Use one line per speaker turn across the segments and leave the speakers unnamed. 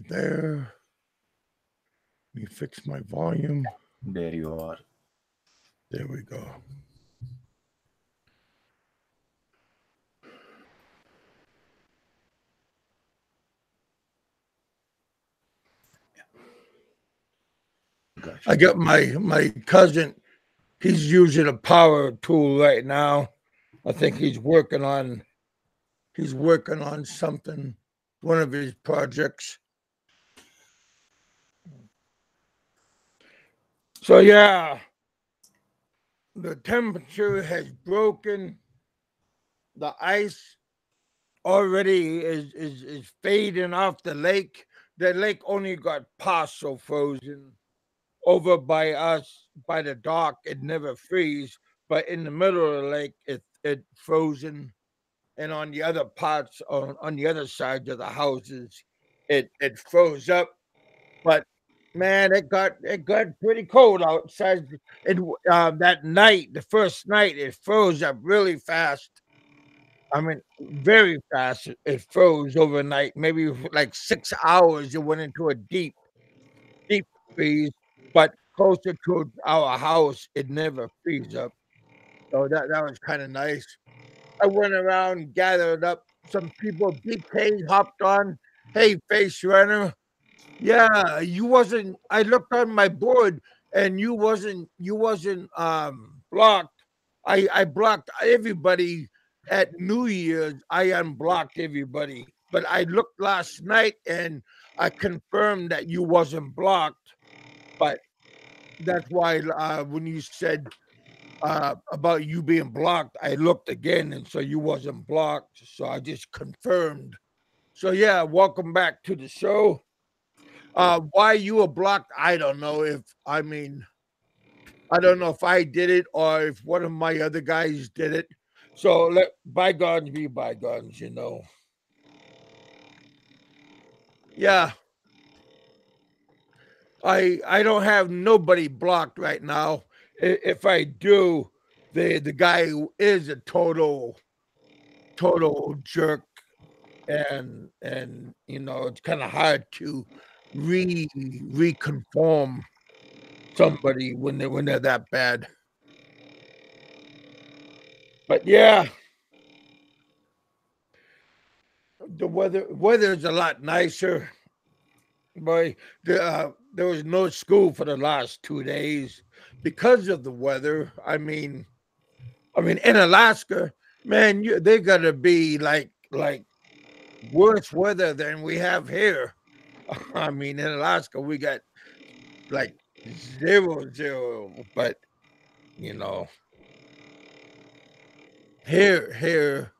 there. Let me fix my volume.
There you are.
There we go. I got my cousin. He's using a power tool right now. I think he's working on something, one of his projects. So yeah, the temperature has broken. The ice already is fading off the lake. The lake only got partial frozen. Over by us, by the dock, it never freeze. But in the middle of the lake, it frozen. And on the other parts, on the other side of the houses, it froze up. But man, it got pretty cold outside. It that night, the first night, it froze up really fast. I mean, very fast. It froze overnight. Maybe like 6 hours. It went into a deep freeze. But closer to our house, it never freeze up. So that was kind of nice. I went around, gathered up some people. BK hopped on. Hey, face runner. Yeah, you wasn't. I looked on my board, and you wasn't blocked. I blocked everybody at New Year's. I unblocked everybody, but I looked last night and I confirmed that you wasn't blocked. But that's why when you said about you being blocked, I looked again, and so you wasn't blocked. So I just confirmed. So yeah, welcome back to the show. Why you were blocked, I don't know. I don't know if I did it or if one of my other guys did it. So let bygones be bygones, you know. Yeah. I don't have nobody blocked right now. If I do, the guy who is a total jerk, and you know it's kind of hard to reconform somebody when they're that bad. But yeah, the weather is a lot nicer. Boy, there was no school for the last 2 days because of the weather. I mean, in Alaska, man, they're gonna be like worse weather than we have here. I mean, in Alaska, we got like 0, 0, but you know, here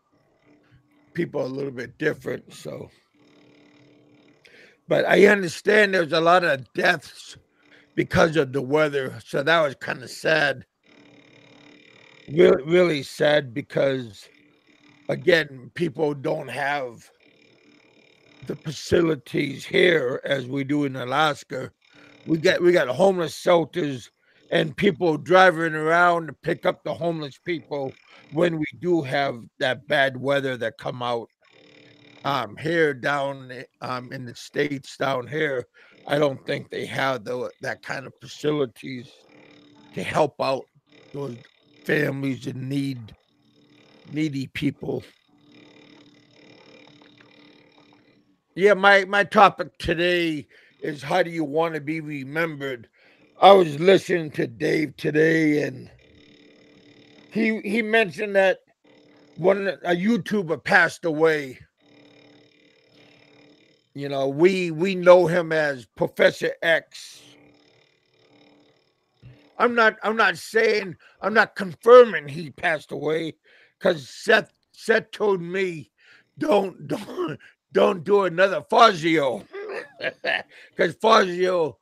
people are a little bit different. So, but I understand there's a lot of deaths because of the weather. So that was kind of sad, really, really sad because again, people don't have the facilities here as we do in Alaska. We got homeless shelters and people driving around to pick up the homeless people when we do have that bad weather that come out. Here down in the states down here, I don't think they have that kind of facilities to help out those families in needy people. Yeah, my topic today is how do you want to be remembered? I was listening to Dave today, and he mentioned that when a YouTuber passed away, you know, we know him as Professor X. I'm not confirming he passed away because Seth told me don't don't do another Fazio because Fazio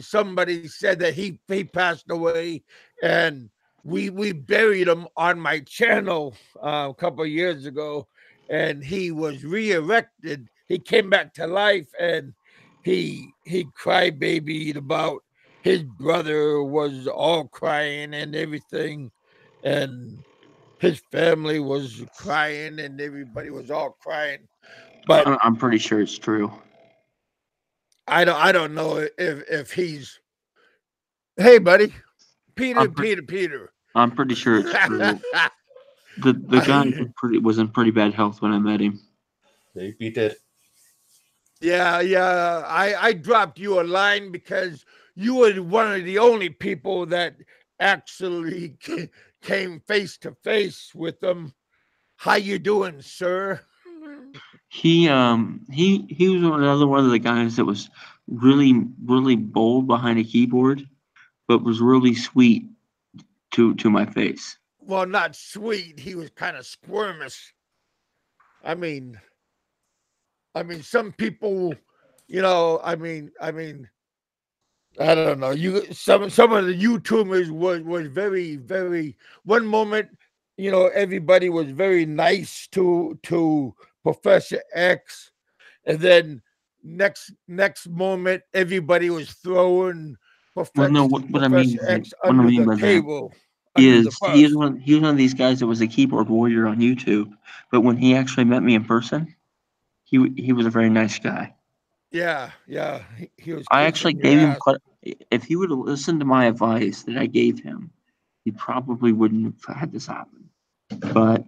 somebody said that he passed away, and we buried him on my channel a couple of years ago, and he was re-erected. He came back to life, and he crybabied about his brother was all crying and everything, and his family was crying, and everybody was all crying. But
I'm pretty sure it's true.
I don't know if he's. Hey, buddy, Peter,
I'm pre-
Peter, Peter.
I'm pretty sure it's true. The guy
I,
was in pretty bad health when I met him.
Hey, Peter.
yeah, yeah. I dropped you a line because you were one of the only people that actually came face to face with them. How you doing, sir?
He was another one of the guys that was really bold behind a keyboard, but was really sweet to my face.
Well, not sweet. He was kind of squirmish. I mean, some people, I don't know. Some of the YouTubers was very. One moment, everybody was very nice to Professor X, and then next moment, everybody was throwing
Well, no, what I mean
Professor
by that,
X
what I
under
mean
the
by that
table, under the
is
bus.
he was one of these guys that was a keyboard warrior on YouTube, but when he actually met me in person, he was a very nice guy.
Yeah, yeah. He was
I actually
kissing your
gave him
ass.
quite. If he would have listened to my advice that I gave him, he probably wouldn't have had this happen. But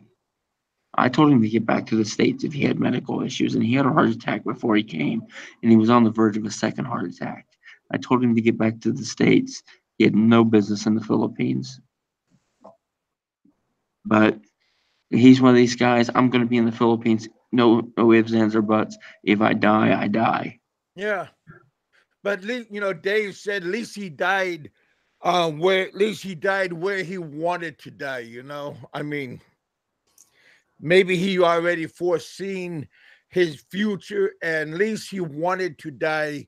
I told him to get back to the States if he had medical issues, and he had a heart attack before he came, and he was on the verge of a second heart attack. I told him to get back to the States. He had no business in the Philippines. But he's one of these guys. I'm going to be in the Philippines. No ifs, ands, or buts. If I die, I die.
Yeah. But Dave said at least he died where at least he died where he wanted to die, I mean, maybe he already foreseen his future and at least he wanted to die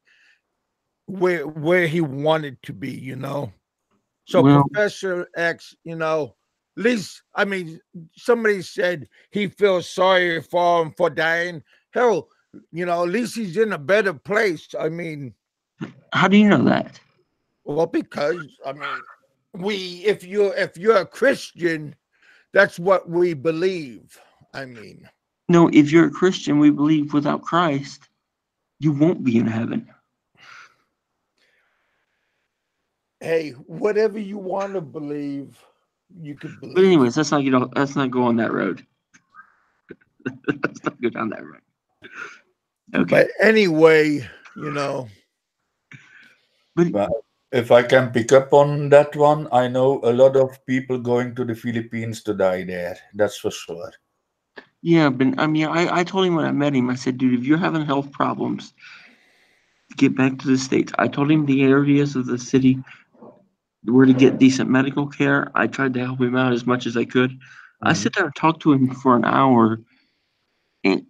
where he wanted to be, So
Well,
Professor X, at least I mean somebody said he feels sorry for him for dying. Hell, at least he's in a better place. I mean,
how do you know that?
well, because I mean, we if you're a Christian, that's what we believe. I mean,
No, if you're a Christian, we believe without Christ, you won't be in heaven.
hey, whatever you want to believe, you could
But
believe.
anyways, let's not go on that road. Let's not go down that road. Okay.
But anyway, you know,
But
But if I can pick up on that one, I know a lot of people going to the Philippines to die there. That's for sure.
yeah, but I mean, I told him when I met him, I said, dude, if you're having health problems, get back to the States. I told him the areas of the city where to get decent medical care. I tried to help him out as much as I could. I
Mhm.
sit there and talked to him for an hour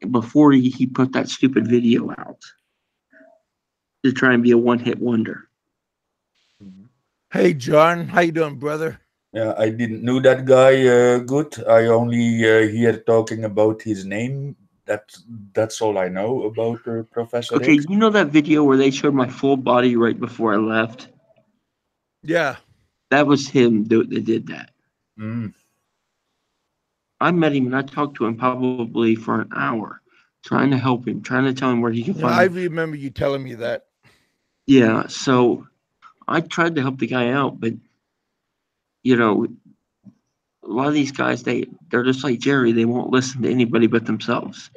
before he put that stupid video out to try and be a one hit wonder.
Mhm.
hey John, how you doing, brother?
Yeah, I didn't know that guy good. I only hear talking about his name. That's all I know about Professor
Okay,
X.
you know that video where they showed my full body right before I left?
Yeah,
That was him that did that.
Mm.
I met him and I talked to him probably for an hour, trying to help him, trying to tell him where he can
I
find.
remember you telling me that.
Yeah, so I tried to help the guy out, but you know, a lot of these guys they're just like Jerry. They won't listen to anybody but themselves.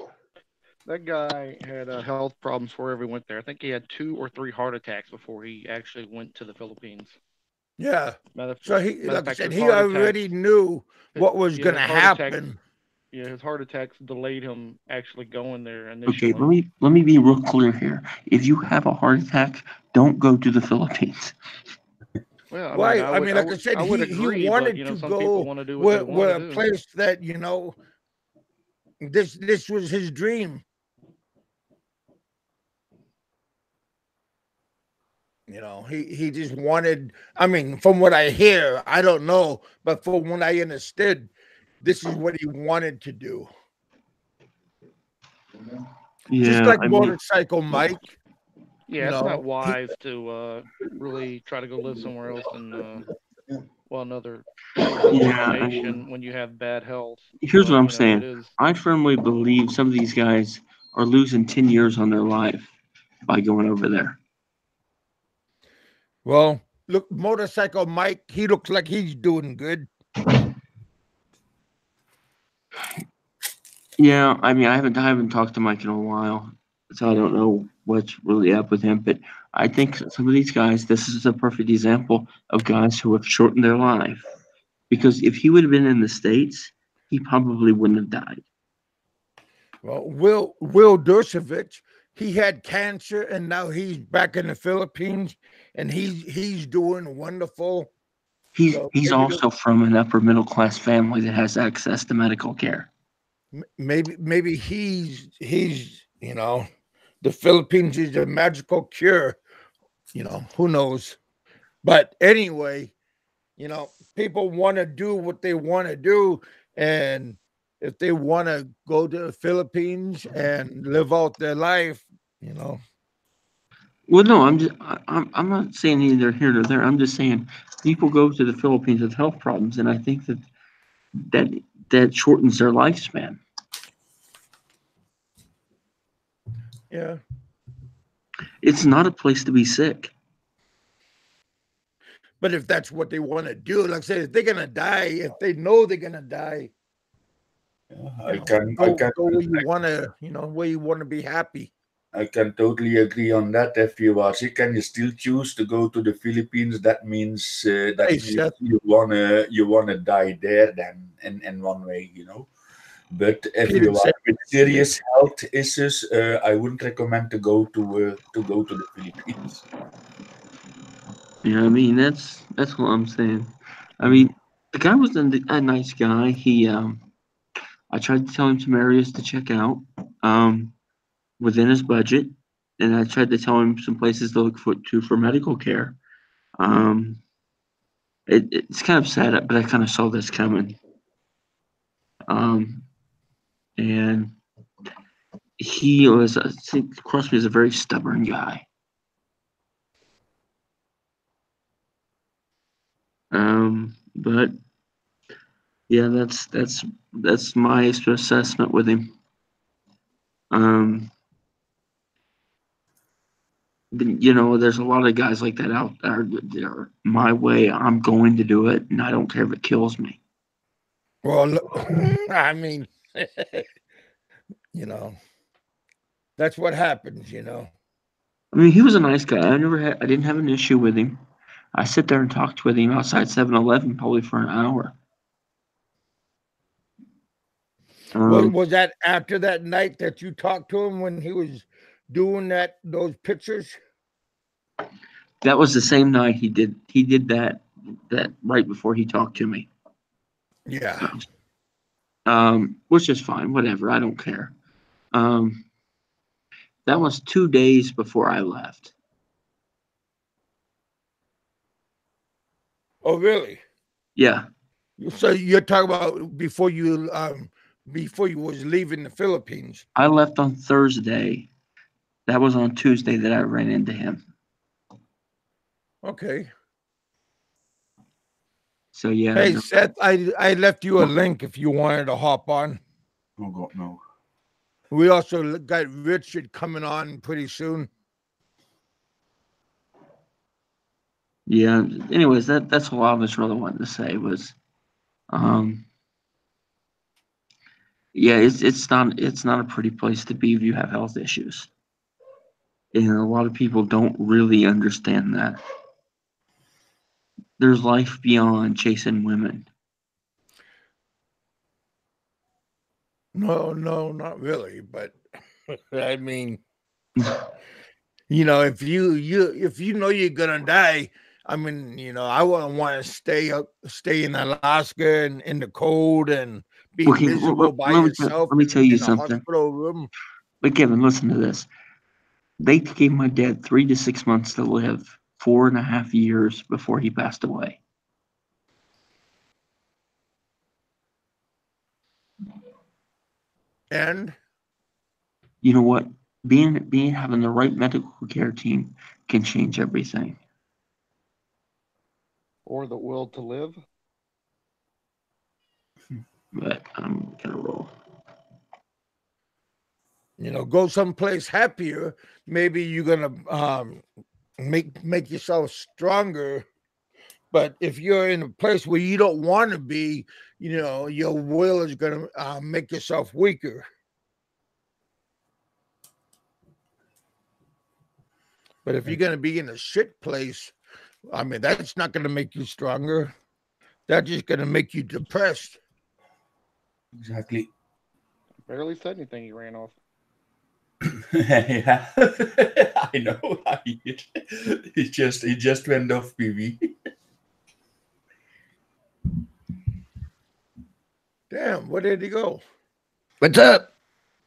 That guy had health problems before he went there. I think he had 2 or 3 heart attacks before he actually went to the Philippines.
Yeah.
Matter,
So he,
matter
like
of
I
fact,
said,
his
he
heart attacks,
already knew what was
yeah,
gonna
his heart attacks,
happen.
yeah, his heart attacks delayed him actually going there
Okay,
initially.
let me be real clear here. If you have a heart attack, don't go to the Philippines.
Well, I mean,
Why? I mean, like I said,
I would
he
agree, but
wanted to
some people
go
want to do what they want
where
to
a
do.
place that this was his dream. He just wanted. I mean, from what I hear, I don't know, but from what I understood, this is what he wanted to do. Just
Yeah,
like
I mean,
motorcycle Mike,
Yeah, it's not
he
wise to really try to go live somewhere else than well another
yeah, I mean,
nation when you have bad health.
here's what
But
I'm
it
saying.
is.
I firmly believe some of these guys are losing 10 years on their life by going over there.
Well, look, motorcycle Mike, he looks like he's doing good.
Yeah, I mean, I haven't talked to Mike in a while, so I don't know what's really up with him. But I think some of these guys, this is a perfect example of guys who have shortened their life. Because if he would have been in the States, he probably wouldn't have died.
Well, Will Dershowitz, he had cancer and now he's back in the Philippines and he's doing wonderful. So
He's also from an upper middle class family that has access to medical care.
maybe he's the Philippines is a magical cure. Who knows? But anyway, people want to do what they want to do, and if they want to go to the Philippines and live out their life, you know.
Well, no, I'm not saying either here nor there. I'm just saying people go to the Philippines with health problems, and I think that that shortens their lifespan.
Yeah.
It's not a place to be sick.
But if that's what they want to do, like I said, if they're gonna die, if they know they're gonna die,
I can
go where you wanna, where you wanna be happy.
I can totally agree on that. If you are sick and you still choose to go to the Philippines, that means
Hey, Seth.
you wanna die there then in one way, But if
He didn't
you
say
are with serious health issues, I wouldn't recommend to go to the Philippines.
You know what I mean? That's what I'm saying. I
Mhm.
mean, the guy was a nice guy. I tried to tell him some areas to check out, um, within his budget, and I tried to tell him some places to look for medical care. Um, it's kind of sad, but I kind of saw this coming. Um, and I think Crosby is a very stubborn guy. But yeah, that's my assessment with him. Um, there's a lot of guys like that out there that are my way. I'm going to do it, and I don't care if it kills me.
Well, I mean, you know, that's what happens.
I mean, he was a nice guy. I didn't have an issue with him. I sit there and talked with him outside 7-Eleven probably for an hour.
Was that after that night that you talked to him when he was doing those pictures?
That was the same night he did that right before he talked to me.
Yeah.
Which is fine, whatever. I don't care. Um, that was 2 days before I left.
Oh, really?
Yeah,
So you're talking about before you was leaving the Philippines?
I left on Thursday. That was on Tuesday that I ran into him.
Okay.
So yeah,
Hey,
no.
Seth, I left you a link if you wanted to hop on.
Oh God, no.
We also got Richard coming on pretty soon.
Yeah. Anyways, that's all I was really wanting to say was, um, yeah, it's not a pretty place to be if you have health issues, and a lot of people don't really understand that there's life beyond chasing women.
No, not really. But I mean, if you know you're gonna die, I mean, I wouldn't want to stay in Alaska and in the cold and be
Okay,
miserable by yourself
let me tell you
in a
something.
hospital room.
But Kevin, listen to this. They gave my dad 3 to 6 months to live, 4.5 years before he passed away.
And
You know what? Being having the right medical care team can change everything.
Or the will to live.
But I'm gonna roll.
Go someplace happier. Maybe you're gonna make yourself stronger. But if you're in a place where you don't want to be, your will is gonna make yourself weaker. But if you're gonna be in a shit place, I mean, that's not gonna make you stronger. That's just gonna make you depressed.
Exactly.
Barely said anything. He ran off.
Yeah, I know. He just went off PV.
Damn, where did he go?
What's up?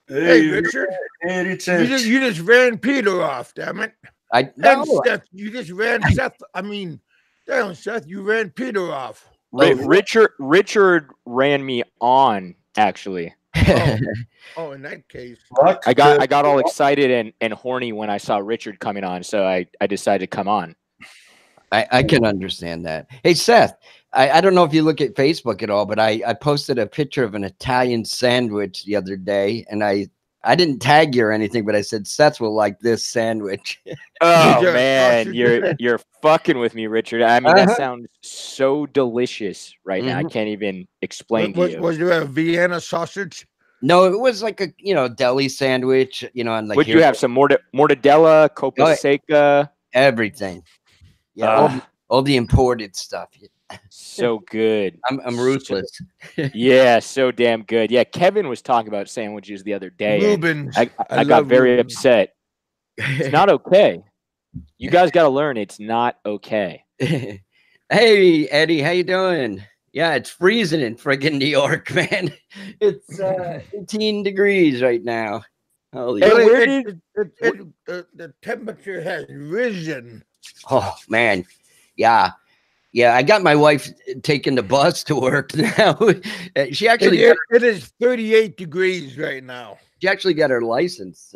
Hey, Richard,
Hey,
you
Richard.
just ran Peter off. Damn it!
I
And
no,
Seth, you just ran Seth. I mean, damn, Seth, you ran Peter off.
Richard ran me on, actually.
Oh, in that case,
What?
I got all excited and horny when I saw Richard coming on, so I decided to come on.
I can understand that. Hey, Seth, I don't know if you look at Facebook at all, but I posted a picture of an Italian sandwich the other day, and I didn't tag you or anything, but I said Seth will like this sandwich.
Oh
Yeah,
man,
sausage.
you're fucking with me, Richard. I mean, that
Uh-huh.
sounds so delicious right now. I
Mhm.
can't even explain to you.
Was there a Vienna sausage?
No, it was like a deli sandwich, and like
Would you have some mortadella, copa
Oh,
seca?
everything. Yeah, all the imported stuff.
So good.
I'm ruthless.
Yeah, so damn good. Yeah, Kevin was talking about sandwiches the other day. And
Rubens.
I got
love
very
Rubens.
upset. It's not okay. You guys got to learn it's not okay.
Hey, Eddie, how you doing? Yeah, it's freezing in friggin' New York, man. It's 18 degrees right now. Holy
Hey,
Well,
where
the temperature has risen.
Oh man, yeah. I got my wife taking the bus to work now. she actually
It is 38 degrees right now.
got her license,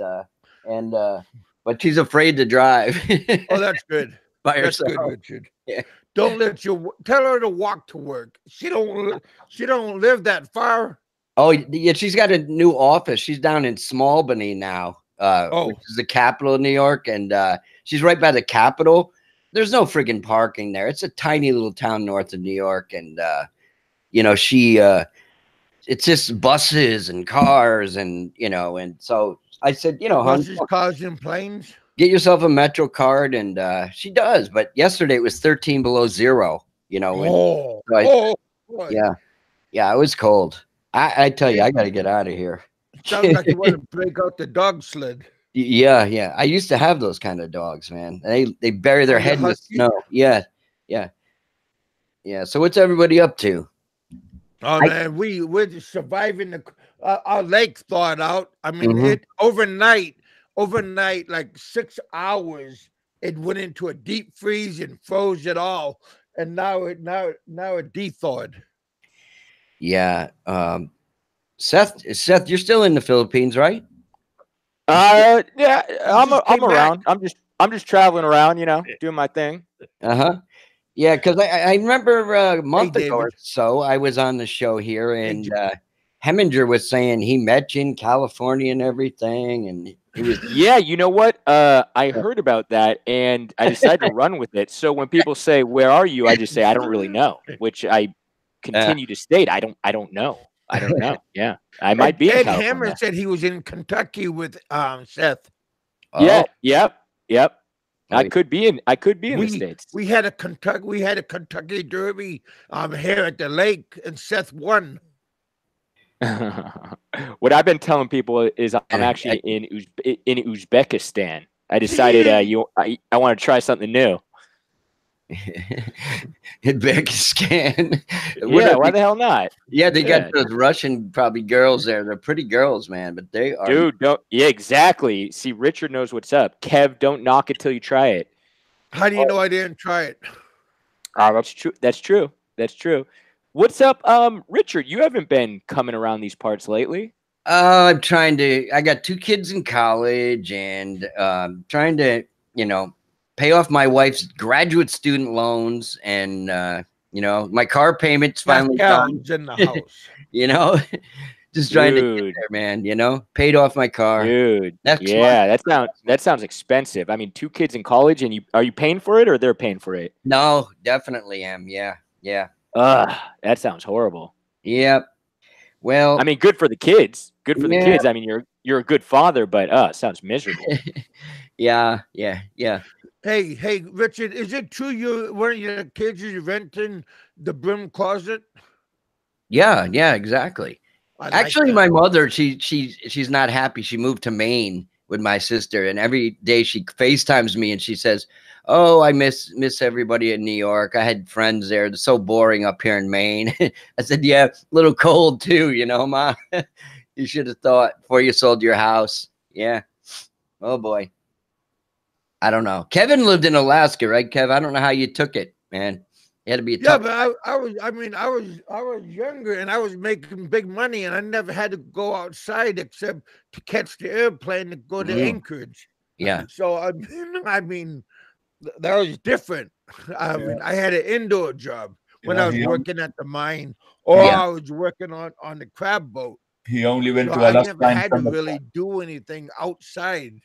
but she's afraid to drive.
Oh, that's good.
by
That's
herself.
good, Richard.
Yeah.
Don't tell her to walk to work. She don't live that far.
Oh yeah, she's got a new office. She's down in Smallbany now, which is the capital of New York, and she's right by the Capitol. There's no friggin' parking there. It's a tiny little town north of New York, and it's just buses and cars, and and so I said,
Buses,
hon,
cars, and planes.
get yourself a Metro card, and she does. But yesterday it was 13 below zero.
Oh, boy.
Yeah, it was cold. I tell you, I got to get out of here.
Sounds like you want to break out the dog sled.
Yeah. I used to have those kind of dogs, man. They bury their
Oh, the
head in the
husky?
snow. Yeah. So what's everybody up to?
Oh man, we're just surviving our lake thawed out. I mean, it overnight, like 6 hours, it went into a deep freeze and froze it all, and now it de-thawed.
Yeah. Seth, you're still in the Philippines, right?
Yeah, I'm
just came
around. I'm just traveling around, doing my thing.
Yeah, because I remember a month ago or
David.
so, I was on the show here, and Heminger was saying he met you in California and everything, and he was
Yeah, you know what? I heard about that and I decided to run with it. So when people say, "Where are you?" I just say, "I don't really know," which I continue to state, I don't know. I don't know. Yeah, I might be in
Ed
California.
Hammer said he was in Kentucky with Seth.
Yeah,
Oh,
yep. I
Right.
could be in the States.
We had a Kentucky Derby here at the lake, and Seth won.
What I've been telling people is I'm actually in Uzbekistan. I decided I want to try something new.
Uzbekistan.
Yeah, why the hell not?
Yeah, they got
Yeah.
those Russian probably girls there. They're pretty girls, man, but they are.
Dude, yeah, exactly. See, Richard knows what's up. Kev, don't knock it till you try it.
How do you know I didn't try it?
That's true. That's true. What's up, Richard? You haven't been coming around these parts lately.
I'm trying to. I got 2 kids in college, and trying to, pay off my wife's graduate student loans, and my car payment's finally done.
Pascal's in the house.
Just trying to get
Dude,
there, man. You know, paid off my car.
dude.
Next
Yeah,
month.
that sounds expensive. I mean, 2 kids in college, and are you paying for it or they're paying for it?
No, definitely am. Yeah, yeah,
Ugh, that sounds horrible.
yep. Well,
I mean, good for the kids. Good for the
yeah,
kids. I mean, you're a good father, but it sounds miserable.
yeah.
Hey, Richard, is it true one of your kids is renting the broom closet?
Yeah, exactly.
I like
Actually,
that.
my mother, she's not happy. She moved to Maine with my sister, and every day she FaceTimes me and she says, "Oh, I miss everybody in New York. I had friends there. It's so boring up here in Maine." I said, "Yeah, a little cold too, you know, Ma. You should have thought before you sold your house." Yeah. Oh boy. I don't know. Kevin lived in Alaska, right, Kev? I don't know how you took it, man. It had to be a
Yeah,
tough.
but I was younger and I was making big money and I never had to go outside except to catch the airplane to go to
Mm.
Anchorage.
Yeah.
So that was different. I had an indoor job when I was working at the mine, or
Yeah.
I was working on the crab boat.
He only went
So
to
I
Alaska
never
in
had to
summertime.
really do anything outside.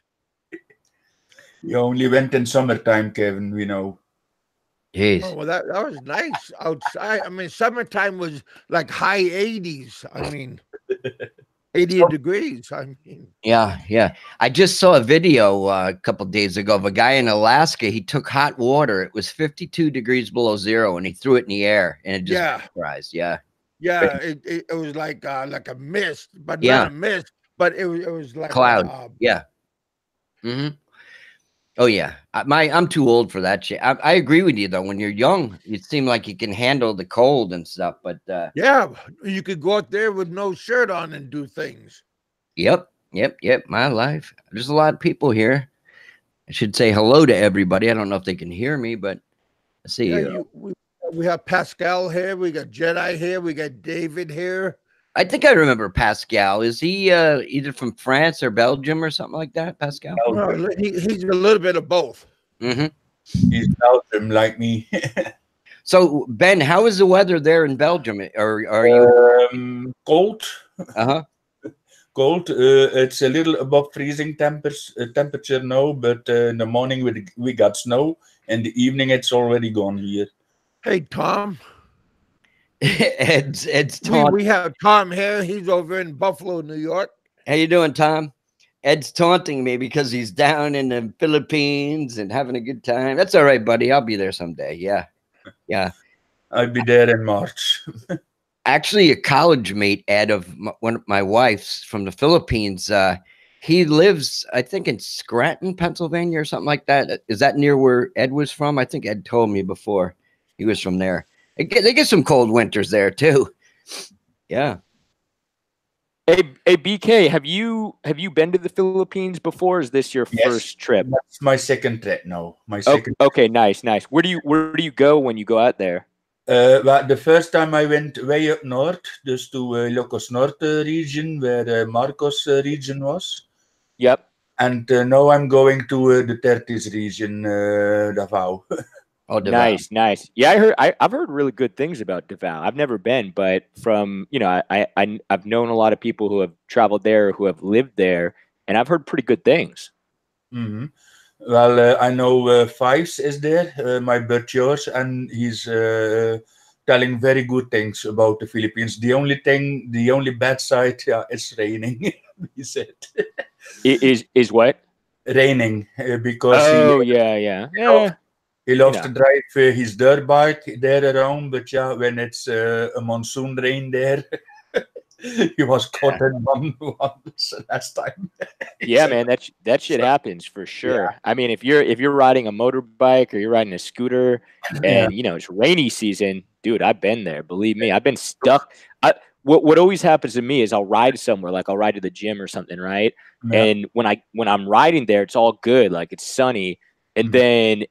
He only went in summertime, Kevin. We know.
Jeez.
Oh, well, that was nice outside. I mean, summertime was like high 80s. I mean, 80 degrees. I mean,
Yeah. I just saw a video a couple days ago of a guy in Alaska. He took hot water. It was 52 degrees below zero, and he threw it in the air, and it just vaporized. Yeah.
yeah, it was like a mist, but
Yeah.
not a mist, but it was like
Cloud.
a,
Yeah. Mm-hmm. Oh yeah. I'm too old for that shit. I agree with you though. When you're young, you seem like you can handle the cold and stuff. But
yeah, you could go out there with no shirt on and do things.
Yep. My life. There's a lot of people here. I should say hello to everybody. I don't know if they can hear me, but let's see.
Yeah, we have Pascal here. We got Jedi here. We got David here.
I think I remember Pascal. Is he either from France or Belgium or something like that? Pascal.
Well, he's a little bit of both.
Mm-hmm.
He's Belgium like me.
So Ben, how is the weather there in Belgium? Or are you
cold?
Uh-huh.
Cold. It's a little above freezing temperature now, but in the morning we got snow. In the evening, it's already gone here.
Hey, Tom.
Ed's Tom.
We have Tom here. He's over in Buffalo, New York.
How you doing, Tom? Ed's taunting me because he's down in the Philippines and having a good time. That's all right, buddy. I'll be there someday. Yeah.
I'll be there in March.
Actually, a college mate, Ed, of one of my wife's from the Philippines. He lives, I think, in Scranton, Pennsylvania, or something like that. Is that near where Ed was from? I think Ed told me before he was from there. They get some cold winters there too. Yeah.
Hey, BK, have you been to the Philippines before? Is this your first trip?
That's my second trip now. My second.
Okay, nice. Where do you go when you go out there?
Well, the first time I went way up north, just to Ilocos Norte region, where Marcos region was.
Yep.
And now I'm going to the Tertis region, Davao.
Oh, Davao.
Nice. Yeah, I've heard really good things about Davao. I've never been, but from I've known a lot of people who have traveled there, who have lived there, and I've heard pretty good things.
Mm-hmm. Well, I know Fives is there, my bud George, and he's telling very good things about the Philippines. The only bad side, is raining. He said.
Is what?
Raining, because he loves to drive his dirt bike there around, but when it's a monsoon rain there, he was caught in one last time.
Yeah, man, that shit happens for sure. Yeah. I mean, if you're riding a motorbike or you're riding a scooter, and it's rainy season, dude, I've been there. Believe me, I've been stuck. What always happens to me is I'll ride somewhere, like I'll ride to the gym or something, right? Yeah. And when I'm riding there, it's all good, like it's sunny, and then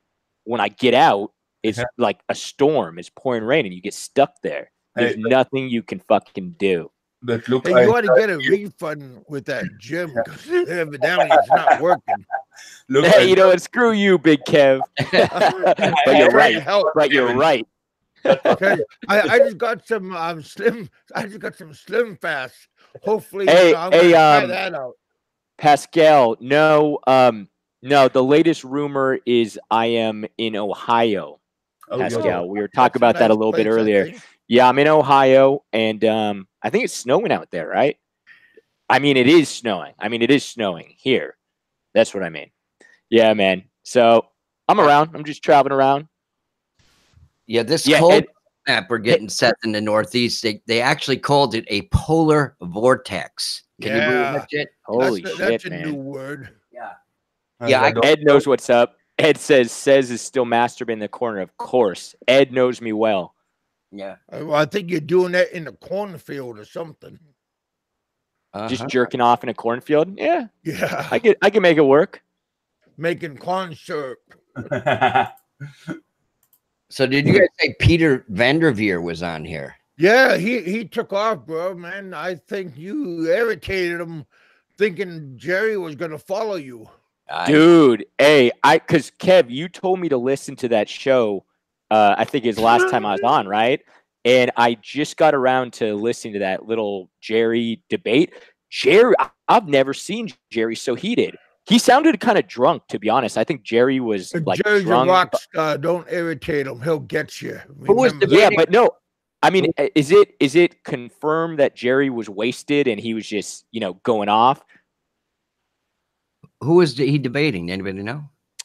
when I get out, it's like a storm. It's pouring rain, and you get stuck there. There's nothing you can fucking do.
But look,
you ought to get a refund with that gym because evidently it's not working.
Look, hey, screw you, Big Kev. But you're right. But you're right.
Okay, I just got some slim. I just got some Slim Fast. Hopefully,
Hey,
I'm gonna
hey,
try that out.
Pascal, no, no, the latest rumor is I am in Ohio.
Oh,
Pascal,
yeah.
we were
That's
talking
a
about that a
nice
little bit
place, I
earlier.
think.
Yeah, I'm in Ohio, and I think it's snowing out there, right? I mean, it is snowing. I mean, it is snowing here. That's what I mean. Yeah, man. So I'm around. I'm just traveling around.
Yeah, this
Yeah,
cold
and
snap we're getting set in the Northeast, they actually called it a polar vortex. Can you believe
Yeah,
that shit?
holy
that's
shit,
a new
man.
word.
Yeah.
I
Yeah,
don't
Ed
know.
knows what's up. Ed says is still masturbating in the corner. Of course, Ed knows me well.
Yeah.
I think you're doing that in the cornfield or something.
Just jerking off in a cornfield. Yeah,
Yeah,
I can make it work.
making corn syrup.
So did you guys say Peter Vanderveer was on here?
Yeah, he took off, bro. Man, I think you irritated him, thinking Jerry was gonna follow you.
Dude, hey, because Kev, you told me to listen to that show. I think it's last time I was on, right? And I just got around to listening to that little Jerry debate. I've never seen Jerry so heated. He sounded kind of drunk, to be honest. I think Jerry was like
Jerry's
drunk.
a rock star. Don't irritate him. He'll get you.
Who was
Remember
Yeah,
debating?
but no. I mean, is it confirmed that Jerry was wasted and he was just, going off?
Who was he debating? Anybody know?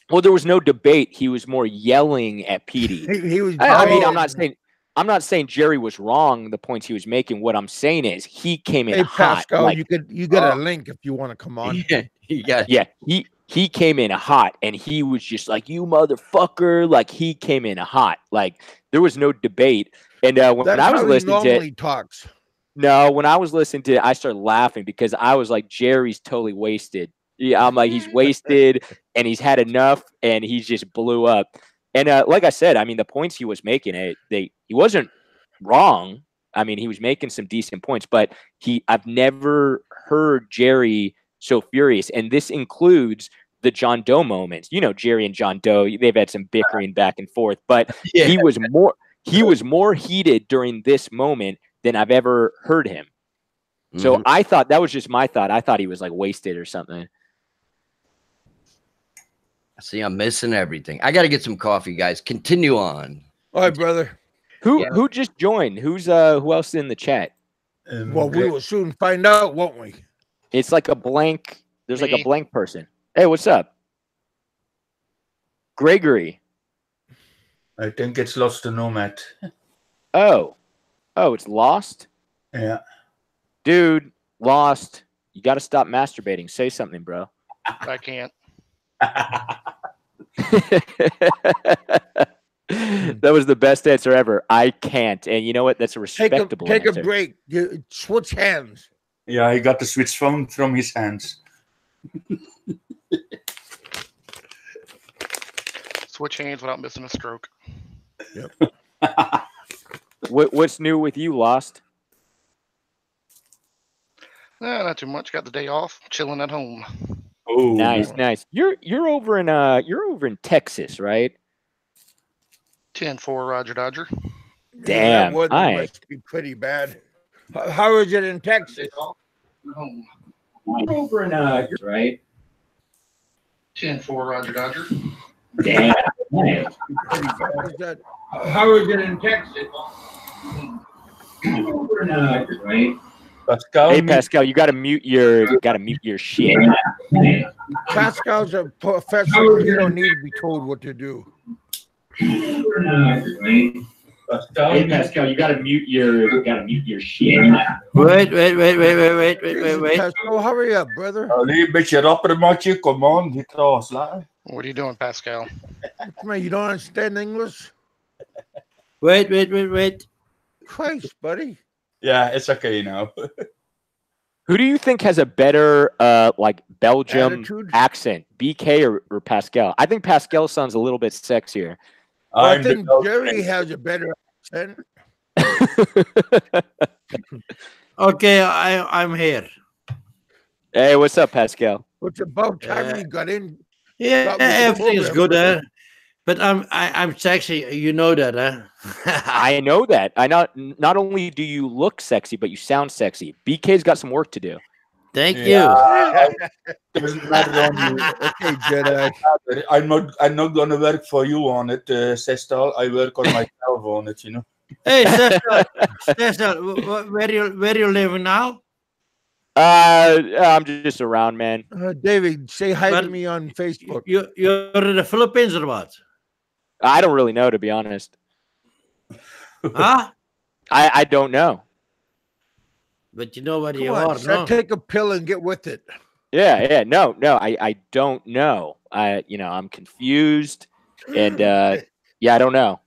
Well, there was no debate. He was more yelling at Petey.
he was.
I mean,
debating-
I'm not saying Jerry was wrong. The points he was making. What I'm saying is he came in
Hey
hot.
Pascal,
Like,
you get a link if you want to come on.
Yeah, he got
yeah, he came in hot, and he was just like, "You motherfucker!" Like he came in hot. Like there was no debate. And when
That's
I was
how he
listening to it,
normally talks.
no, when I was listening to it, I started laughing because I was like, Jerry's totally wasted. Yeah, I'm like, he's wasted and he's had enough and he just blew up. And like I said, I mean, the points he was making, he wasn't wrong. I mean, he was making some decent points, but I've never heard Jerry so furious. And this includes the John Doe moments. Jerry and John Doe, they've had some bickering back and forth, but
Yeah.
he was more heated during this moment than I've ever heard him. So I thought that was just my thought. I thought he was like wasted or something.
See, I'm missing everything. I got to get some coffee, guys. Continue on.
All right, brother.
Who just joined? Who else in the chat?
Well, we will soon find out, won't we?
It's like a blank. There's like a
Me.
blank person. Hey, what's up? Gregory.
I think it's Lost to Nomad.
Oh, it's Lost?
Yeah.
Dude, Lost. You got to stop masturbating. Say something, bro.
I can't.
That was the best answer ever. I can't. And you know what? That's a respectable
Take
answer.
a break. Switch hands.
Yeah, he got the switch phone from his hands.
Switch hands without missing a stroke.
What's new with you, Lost?
Not too much. Got the day off, chilling at home.
Oh,
Nice. You're over in Texas, right?
10-4, Roger Dodger.
Damn,
That weather
aye.
must be pretty bad. How is it in Texas?
Home.
You're over in right?
10-4, Roger Dodger.
Damn.
Pretty bad. How is it in Texas?
You're over in right?
Pascal,
Hey Pascal, you gotta mute your shit.
Pascal's a professional. He don't need to be told what to do.
Hey Pascal, you gotta mute your shit.
Wait.
Pascal, hurry up, brother.
Allee, een beetje rapper, maatje. Come on, die trouwens, laat.
What are you doing, Pascal?
Come on, you don't understand English?
Wait.
Christ, buddy.
Yeah, it's okay now.
Who do you think has a better like Belgium
Attitude?
accent, BK or Pascal? I think Pascal sounds a little bit sexier.
Well, I
I'm the
think
Belgian.
Jerry has a better accent.
Okay, I'm here.
Hey, what's up, Pascal?
It's about time you got in.
Yeah,
That was the
everything is
program.
good. But I'm sexy. You know that, huh?
I know that. Not only do you look sexy, but you sound sexy. BK's got some work to do.
Thank
Yeah,
you.
doesn't matter on you.
Okay, Jedi.
I'm not gonna work for you on it, Sestal. I work on myself on it, you know.
Hey, Cesar, where you living now?
I'm just around, man.
David, say hi to
But
me on Facebook.
You're in the Philippines or what?
I don't really know, to be honest.
Huh?
I don't know.
But you know where
Come
you
on,
are,
Seth,
no?
take a pill and get with it.
Yeah, no, I don't know. I'm confused, and yeah, I don't know.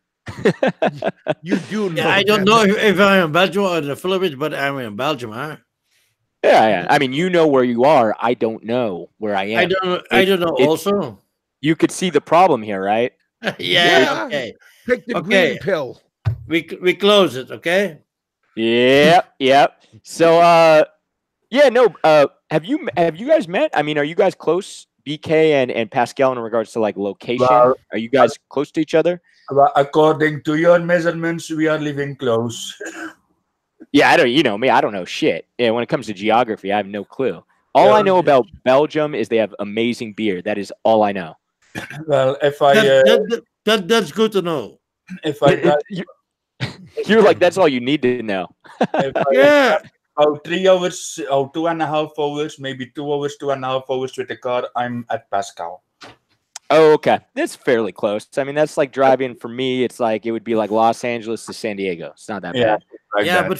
You do know.
Yeah, I don't
damn
know
it.
if I'm in Belgium or the Philippines, but I'm in Belgium, huh?
Yeah. I mean, you know where you are. I don't know where I am.
I don't know. Also,
You could see the problem here, right?
yeah. Okay.
Take the
Okay.
green pill.
We close it. Okay.
Yep. So, yeah, no. Have you guys met? I mean, are you guys close, BK and Pascal, in regards to like location?
Well,
Are you guys close to each other?
according to your measurements, we are living close.
Yeah, I don't. You know me. I don't know shit. Yeah, when it comes to geography, I have no clue. All I know about Belgium is they have amazing beer. That is all I know.
Well, if I
That's good to know.
if I drive,
You're like, that's all you need to know.
if I
Yeah.
about 3 hours or 2.5 hours, maybe 2 hours, 2.5 hours with the car, I'm at Pascal.
Oh, okay. That's fairly close. I mean, that's like driving for me. It's like it would be like Los Angeles to San Diego. It's not that
Yeah,
bad.
like
Yeah,
that.
but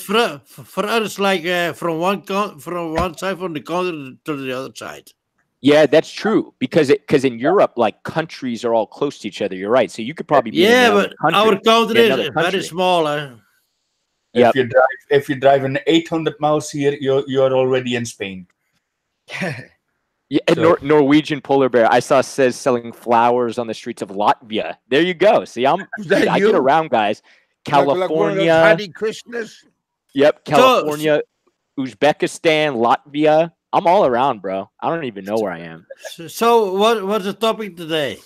for us, like from one side from the continent to the other side.
Yeah, that's true because in Europe, like countries are all close to each other. You're right. So you could probably be in
Yeah,
another
but
country.
our country
in
is
another
very
country.
small. Huh?
Yep.
If you drive an 800 miles here, you're already in Spain.
Yeah, and
So-
Norwegian polar bear. I saw says selling flowers on the streets of Latvia. There you go. See,
Is that
I
you?
get around, guys.
Like one of those
California.
Hare Krishnas?
Yep, California, Uzbekistan, Latvia. I'm all around, bro. I don't even know where I am.
So what's the topic today?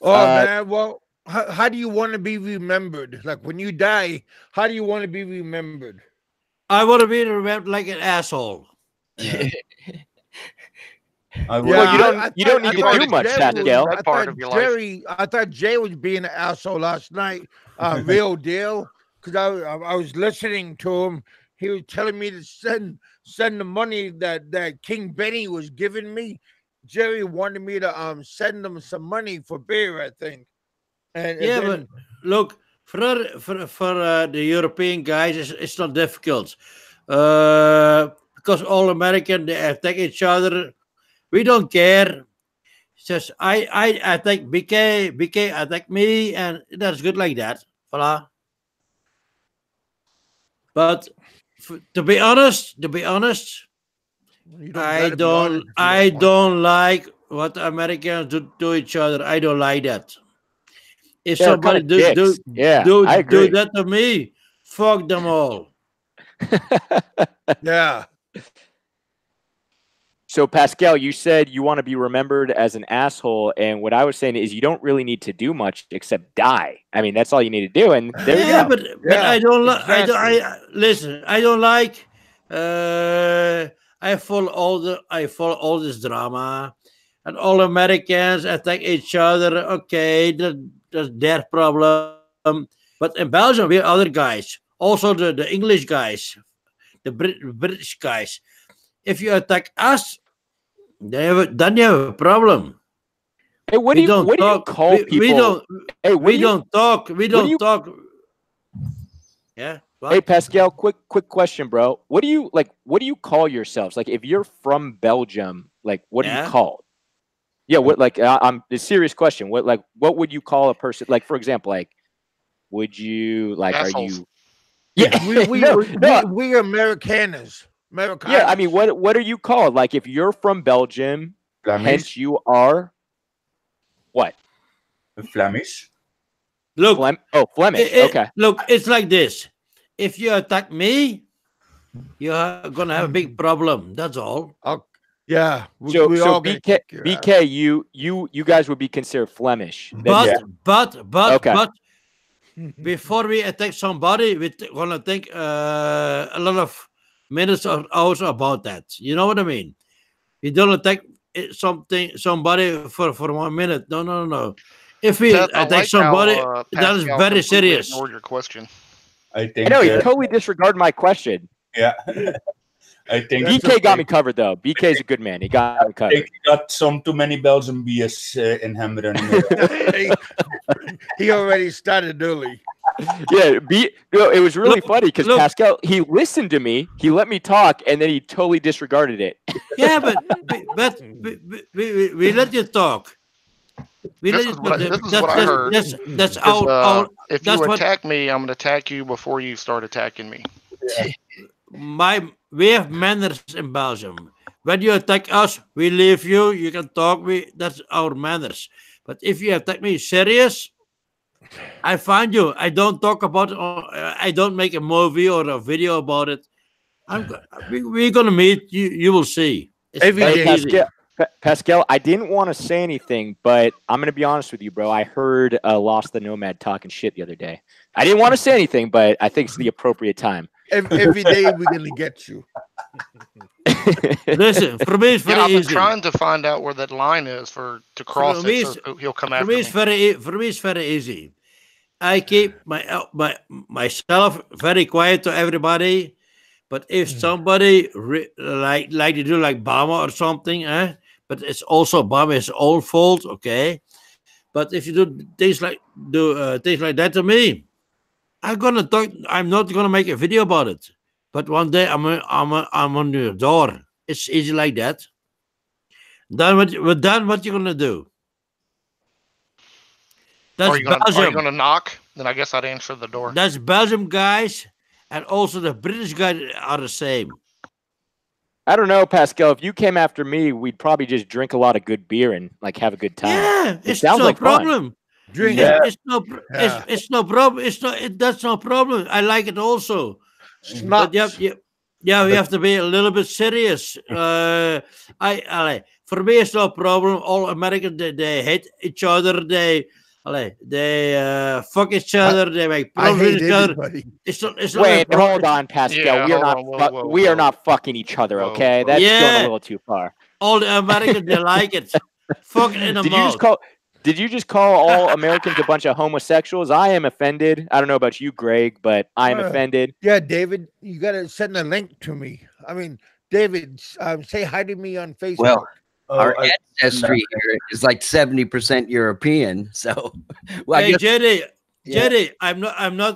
Oh man, well, how do you want to be remembered? Like when you die, how do you want to be remembered?
I want to be remembered like an asshole.
I would-
Well, you don't need to
thought
do much,
Jerry
Pascal.
was-
That part of your life.
I thought Jay was being an asshole last night. Real deal, because I was listening to him. He was telling me to send the money that King Benny was giving me. Jerry wanted me to send him some money for beer, I think. And
Yeah,
then,
but look, for the European guys, it's not difficult. Because all American, they attack each other. We don't care. Just I attack BK attack me, and that's good like that. Voila. But to be honest,
you
I
gotta be honest
don't
if you
I
want.
don't like what Americans do to each other. I don't like that. If
They're
somebody
kinda dicks. Yeah, I
do
agree.
that to me, fuck them all.
Yeah.
So Pascal, you said you want to be remembered as an asshole, and what I was saying is you don't really need to do much except die. I mean, that's all you need to do, and there you
Yeah,
go.
but I don't like.
exactly.
Listen. I don't like. I follow all this drama, and all Americans attack each other. Okay, that's their problem. But in Belgium, we have other guys. Also, the English guys, the British guys. If you attack us, then you have a problem.
Hey, what
We
do you
don't
call
talk.
people?
We don't.
Hey,
We don't talk. We
what do you-
don't talk. Yeah. What?
Hey Pascal, quick question, bro. What do you call yourselves? Like, if you're from Belgium, like, what are you
Yeah.
called? Yeah, what like I'm a serious question. What would you call a person? Like, for example, like, would you like?
Assholes.
Are you? Yeah, no.
We Americaners.
Yeah, I mean, what are you called? Like, if you're from Belgium,
Flemish.
hence you are what?
Flemish.
Look,
Flemish. Okay.
Look, it's like this. If you attack me, you're gonna have a big problem. That's all.
Yeah,
So
we
so
all gonna
BK
kick your ass.
BK, you guys would be considered Flemish.
But
Yeah.
Okay.
but before we attack somebody, we're gonna think a lot of minutes or hours about that. You know what I mean? We don't attack somebody for 1 minute. No, no, no. If we
Seth, I
attack
like how
somebody, that is
Pascal
very
completely
serious.
ignored your question.
I
I
think.
know he totally disregarded my question.
Yeah. I think.
That's
BK got
okay.
me covered though. BK is a good man. He got me
I think
covered.
he got some too many Belgian beers in him running around.
He already started early.
Yeah, it was really
Look,
funny because
look.
Pascal, he listened to me, he let me talk, and then he totally disregarded it.
Yeah, but we let you talk. We
This
let
is
you
what
talk.
this is what I heard.
That's
Because
our
if
that's
you
what
attack me, I'm gonna attack you before you start attacking me.
we have manners in Belgium. When you attack us, we leave you. You can talk. That's our manners. But if you attack me serious, I find you. I don't talk about it. I don't make a movie or a video about it. We're gonna meet. You will see. It's
Every
very
day.
easy.
Pascal, I didn't want to say anything, but I'm gonna be honest with you, bro. I heard Lost the Nomad talking shit the other day. I didn't want to say anything, but I think it's the appropriate time.
Every day we're gonna get you.
Listen, for me it's
Yeah,
very
I've been
easy.
trying to find out where that line is to cross
me,
it, so he'll come
For
after
me,
me.
it's very easy. I keep myself very quiet to everybody. But if somebody like to do like Bama or something, but it's also Bama's own fault, okay. But if you do things like that to me, I'm gonna talk. I'm not gonna make a video about it. But one day I'm on your door. It's easy like that. Then what you gonna do? That's
Are you
Belgium.
gonna knock? Then I guess I'd answer the door.
That's Belgium guys, and also the British guys are the same.
I don't know, Pascal. If you came after me, we'd probably just drink a lot of good beer and like have a good time.
Yeah,
It
it's
sounds
no
like fun.
problem.
Drink
It's,
it.
it's no
Yeah.
it's no problem. That's no problem. I like it also. But
Schnapps.
we have to be a little bit serious. For me it's no problem. All Americans they hate each other. They fuck each other. They make
I
problems with
hate
each other.
everybody.
It's not a
Wait,
problem.
hold on, Pascal.
Yeah,
we are
hold
not
on. Whoa, whoa,
we are
whoa.
not fucking each other,
Whoa,
okay?
whoa.
That's going
Yeah.
a little too far.
All the Americans they like it. Fuck in the mouth.
Did you just call all Americans a bunch of homosexuals? I am offended. I don't know about you, Greg, but I am offended.
Yeah, David, you gotta send a link to me. I mean, David, say hi to me on Facebook.
Well, our
I-
ancestry here is like 70% European. So, well, I
Hey,
guess,
Jerry, I'm not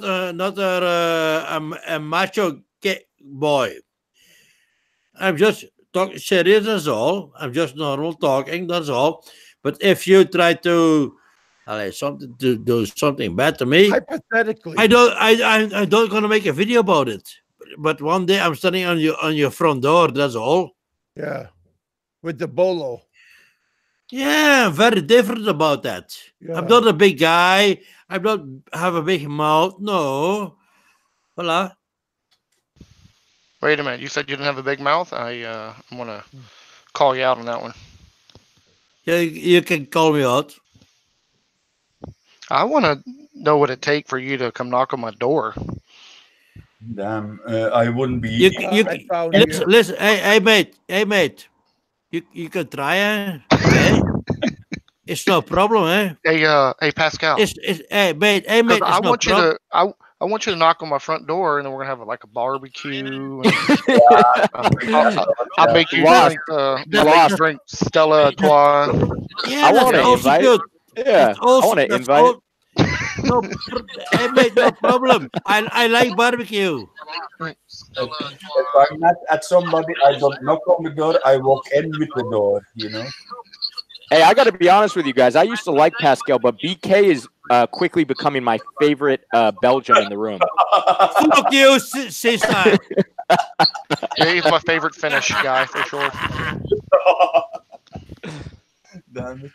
a macho boy. I'm just talking serious. That's all. I'm just normal talking. That's all. But if you try to do something bad to me,
hypothetically,
I don't gonna make a video about it. But one day I'm standing on your front door. That's all.
yeah, with the bolo.
Yeah, I'm very different about that.
Yeah.
I'm not a big guy. I don't have a big mouth. No. Voila.
Wait a minute. You said you didn't have a big mouth. I'm gonna call you out on that one.
Yeah, you can call me out.
I want to know what it take for you to come knock on my door.
Damn, I wouldn't be.
I found you.
Listen. Hey, mate. You can try, okay? It's no problem,
Hey, Pascal.
Hey, mate. It's
I
no
want you
problem.
to. I want you to knock on my front door, and then we're gonna have like a barbecue. And, I'll make you drink Stella Artois.
Yeah,
I
that's
wanna
also
invite-
good.
Yeah,
That's also,
I want to
that's
invite.
all- No, hey, mate, no problem. I like barbecue.
If I'm not at somebody, I don't knock on the door. I walk in with the door. You know.
Hey, I got to be honest with you guys. I used to like Pascal, but BK is quickly becoming my favorite Belgian in the room.
Fuck you, sister.
Yeah, he's my favorite Finnish guy for sure.
Damn it.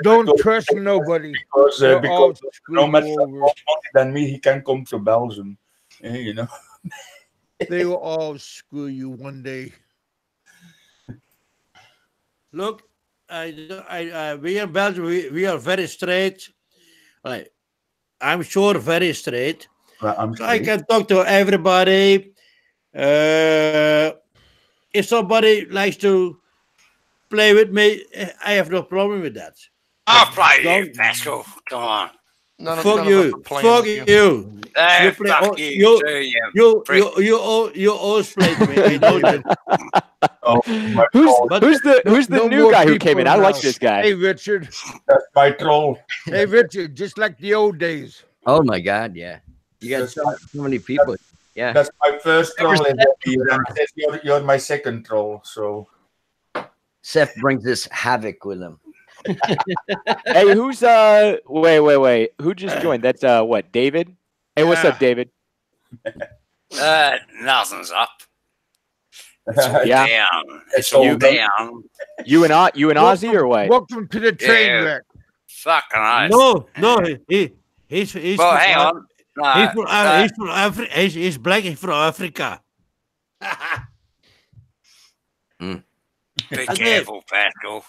Don't trust nobody.
Because
They're all
no
screwed
matter
you
how
over.
much money than me, he can come to Belgium. You know.
They will all screw you one day.
look, we in Belgium, we are very straight. Like, I'm sure very straight.
I'm
So I
straight.
can talk to everybody. If somebody likes to play with me, I have no problem with that.
I'll play you,
Don't-
Pascal. Come on.
Fuck
None of us
you.
are playing
Fuck
with you.
you.
Hey,
You play.
fuck you, too,
You always play to me. I know that.
Oh my
Who's
God.
But
who's the
No
new
more
guy who came in?
people
I like
now.
this guy.
Hey, Richard.
That's my troll.
Hey, Richard. Just like the old days.
Oh my God, yeah. You got
That's
so,
my,
so many people. Yeah.
that's my first troll. And says you're my second troll. So
Seth brings this havoc with him.
Hey, who's wait. Who just joined? That's what, David? Hey, what's up, David?
Nothing's up. It's all
Yeah.
down. It's
all
all down.
You and Ozzy or what?
Welcome to the train
Yeah.
wreck.
Fucking nice.
no, he's
Well,
from,
hang on. No,
he's from Africa. He's black. He's from Africa.
be careful, Pascal.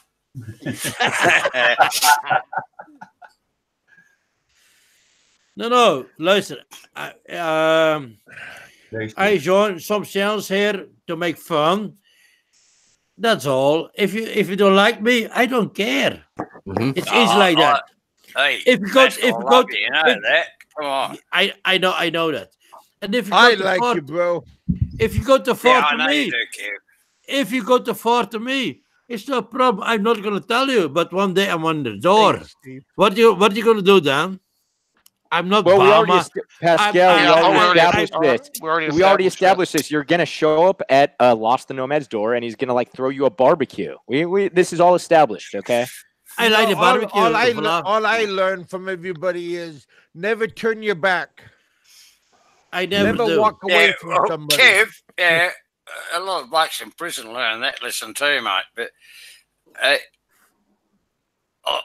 No, luister. I join some channels here to make fun. That's all. If you don't like me, I don't care.
Mhm.
It's easy like that.
Hey,
If you go,
Pascal,
if you
I
go,
love you know that. Come on.
I know that. And if you go
I
to
like
far,
you, bro.
if you go too
Yeah,
far
I
to
know you
me,
do, Kev.
if you go too far to me, it's no problem. I'm not gonna tell you. But one day I'm on the door.
Hey, Steve.
What you gonna do then? I'm not
Well, we already
Obama.
Pascal.
I-
We already
I-
established
I-
this.
We already
We already
established
established this. You're gonna show up at Lost the Nomad's door, and he's gonna like throw you a barbecue. We this is all established, okay?
I like the
No,
barbecue.
all I learned from everybody is never turn your back.
I never
Never
do.
walk away
Yeah,
from
well,
somebody.
Kev, yeah, a lot of blacks in prison learn that lesson too, mate. But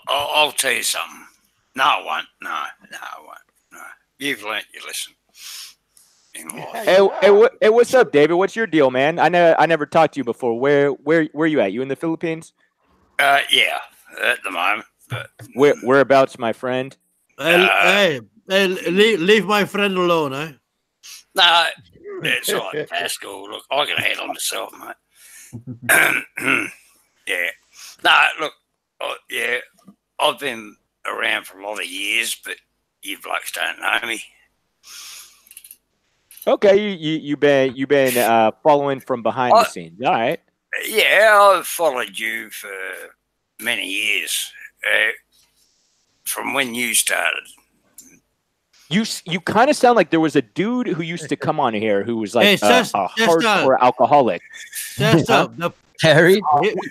I'll tell you something. No, I won't. No, I won't. No, you've learnt your lesson in life.
Hey, what's up, David? What's your deal, man? I never talked to you before. Where you at? You in the Philippines?
Yeah, at the moment. But
Whereabouts, my friend?
Hey, leave my friend alone, eh?
no, it's all right, Pascal. Look, I can handle myself, mate. Yeah. No, look, yeah, I've been around for a lot of years, but you blokes don't know me.
Okay, you've been following from behind the scenes. All right.
Yeah, I've followed you for many years, from when you started.
You kind of sound like there was a dude who used to come on here who was like
Hey,
a
just
hardcore alcoholic.
Just
Huh?
Harry?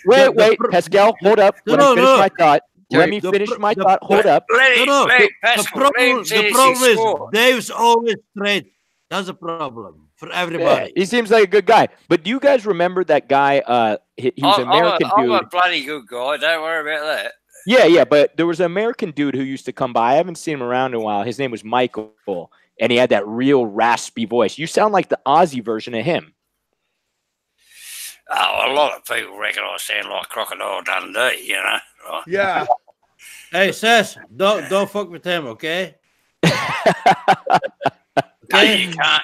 Wait, Pascal, hold up. Let me finish my thought. Let me
The
finish
pr-
my
the-
thought. Hold up.
The
Pascal, let him
problem
finish his thought.
is Dave's always straight. That's a problem for
Yeah,
everybody.
he seems like a good guy. But do you guys remember that guy? He was an American
I'm
dude.
a bloody good guy. Don't worry about that.
Yeah, but there was an American dude who used to come by. I haven't seen him around in a while. His name was Michael, and he had that real raspy voice. You sound like the Aussie version of him.
Oh, a lot of people reckon I sound like Crocodile Dundee, you know. Right?
Yeah.
Hey, Sess, don't fuck with him, okay?
No, you can't.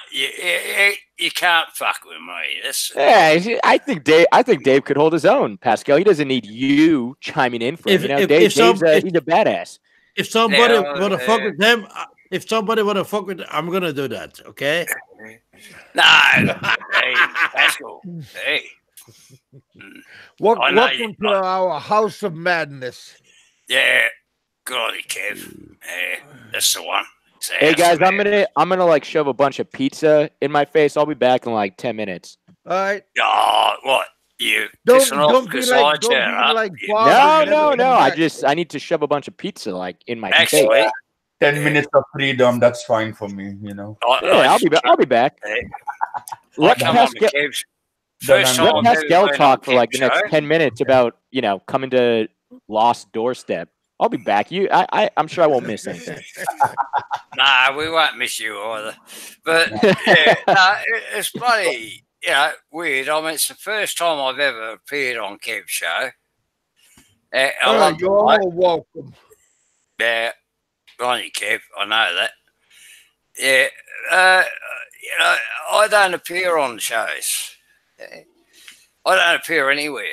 You can't fuck with me. That's,
Yeah, I think Dave could hold his own. Pascal, he doesn't need you chiming in for him. You know, Dave's he's a badass.
If somebody
Yeah,
wanna fuck with him, I'm gonna do that, okay?
no, hey, Pascal, hey. I know you-
Welcome to our house of madness.
Yeah, good on you, Kev. Yeah, that's the one. It's the
Hey
house
guys,
of
I'm
madness.
gonna like shove a bunch of pizza in my face. I'll be back in like 10 minutes.
All right.
Oh, what you?
Don't
pissing off
don't be
'cause
like
I
don't
turn
be
up?
like
You-
Bob and never come
No. I
back.
need to shove a bunch of pizza like in my
Actually,
face.
10 minutes of freedom, that's fine for me, you know.
Yeah, I'll be back.
Hey,
Let
come on,
Pascal,
Kev's.
Then
First
I'm
time
let
I've ever
Pascal
been
talk
on
for like the
Kev's
next
show.
10 minutes about coming to Lost Doorstep. I'll be back. I'm sure I won't miss anything.
Nah, we won't miss you either. But yeah, it's bloody, weird. I mean, it's the first time I've ever appeared on Kev's show. I
Oh,
love the
you're
bloke.
all welcome.
Yeah, on you, Kev. I know that. Yeah, you know, I don't appear on shows. Yeah. I don't appear anywhere.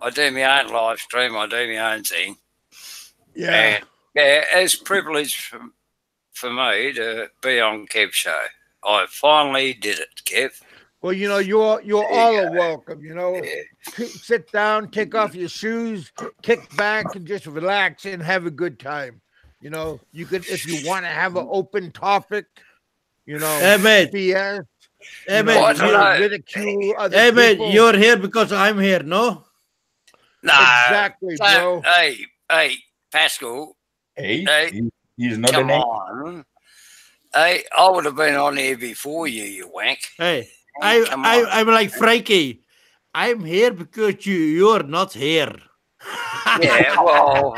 I do my own live stream. I do my own thing.
Yeah.
And yeah, it's a privilege for me to be on Kev's show. I finally did it, Kev.
Well, you know, you're
There you
all
go.
are welcome. You know,
Yeah.
sit down, take off your shoes, kick back, and just relax and have a good time. You know, you could if you want to have an open topic. You know,
Hey, mate.
BS.
Hey,
You know,
mate.
What?
you want
No.
to ridicule other
Hey, mate.
people.
You're here because I'm here, no?
No,
Exactly, bro.
Hey, Pascal.
Hey,
Hey,
he's not
come
an
on. Hey, I would have been on here before you, you wank.
Hey,
Come on.
I'm like Frankie. I'm here because you're not here.
Yeah, well,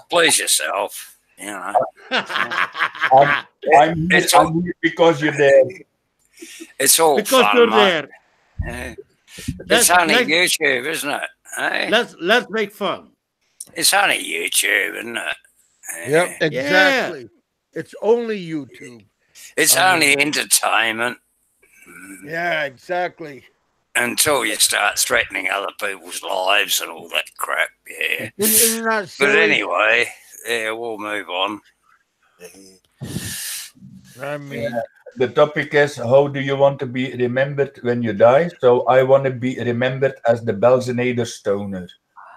please yourself. You know,
I'm here because you're there.
it's all
because
fun,
you're
mate.
there.
Yeah.
Let's-
It's only
let's-
YouTube, isn't it? Hey?
Let's make fun.
It's only YouTube, isn't it?
Yep, exactly. It's only YouTube.
It's only entertainment
Yeah, exactly.
until you start threatening other people's lives and all that crap. Yeah.
Isn't that
But
silly?
anyway, yeah, we'll move on.
I mean,
The topic is, how do you want to be remembered when you die? So I want to be remembered as the Belzenader stoner.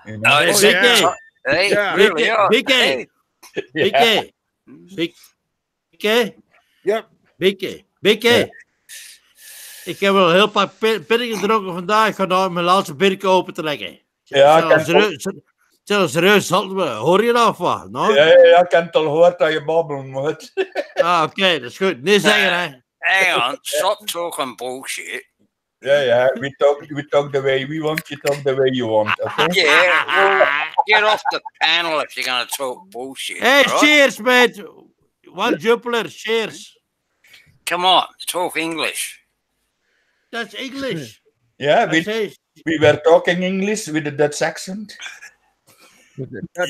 You know?
Oh,
oh
is
Big
it?
yeah.
Hey,
Yeah.
really?
Big-
are.
big
Hey.
Bikke. Bikke.
Yep.
Bikke. Bikke. Ik heb wel heel paar pillen gedronken vandaag. Ik ga nou mijn laatste birken open trekken.
Ja,
Zelfs serieus, hoor je dat of wat? No?
Ja, ik heb het al gehoord dat je babbelen moet.
Ah, oké, dat is goed. Niet zeggen, hè.
Hang on, stop talking bullshit.
Yeah, we talk the way we want, you talk the way you want, okay?
Yeah, well, get off the panel if you're going to talk bullshit.
Hey,
right?
cheers, mate. One jupiler, cheers.
Come on, talk English.
That's English.
Yeah,
I say,
we were talking English with a Dutch accent.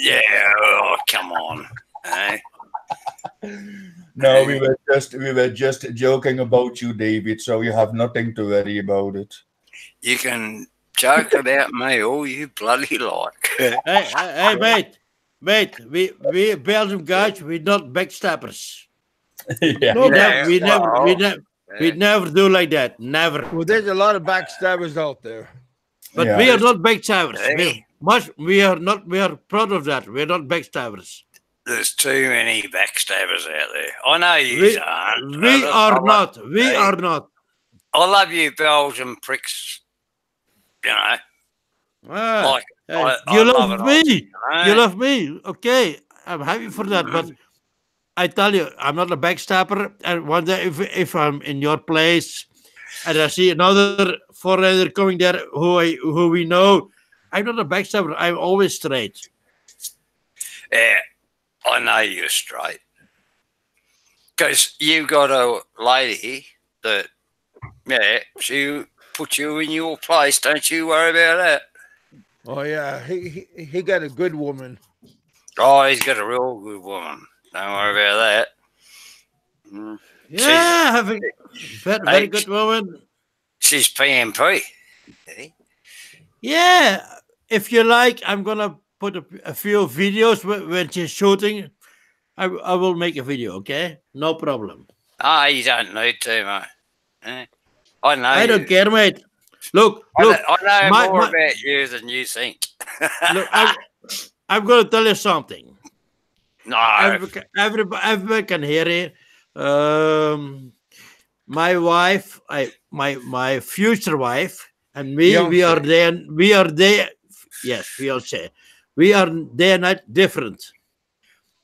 Yeah, oh, come on. Eh?
No, we were just joking about you, David, so you have nothing to worry about it.
You can joke about me all you bloody like.
hey, mate, we Belgium guys, we're not backstabbers.
Yeah.
No,
Yeah,
we never do like that. Never.
Well, there's a lot of backstabbers out there.
But
Yeah.
we are not backstabbers.
Hey.
We are proud of that. We are not backstabbers.
There's too many backstabbers out there. I know you
We-
aren't.
We are
I
not. We
Hey.
are not.
love you Belgian pricks. You know,
Ah,
like,
hey,
I
you
love
love
it
me.
you know?
You love me. Okay, I'm happy for that. But I tell you, I'm not a backstabber. And one day, if I'm in your place and I see another foreigner coming there who we know, I'm not a backstabber. I'm always straight.
Yeah, I know you're straight. Because you got a lady that, yeah, she put you in your place. Don't you worry about that.
Oh yeah, he got a good woman.
Oh, he's got a real good woman. Don't worry about that. Mm.
Yeah, having very good woman.
She's PMP.
Yeah, if you like, I'm gonna put a few videos when she's shooting. I will make a video. Okay, no problem.
Ah, you don't need to, mate. Eh? I know.
I don't
you.
care, mate. Look,
I
look.
know
my-
more
my-
about you than you think.
Look, I'm going to tell you something.
No.
Everybody can hear it. My wife, my future wife, and me, we are there. Yes, fiance. We are day and night different.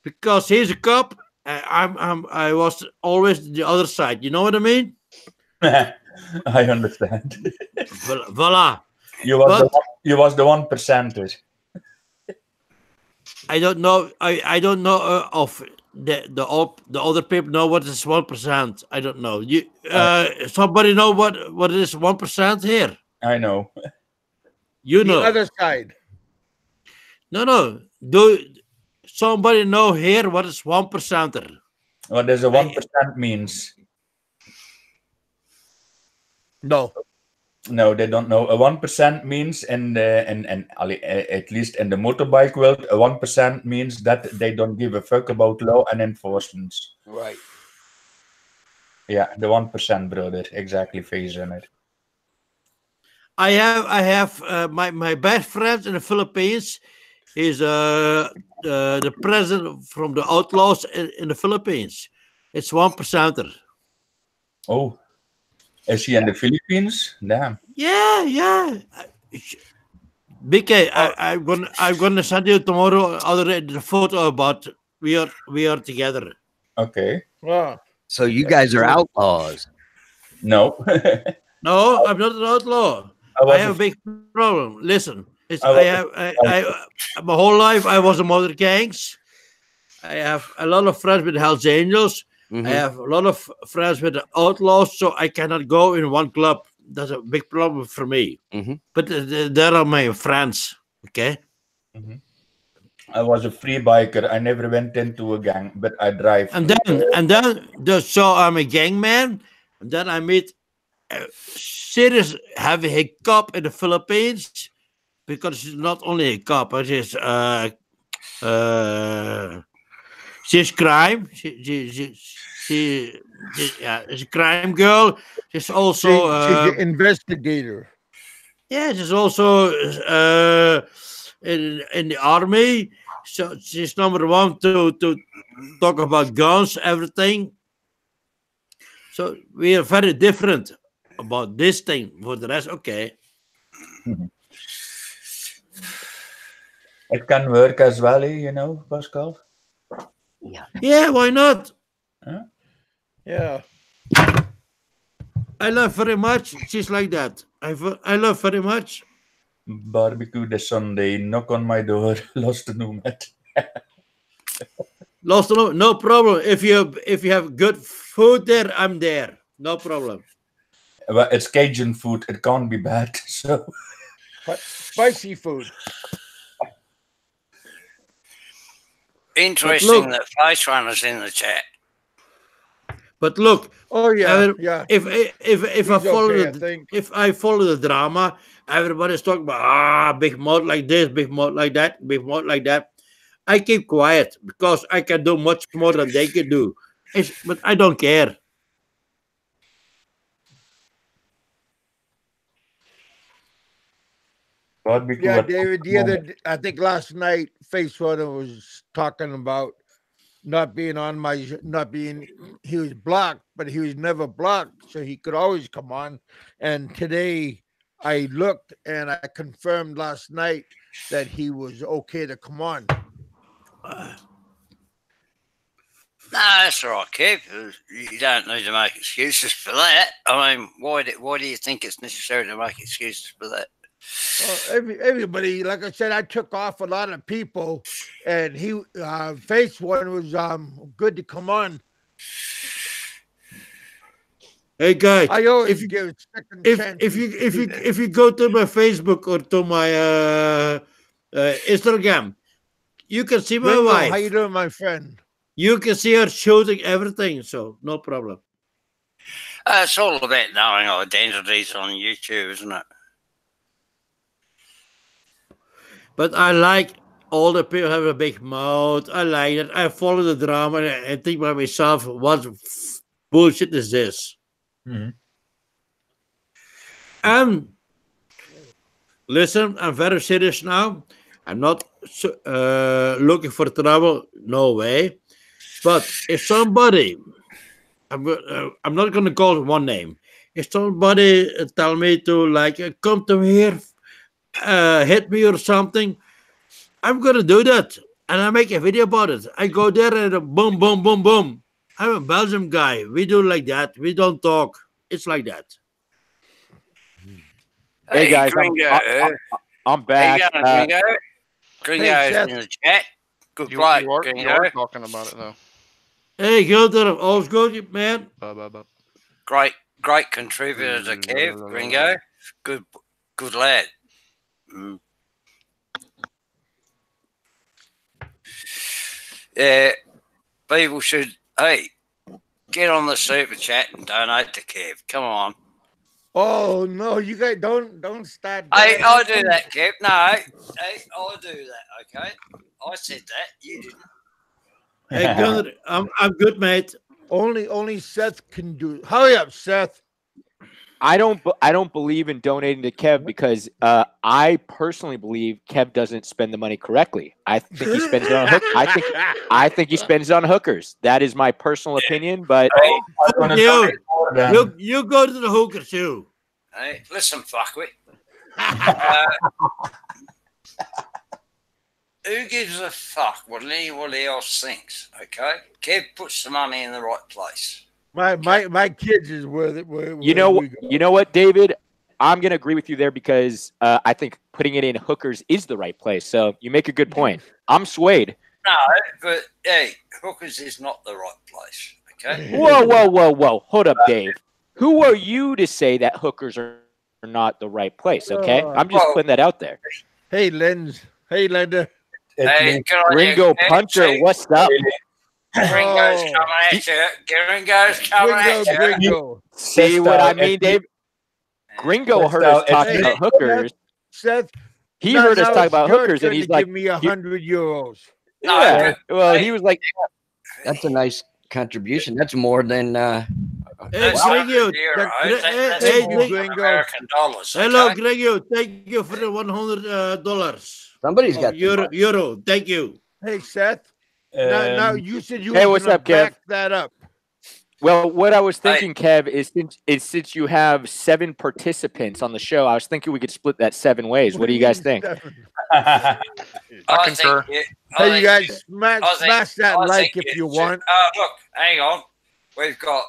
Because he's a cop, I was always the other side. You know what I mean?
I understand.
Voila.
You was the 1%er.
I don't know. I don't know of the other people know what is 1%. I don't know. You somebody know what is 1% here?
I know.
You
The
know.
other side.
No. Do somebody know here what is 1%er?
What does a
I-
1% means?
No.
No, they don't know. A 1% means at least in the motorbike world, a 1% means that they don't give a fuck about law and enforcements.
Right.
Yeah, the 1%, brother. Exactly, phase in it.
I have my best friend in the Philippines is the president from the outlaws in the Philippines. It's 1%er.
Oh, is he in the Philippines? Damn.
Yeah. BK, I'm gonna send you tomorrow the photo about we are together.
Okay.
Oh,
So you guys are outlaws.
No.
No, I'm not an outlaw.
I
I
was
have a
a,
big problem. Listen,
I was a
my whole life I was in motor gangs. I have a lot of friends with Hells Angels. I
Mhm.
have a lot of friends with the outlaws, so I cannot go in one club. That's a big problem for me.
Mhm.
But they are my friends. Okay.
I was a free biker. I never went into a gang, but I drive.
So I'm a gang man. And then I meet a serious heavy hiccup in the Philippines because she's not only a cop, but she's crime. She's a crime girl. She's also
she's an investigator.
yeah, she's also in the army. So she's number one to talk about guns, everything. So we are very different about this thing. For the rest, okay.
It can work as well, Pascal.
Yeah, why not?
Huh?
Yeah.
I love very much. She's like that. I love very much.
Barbecue this Sunday. Knock on my door. Lost the Numet.
Lost no problem. If you have good food there, I'm there. No problem.
Well, it's Cajun food. It can't be bad. So
Spicy food.
Interesting that Face Runner's in the chat.
But look,
Oh yeah, yeah.
if I
He's
follow
okay, I
the
think.
if I follow the drama, everybody's talking about big mode like this, big mode like that, big mode like that. I keep quiet because I can do much more than they can do. But I don't care.
barbecue.
Yeah,
at
David. I think last night, Face Runner was talking about not being on my, not being. He was blocked, but he was never blocked, so he could always come on. And today, I looked and I confirmed last night that he was okay to come on.
No, that's all right, Kev. You don't need to make excuses for that. I mean, why do you think it's necessary to make excuses for that?
Well, everybody, like I said, I took off a lot of people, and Face One was good to come on.
Hey guys,
I always give a second chance.
if you go to my Facebook or to my Instagram, you can see my
Ringo,
wife.
how you doing, my friend?
You can see her shooting everything, so no problem.
It's all about knowing identities on YouTube, isn't it?
But I like all the people have a big mouth. I like it. I follow the drama and think by myself, what bullshit is this?
Mhm.
And listen, I'm very serious now. I'm not looking for trouble. No way. But if somebody, I'm not going to call one name. If somebody tell me to come to here, hit me or something, I'm going to do that. And I make a video about it. I go there and boom, boom, boom, boom. I'm a Belgium guy. We do like that. We don't talk. It's like that.
Hey guys,
Gringo.
I'm back.
How you going, Gringo? Gringo's
Seth.
in the chat. Good
You
break,
are
Gringo.
talking about it though.
Hey, Gilder, all's good, man.
Great contributor to Kev, Gringo. Good lad. Mm. Yeah, people should, hey, get on the super chat and donate to Kev. Come on.
Oh no, you guys don't start.
Hey,
that.
I'll do that, Kev. No, hey, I'll do that, okay? I said that. You didn't.
Hey, Gunnar, I'm good, mate.
Only Seth can do. Hurry up, Seth.
I don't believe in donating to Kev because I personally believe Kev doesn't spend the money correctly. I think he spends it on I think he spends it on hookers. That is my personal opinion, but
You go to the hooker too.
Hey, listen, fuckwit. Who gives a fuck what anybody else thinks? Okay, Kev puts the money in the right place.
My kids is where
you know what, David? I'm gonna agree with you there because I think putting it in hookers is the right place. So you make a good point. I'm swayed.
No, but hey, hookers is not the right place. Okay.
Whoa! Hold up, Dave. Who are you to say that hookers are not the right place? Okay, I'm just putting that out there.
Hey, Linda.
Hey,
Gringo Puncher, what's up?
Gringo's coming at you. Gringo's coming at you.
Gringo.
See what I mean, Dave? Gringo heard us talking about hookers.
Seth,
he heard us talk about hookers, and he's like,
"Give me €100."
Yeah. Well, he was like,
"That's a nice contribution. That's more than."
Hey, Gringo.
American dollars.
Hello, Gringo. Thank you for the $100.
Somebody's got
euro. Thank you.
Hey, Seth. Now you said you
hey,
were
what's
gonna
up, Kev?
back that up.
Well, what I was thinking, Kev, is since you have 7 participants on the show, I was thinking we could split that 7 ways. What do you guys think?
I
concur.
Hey, you guys, smash that like if you want.
Look, hang on. We've got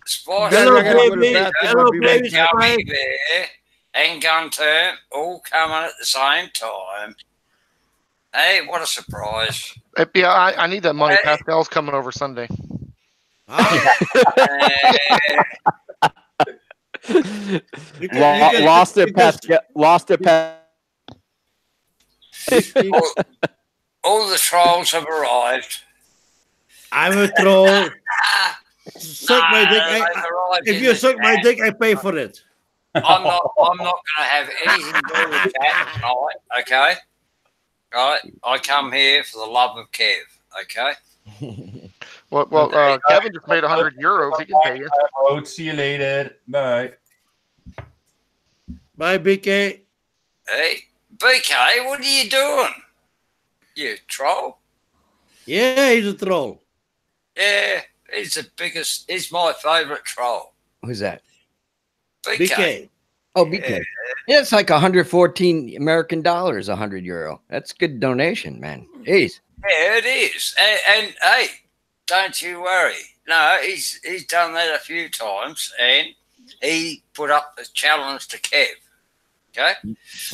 Spice,
Hello, baby. Hello, baby.
Gummy Bear, and Gunter all coming at the same time. Hey, what a surprise.
Yeah, I need that money. Pascal's coming over Sunday.
Lost it, Pascal. Lost it,
all the trolls have arrived.
I'm a troll. Suck my dick. If you suck my dick, I pay for it.
I'm not going to have anything to do with that tonight, okay? Right? I come here for the love of Kev, okay?
Well, Kevin just made €100. He can pay you.
Oh, see you later. Bye.
Bye, BK.
Hey, BK, what are you doing? You troll?
Yeah, he's a troll.
Yeah, he's the biggest. He's my favourite troll.
Who's that?
BK.
Oh, BK. Yeah, it's like 114 American dollars, €100. That's good donation, man. Jeez.
Yeah, it is. And hey, don't you worry. No, he's done that a few times, and he put up a challenge to Kev. Okay?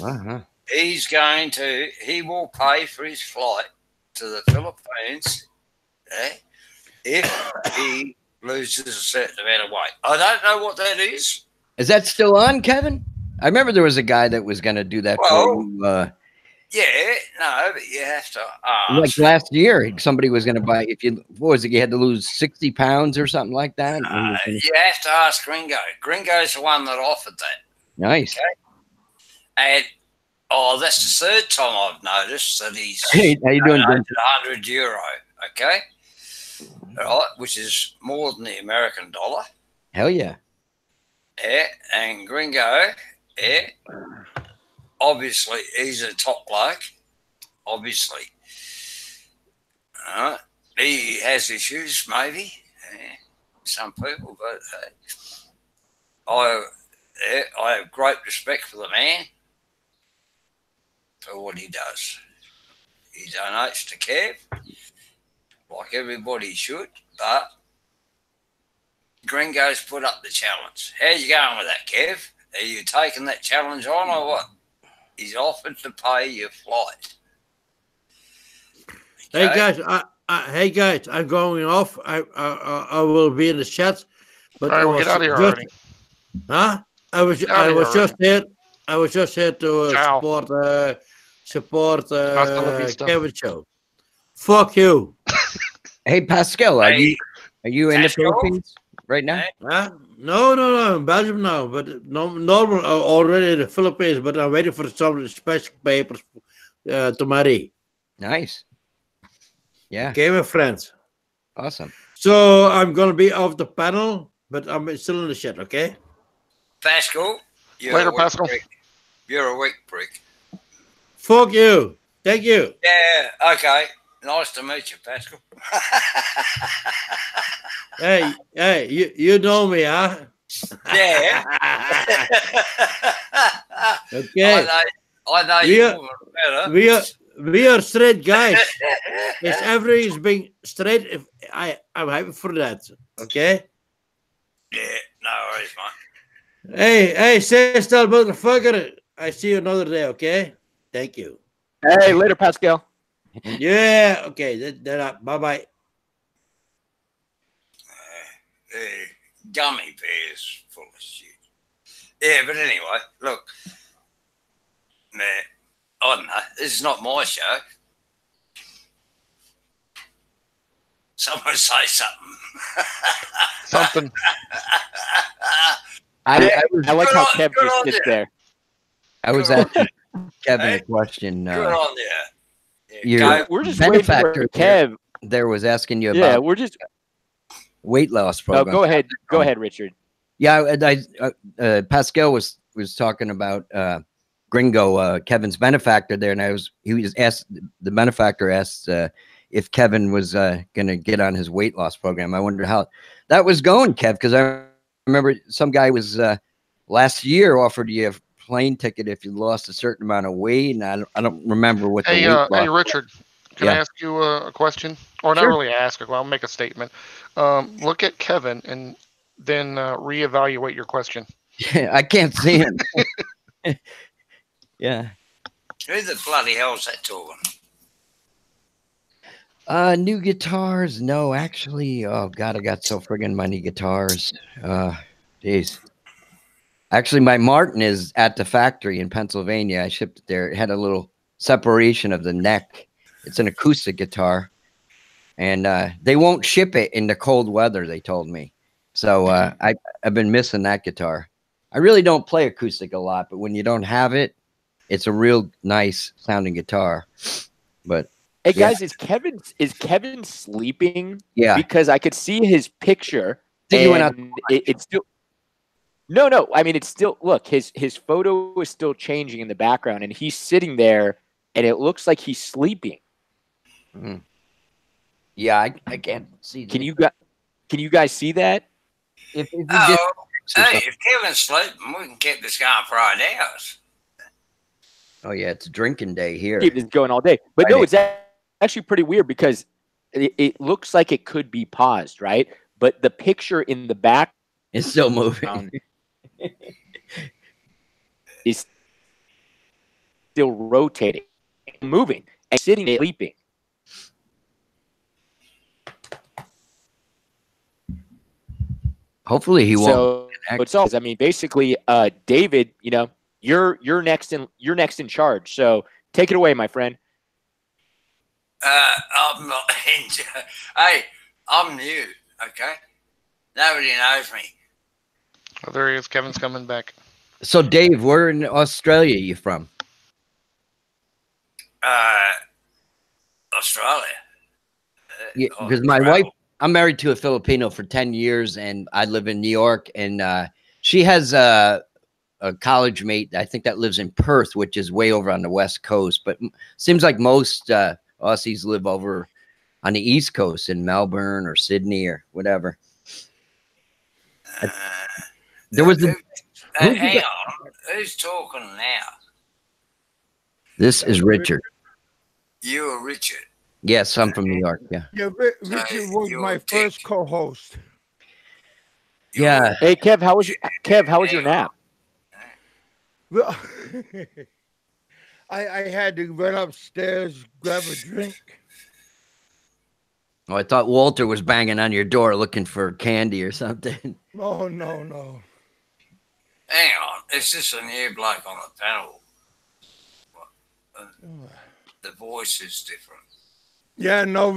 Uh-huh.
He will pay for his flight to the Philippines if he loses a certain amount of weight. I don't know what that is.
Is that still on, Kevin? I remember there was a guy that was going to do that for you.
Yeah, no, but you have to ask.
Like last year, somebody was going to buy. What was it? You had to lose 60 pounds or something like that.
You have to ask Gringo. Gringo's the one that offered that.
Nice.
Okay? And that's the 3rd time I've noticed that he's
hey, how you doing?
€100. Okay, right, which is more than the American dollar.
Hell yeah.
Yeah, and Gringo, yeah, obviously he's a top bloke. Obviously, he has issues, maybe. Yeah, some people, but I have great respect for the man for what he does. He donates to Kev, like everybody should, but Gringo's put up the challenge. How you going with that, Kev? Are you taking that challenge on or what? He's offered to pay your flight. Okay?
Hey guys, I'm going off. I will be in the chat. But
all right, we'll get out of here already.
Huh? I was just here. I was just here to
Ciao.
support
Hasta la vista.
Kevin's show. Fuck you.
Hey, Pascal, are
Hey,
you in the
Pascal?
Philippines right now?
Hey,
Huh? No, in Belgium now, but normal already in the Philippines, but I'm waiting for some of the special papers to marry.
Nice. Yeah,
Okay, my friends.
awesome.
So I'm gonna be off the panel, but I'm still in the shit, okay?
Pascal, you're
Later,
a weak
Pascal.
prick. You're a weak prick.
Fuck you. Thank you.
Yeah, okay. Nice to meet you, Pascal.
Hey, you know me, huh?
Yeah.
Okay.
I know
We
you
are-
woman better.
we are straight guys. If everything is being straight, if I'm happy for that. Okay.
Yeah, no worries, mate.
Hey, sister, motherfucker. I see you another day. Okay. Thank you.
Hey, later, Pascal.
Yeah. Okay. Bye bye.
Gummy bears full of shit. Yeah, but anyway, look, man, I don't know. This is not my show. Someone say something.
Something.
I like
Good
how
on-
Kev
good
just
on
sits
you.
there.
I was
Good on-
asking Kevin
Hey?
a question.
Good on you. Yeah,
Your
go.
We're just waiting for
benefactor
Kev.
there was asking you
Yeah,
about
we're just.
weight loss
No,
program.
go ahead. Go ahead, Richard.
Yeah, Pascal was talking about Gringo, Kevin's benefactor there, and he was asked, the benefactor asked if Kevin was going to get on his weight loss program. I wonder how that was going, Kev, because I remember some guy was last year offered you a plane ticket if you lost a certain amount of weight, and I don't remember what the
Hey,
weight loss.
hey, Richard. Can I
Yeah.
ask you a question? Or not
Sure.
really ask. Well, I'll make a statement. Look at Kevin and then reevaluate your question.
I can't see him. Yeah.
Who the bloody hell's that talking?
New guitars? No, actually. Oh God, I got so friggin' many guitars. Jeez. Actually, my Martin is at the factory in Pennsylvania. I shipped it there. It had a little separation of the neck. It's an acoustic guitar, and they won't ship it in the cold weather. They told me. So I've been missing that guitar. I really don't play acoustic a lot, but when you don't have it, it's a real nice sounding guitar. But
Hey
Yeah.
guys, is Kevin sleeping?
yeah,
Because I could see his picture,
think he went out.
and it's still. No. I mean, it's still. Look, his photo is still changing in the background, and he's sitting there, and it looks like he's sleeping.
Mhm. Yeah, I can't see.
Can you guys see that?
If you
Oh,
just or
hey,
something.
if Kevin's sleeping, we can keep this going for 8 hours.
Oh yeah, it's drinking day here.
Keep this going all day, but no,
Right.
it's actually pretty weird because it looks like it could be paused, right? But the picture in the background
It's still moving.
is still rotating, moving, and sitting there sleeping.
Hopefully he won't.
So it's all. I mean, basically, David, you're next in charge. So take it away, my friend.
I'm not into. Hey, I'm new. Okay, nobody knows me.
Oh, there he is. Kevin's coming back.
So Dave, where in Australia are you from?
Australia.
Yeah, because my wife, I'm married to a Filipino for 10 years, and I live in New York, and she has a college mate, I think, that lives in Perth, which is way over on the West Coast. But seems like most Aussies live over on the East Coast in Melbourne or Sydney or whatever. There was the.
Hang on, who's talking now?
This is Richard.
You or Richard?
Yes, I'm from New York. Yeah.
Yeah, Richard was
you're
my
a
first
dick.
co-host.
Yeah.
Hey, Kev, how was your nap?
Well, I had to run upstairs, grab a drink.
Oh, I thought Walter was banging on your door looking for candy or something.
Oh, no.
Hang on, it's just a new bloke on the panel. The voice is different.
Yeah, no,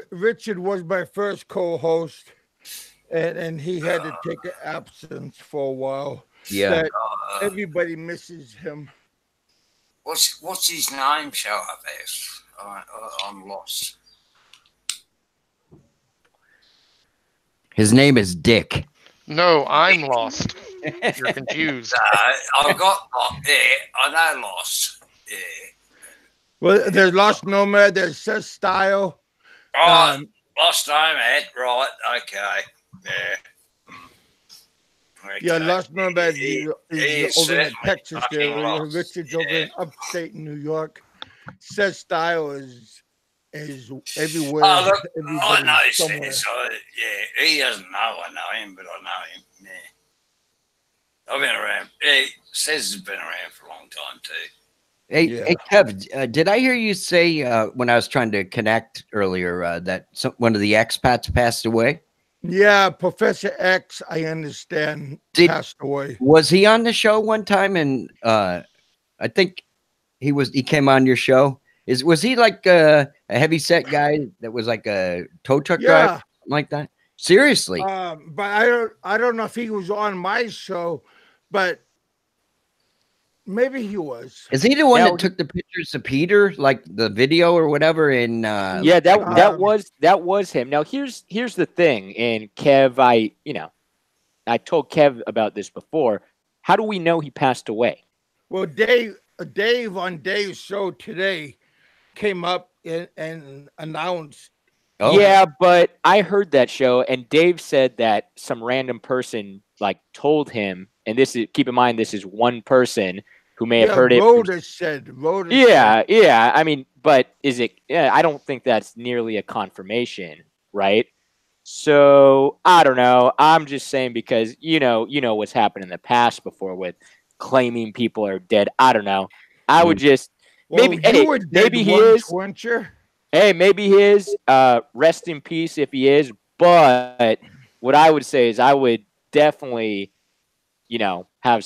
Richard was my first co-host, and he had to take an absence for a while.
Yeah.
That everybody misses him.
What's his name? Show up as I'm lost.
His name is Dick.
No, I'm lost. You're confused.
I got I know lost. Yeah.
Well, there's Lost Nomad. There's Seth Style.
Right, Lost Nomad. Right, okay. Yeah. Okay.
Yeah, Lost Nomad
He
is over in Texas. There,
fucking lost.
Richard's over in upstate New York. Seth Style is everywhere.
Oh, look, I
everybody's
know
somewhere.
Seth, yeah, he doesn't know I know him, but I know him. Yeah. I've been around. Seth has been around for a long time too.
Hey, Kev, did I hear you say when I was trying to connect earlier that one of the expats passed away?
Yeah, Professor X, I understand, passed away.
Was he on the show one time? And I think he came on your show. Was he like a heavy set guy that was like a tow truck driver, something like that? Seriously?
But I don't know if he was on my show, but maybe he was.
Is he the one that took the pictures of Peter, like the video or whatever? In
yeah, that was him. Now here's the thing, and Kev, I told Kev about this before. How do we know he passed away?
Well, Dave on Dave's show today came up and announced.
Oh. Yeah, but I heard that show, and Dave said that some random person like told him, and this is, keep in mind, this is one person who may have heard it.
Rhoda said.
Yeah. I mean, but is it? Yeah, I don't think that's nearly a confirmation, right? So I don't know. I'm just saying because you know what's happened in the past before with claiming people are dead. I don't know. I would just maybe maybe he is.
Weren't you?
Hey, maybe he is. Rest in peace if he is. But what I would say is I would definitely, have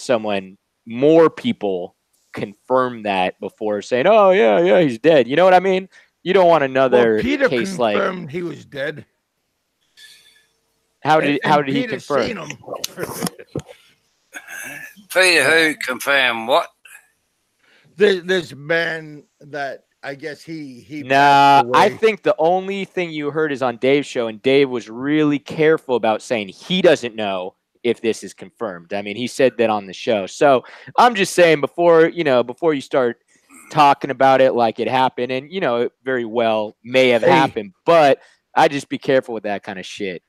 more people confirm that before saying, "Oh yeah, he's dead." You know what I mean? You don't want another
Peter
case
confirmed
like
he was dead.
How did he confirm?
Seen him.
Peter who confirmed what?
This man that I guess he
Nah, I think the only thing you heard is on Dave's show, and Dave was really careful about saying he doesn't know if this is confirmed. I mean, he said that on the show. So I'm just saying before you start talking about it like it happened, and it very well may have happened, but I just be careful with that kind of shit.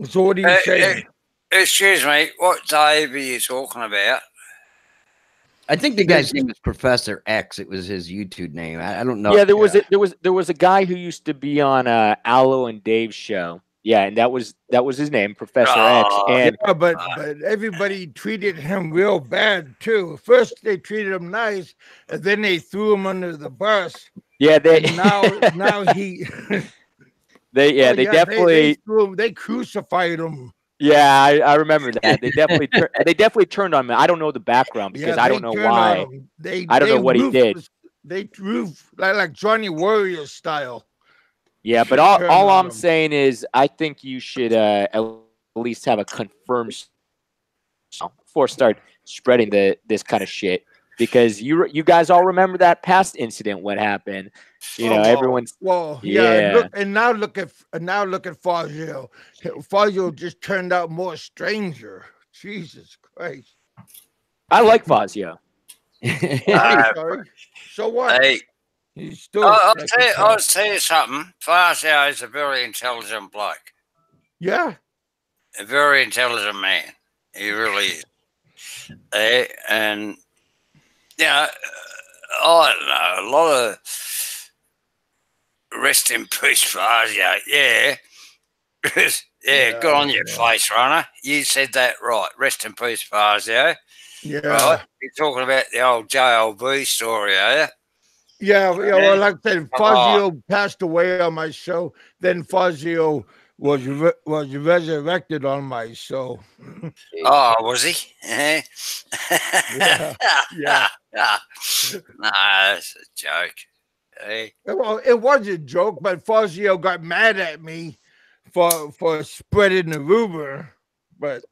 So what are you saying?
Excuse me, what Dave are you talking about?
I think the guy's name was Professor X. It was his YouTube name. I don't know.
Yeah, there was a guy who used to be on Aloe and Dave's show. Yeah, and that was his name, Professor X. And
but everybody treated him real bad too. First they treated him nice, and then they threw him under the bus.
Yeah,
now he.
they definitely
they crucified him.
Yeah, I remember that. They definitely turned on me. I don't know the background because I don't know why. I don't know what he did.
They threw like Johnny Warrior style.
Yeah, but all I'm saying is I think you should at least have a confirmed before start spreading this kind of shit, because you guys all remember that past incident, what happened. Everyone's
yeah. Look at Fazio. Fazio just turned out more stranger. Jesus Christ.
I like Fazio.
Sorry. So what?
Hey,
he's still.
I'll tell you something. Fazio is a very intelligent bloke.
Yeah.
A very intelligent man. He really is. And I don't know, a lot of rest in peace, Fazio. Yeah. Good on your face, runner. You said that right. Rest in peace, Fazio.
Yeah.
Right. You're talking about the old JLB story, are you?
Yeah. Well, like I said, Fazio passed away on my show. Then Fazio was resurrected on my show.
Oh, was he? Eh?
Yeah, yeah.
Nah, that's a joke. Hey.
Well, it was a joke, but Fazio got mad at me for spreading the rumor. But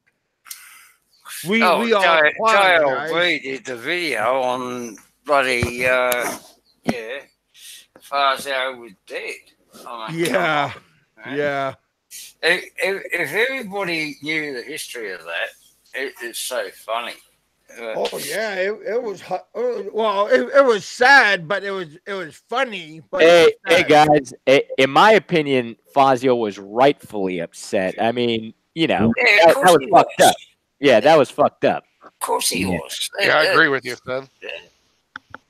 we all apologize.
JLB did the video on bloody yeah, Fazio was dead. I mean,
Yeah,
right?
yeah.
If everybody knew the history of that, it's so funny.
Oh yeah, it was well, it was sad, but it was funny. But it was
Hey
sad.
guys, in my opinion, Fazio was rightfully upset. I mean, you know,
Yeah, of
that
course
was
he
fucked
was.
up. Yeah, that was fucked up.
Of course he
Yeah.
was.
Yeah, I agree with you, Seth.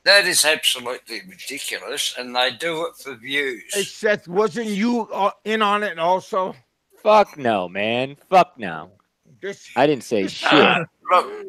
That is absolutely ridiculous, and they do it for
Hey
views.
Seth, wasn't you in on it also?
Fuck no, man. Fuck no.
This,
I didn't say shit.
Look,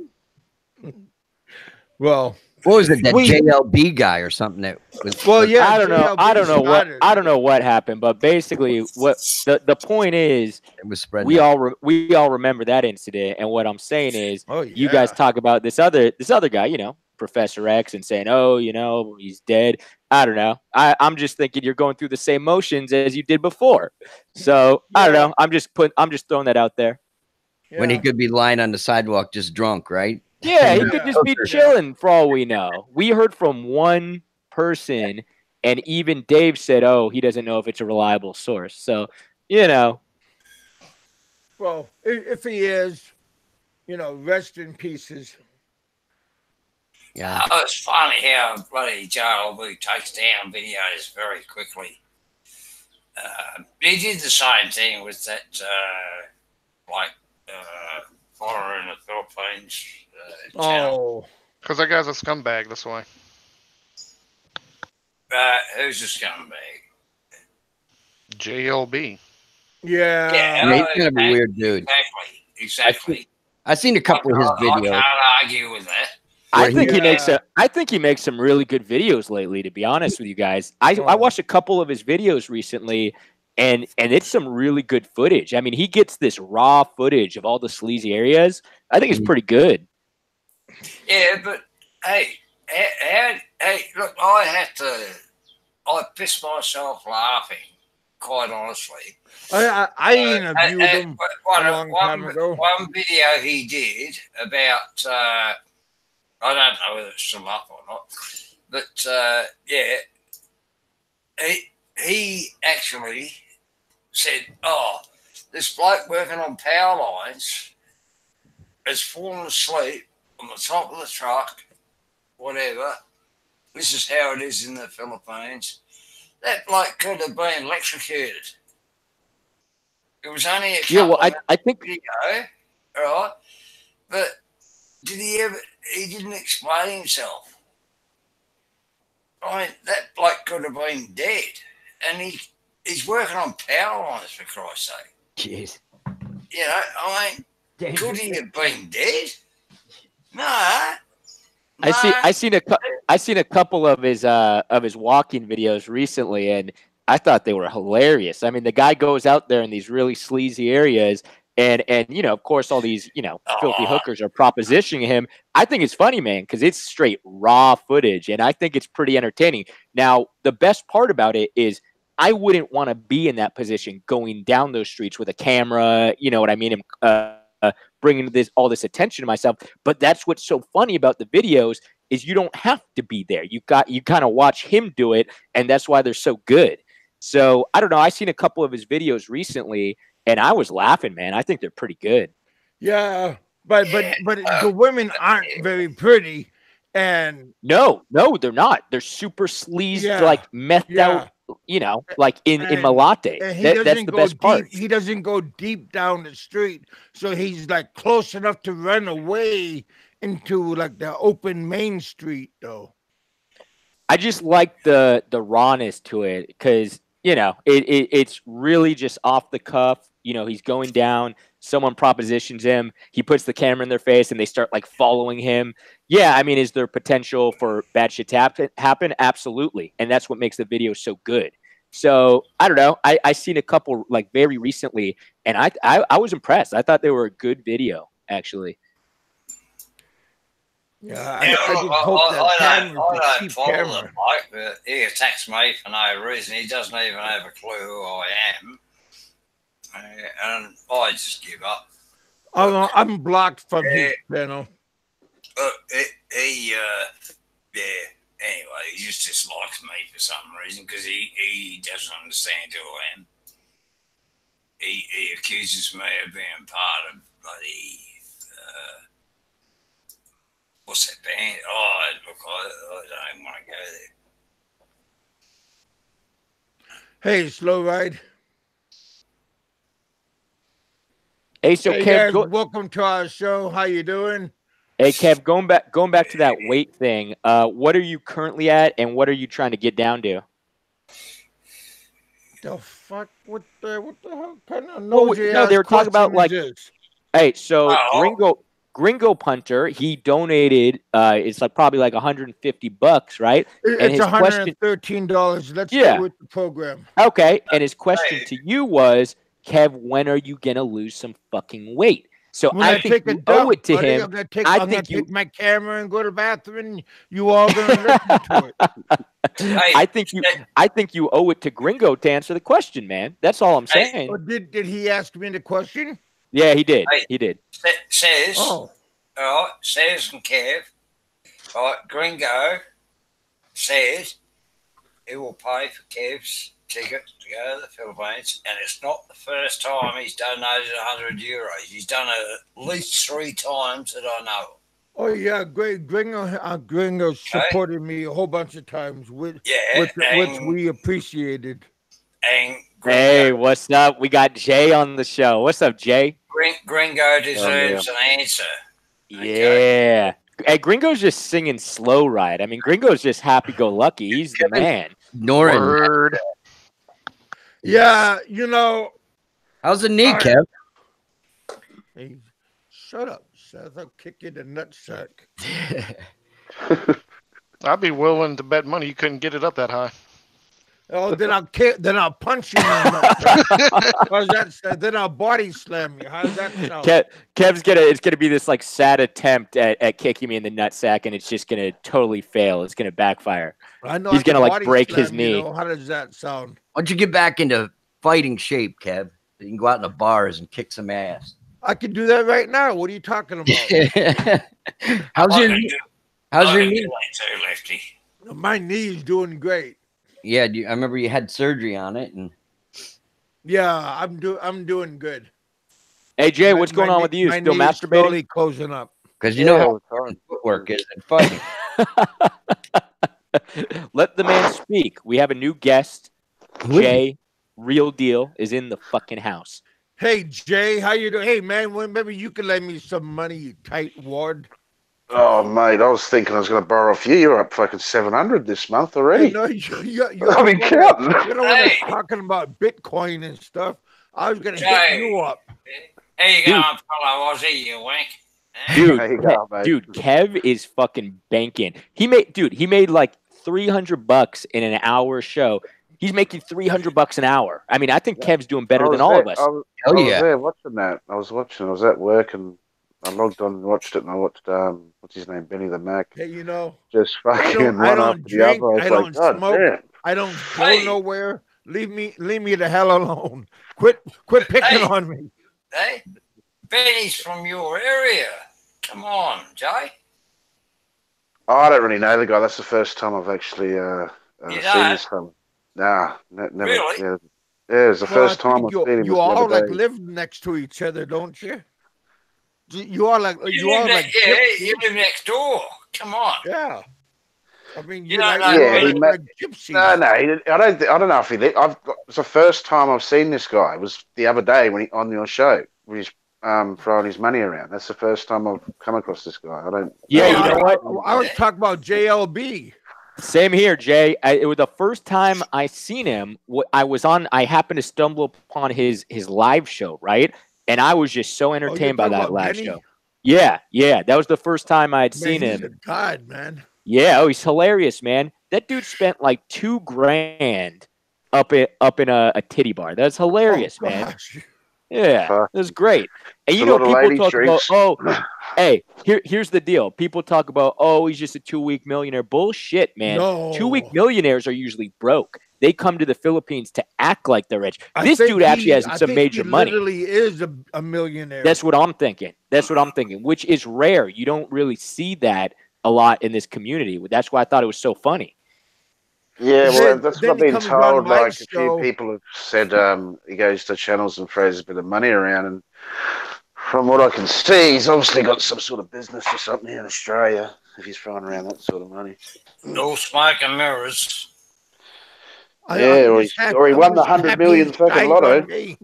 well,
What was it? That
We-
JLB guy or something that was.
well, yeah.
I don't know. I don't know what.
started
I
it.
don't know what happened, but basically, what the point is,
It was spreading.
we
out.
all remember that incident. And what I'm saying is,
Oh
you guys
yeah.
talk about this other guy, you know, Professor X, and saying, oh, you know, he's dead. I don't know. I'm just thinking you're going through the same motions as you did before. So I don't
Yeah.
know. I'm just throwing that out there.
When he
Yeah.
could be lying on the sidewalk just drunk, right?
Yeah, he
Yeah.
could just be chilling for all we know. We heard from one person, and even Dave said, oh, he doesn't know if it's a reliable source. So, you know,
Well, if he is, rest in pieces.
Yeah.
oh, it's funny how bloody JLB takes down videos very quickly. He did the same thing with that, fire in the Philippines channel.
Oh,
Because that guy's a scumbag. That's why.
Who's a scumbag?
JLB.
yeah.
Yeah, he's kind of a weird dude.
Exactly.
I've seen a couple of his
I
videos.
can't argue with that.
I think he makes
Yeah.
I think he makes some really good videos lately, to be honest with you guys. I
Oh.
watched a couple of his videos recently, and it's some really good footage. I mean, he gets this raw footage of all the sleazy areas. I think it's pretty good.
Yeah, but hey, look, I pissed myself laughing, quite honestly.
I interviewed him
One,
a long time ago.
one video he did about, I don't know whether it's still up or not, but yeah, he actually said, oh, this bloke working on power lines has fallen asleep on the top of the truck, whatever. This is how it is in the Philippines. That bloke could have been electrocuted. It was only a couple
Yeah, well,
of
I think
video, right? But did he ever? He didn't explain himself. I mean, that bloke could have been dead, and he's working on power lines, for Christ's sake.
Jeez.
You know, I mean, could he have been dead? No.
I seen a couple of his walking videos recently, and I thought they were hilarious. I mean, the guy goes out there in these really sleazy areas, and you know, of course, all these filthy hookers are propositioning him. I think it's funny, man, because it's straight raw footage, and I think it's pretty entertaining. Now, the best part about it is I wouldn't want to be in that position, going down those streets with a camera. You know what I mean? Bringing all this attention to myself. But that's what's so funny about the videos is you don't have to be there. You kind of watch him do it, and that's why they're so good. So I don't know. I seen a couple of his videos recently, and I was laughing, man. I think they're pretty good.
Yeah, but the women aren't very pretty, and
No, they're not. They're super sleazed,
Yeah,
like methed
yeah.
out. You know, like in
And-
Malate.
and he
That's
doesn't
the
go
best
deep.
part.
He doesn't go deep down the street, so he's like close enough to run away into like the open main street, though.
I just like the rawness to it because it's really just off the cuff. You know, he's going down. Someone propositions him. He puts the camera in their face, and they start like following him. Yeah, I mean, is there potential for bad shit to happen? Absolutely, and that's what makes the video so good. So I don't know. I seen a couple like very recently, and I was impressed. I thought they were a good video, actually.
Yeah,
Yeah,
I
look,
just hope that camera's
I
a
don't
cheap
follow
camera.
the bloke, but he attacks me for no reason. He doesn't even have a clue who I am. And I just give up.
I'm blocked from his
Yeah.
channel.
Yeah. Anyway, he just dislikes me for some reason because he doesn't understand who I am. He accuses me of being part of bloody what's that band? Oh, look, I don't even want to go there.
Hey, Slow Ride.
Hey, so
Hey
Kev,
guys, welcome to our show. How you doing?
hey Kev, going back to that weight thing. What are you currently at, and what are you trying to get down to?
The fuck? What the hell kind of
Well,
nosy
no, they
ass
were talking about
question
like,
is this?
hey, so
Oh.
Gringo Punter, he donated. It's like probably like $150, right? And
It's
his question,
$113. Let's
Yeah.
get with the program.
okay, and his question to you was, Kev, when are you gonna lose some fucking weight? So
When
I
I
think
take a
you owe
dump,
it to
buddy,
him.
I'm gonna
I
take
think you.
my camera and go to the bathroom. And you all gonna listen to it.
Hey,
I think you owe it to Gringo to answer the question, man. That's all I'm
Hey.
saying.
Or did he ask me the question?
Yeah, he did.
Hey.
He did.
says,
Oh,
all right, says and Kev, all right, Gringo says he will pay for Kev's ticket to go to the Philippines, and it's not the first time he's donated €100. He's done it at least 3 times that I know of.
oh yeah, great. Gringo supported me a whole bunch of times, which
Yeah,
we appreciated.
and
Hey,
Gringo,
what's up? We got Jay on the show. What's up, Jay?
Gringo deserves an answer.
Yeah. Hey, Gringo's just singing Slow Ride. I mean, Gringo's just happy-go-lucky. He's the man.
Ignoring.
Word.
Yeah, you know.
How's the knee,
All right.
Kev?
Hey, shut up, Seth. I'll kick you in the nutsack.
I'd be willing to bet money you couldn't get it up that high.
Oh, then I'll punch you in the nutsack. How's that sound? Then I'll body slam you. How's that sound?
It's gonna be this like sad attempt at kicking me in the nutsack, and it's just gonna totally fail. It's gonna backfire.
I know
He's
I can
gonna like
body
break his
slam you,
knee.
though. How does that sound?
Why don't you get back into fighting shape, Kev? So you can go out in the bars and kick some ass.
I can do that right now. What are you talking about?
How's your knee?
Too, Lefty?
My knee's doing great.
Yeah, I remember you had surgery on it, and
Yeah, I'm doing good.
Hey Jay, what's going on with you?
My
Still
knee is
masturbating?
slowly closing up.
because you know how important footwork is in fighting.
Let the man speak. We have a new guest. Jay, real deal, is in the fucking house.
Hey Jay, how you doing? Hey man, maybe you can lend me some money, you tight ward.
Oh, mate, I was thinking I was going to borrow off you. You're up fucking 700 this month already.
Hey, no, you're
I mean, counting.
You're the one that's talking about Bitcoin and stuff. I was gonna hit you up.
Here you go, fellow Aussie, you wink.
Dude,
There you go, mate.
dude, Kev is fucking banking. He made like $300 in an hour show. He's making $300 an hour. I mean, I think Kev's doing better than all of us.
I was there watching that. I was at work and I logged on and watched it, and I watched what's his name, Benny the Mac.
Hey, you know,
just fucking
I
one
don't
after
drink,
the other.
I don't
God
smoke,
damn.
I don't go nowhere. Leave me the hell alone. Quit picking on me.
Hey, Benny's from your area. Come on, Jay.
Oh, I don't really know the guy. That's the first time I've actually seen this film. Nah, never.
Really?
Yeah, it's the first time I've seen him.
You all like live next to each other, don't you? You all like
you live next door. Come on.
Yeah. I mean,
you don't know.
Like gypsies.
No, he did, I don't know if he did. It's the first time I've seen this guy. It was the other day when he on your show. When he's throwing his money around. That's the first time I've come across this guy. I don't.
Yeah, you know what?
I was talking about JLB.
Same here, Jay. It was the first time I seen him. I happened to stumble upon his live show, right? And I was just so entertained by that live show. Yeah. That was the first time I'd seen him.
He's a god, man.
Yeah, he's hilarious, man. That dude spent like $2,000 up in a titty bar. That's hilarious, man.
Gosh.
Yeah,
Fuck.
that's great. And
It's
you
a
know,
lot of
people
ladies'
talk about,
drinks.
oh, hey, here's the deal. People talk about, oh, he's just a 2-week millionaire. Bullshit, man. 2-week
No.
millionaires are usually broke. They come to the Philippines to act like they're rich.
I
This
think
dude actually has
I
some
think
major
he
money.
literally is a millionaire.
That's what I'm thinking. That's what I'm thinking, which is rare. You don't really see that a lot in this community. That's why I thought it was so funny.
Yeah, well,
Then,
that's what
then
I've
he
been
comes on
told.
my
Like a few
show.
people have said, he goes to channels and throws a bit of money around, and from what I can see, he's obviously got some sort of business or something here in Australia. If he's throwing around that sort of money,
No smoke and mirrors.
yeah, or he
I'm
won the
just
100
happy
million
he's
fucking
dying
lotto.
on me.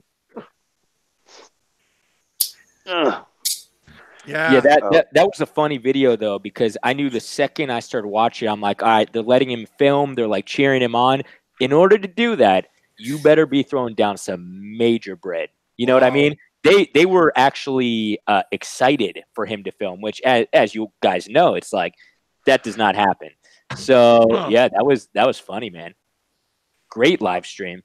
Ugh.
Yeah,
Yeah.
that was a funny video though, because I knew the second I started watching, I'm like, all right, they're letting him film, they're like cheering him on. In order to do that, you better be throwing down some major bread. You know what I
Wow.
mean? They were actually excited for him to film, which, as you guys know, it's like that does not happen. So
Huh.
yeah, that was funny, man. Great live stream.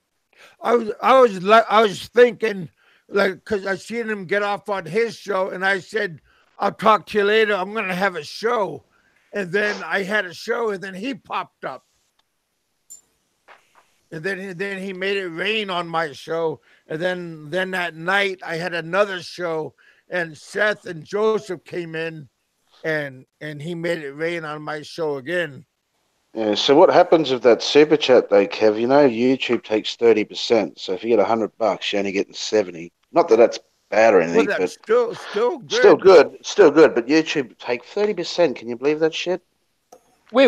I was thinking, like, because I seen him get off on his show, and I said, "I'll talk to you later. I'm gonna have a show," and then I had a show, and then he popped up, and then he made it rain on my show, and then that night I had another show, and Seth and Joseph came in, and he made it rain on my show again.
Yeah, so what happens with that super chat though, Kev? You know, YouTube takes 30%. So if you get $100, you're only getting 70. Not that that's bad or
Well,
anything,
that's
but
still good.
still good. Still good. But YouTube take 30%. Can you believe that shit?
Wait.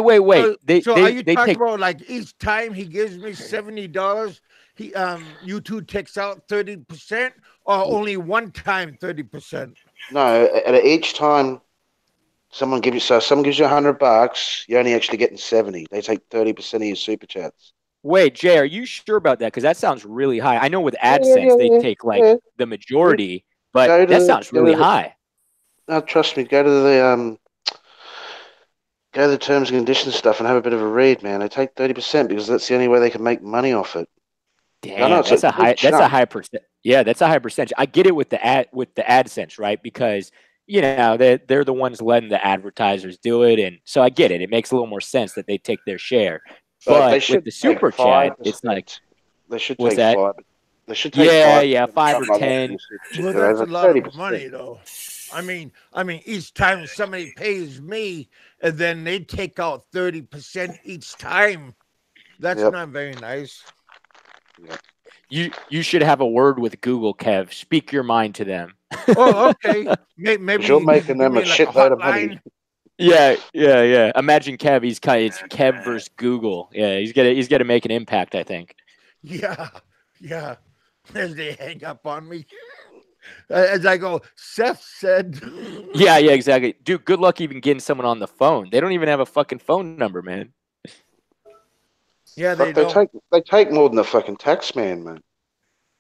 So are you
They
talking
take
about like each time he gives me $70, he YouTube takes out 30%, or only one time 30%?
No, at each time someone gives you $100, you're only actually getting 70. They take 30% of your super chats.
Wait, Jay, are you sure about that? Because that sounds really high. I know with
Yeah,
AdSense they take like
yeah.
the majority, but
Go
that
to
sounds really high.
no, trust me. Go to the terms and conditions stuff and have a bit of a read, man. They take 30% because that's the only way they can make money off it. I know
Damn,
it's a big
that's a
chunk.
high percent. Yeah, that's a high percentage. I get it with the AdSense, right? Because you know they're the ones letting the advertisers do it, and so I get it. It makes a little more sense that they take their share.
But they
But with
should
the
take
super chat, it's
5%.
like,
They should
what's
take
that?
5. They should take
Yeah,
5%,
5 or
something like that.
10.
Well, that's a lot of money, though. I mean, each time somebody pays me, and then they take out 30% each time. That's
Yep.
not very nice.
You should have a word with Google, Kev. Speak your mind to them.
Oh, okay. Maybe
You're making
you
them a
mean like a
shitload of money.
hotline?
Yeah. Imagine Kev. It's Kev versus Google. Yeah, he's gonna make an impact, I think.
Yeah. As they hang up on me, as I go, Seth said.
Yeah, exactly. Dude, good luck even getting someone on the phone. They don't even have a fucking phone number, man.
Yeah,
Fuck, they take more than the fucking tax man.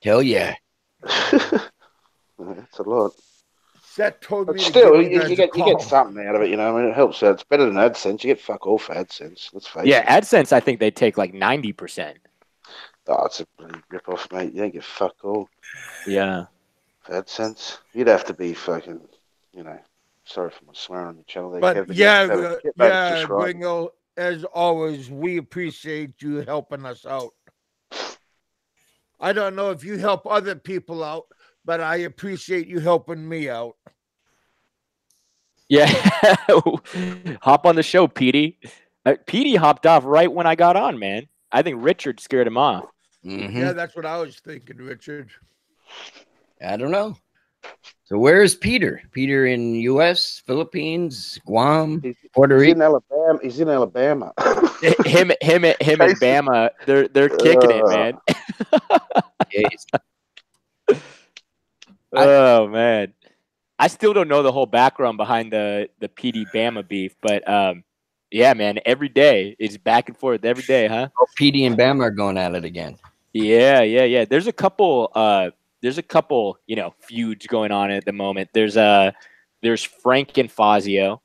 Hell yeah.
That's a lot.
Seth told
But
me
still,
to give you guys
you
a
get
call.
something out of it, you know. I mean, it helps out. It's better than AdSense. You get fuck all for AdSense. Let's face
Yeah,
it.
AdSense, I think they take like 90%.
Oh, it's a bloody rip-off, mate. You don't get fuck all
Yeah.
for AdSense. You'd have to be fucking, you know. Sorry for my swearing on your channel there,
But
Kev.
yeah, Gringo, as always, we appreciate you helping us out. I don't know if you help other people out, but I appreciate you helping me out.
Yeah. Hop on the show, Petey. Petey hopped off right when I got on, man. I think Richard scared him off.
Mm-hmm.
Yeah, that's what I was thinking, Richard.
I don't know. So where is Peter? Peter in U.S., Philippines, Guam, Puerto Rico?
He's in Alabama.
him and Bama, they're kicking it, man. Oh man, I still don't know the whole background behind the PD Bama beef, but yeah, man, every day it's back and forth every day, huh?
Oh, PD and Bama are going at it again.
Yeah. There's a couple, feuds going on at the moment. There's Frank and Fazio,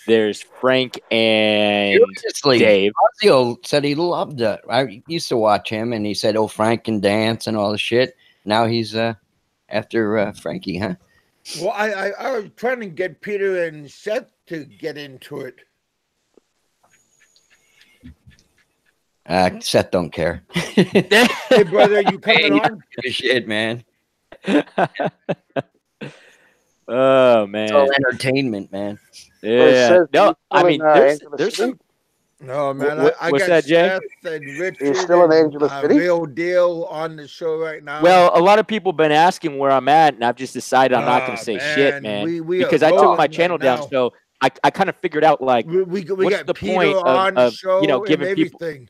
There's Frank and
Seriously,
Dave.
Ozzy said he loved it. I used to watch him, and he said, "Oh, Frank can dance and all the shit." Now he's after Frankie, huh?
Well, I was trying to get Peter and Seth to get into it.
Seth don't care.
Hey, brother, you coming on?
Shit, man.
Oh
It's all
man.
entertainment, man.
Yeah.
Seth,
No,
you
I
still
mean,
in, Angela
there's
City?
some.
No, man. I
What's
got
that, Jay?
Seth and Richard
still in
and
Angela City?
Real Deal on the show right now.
Well, a lot of people been asking where I'm at, and I've just decided I'm not going to say shit, man,
we
because
are
I took
rolling
my
right
channel down.
now.
So I kind of figured out like,
We
what's
got
the
Peter
point
on the
of
show and
giving people.
everything.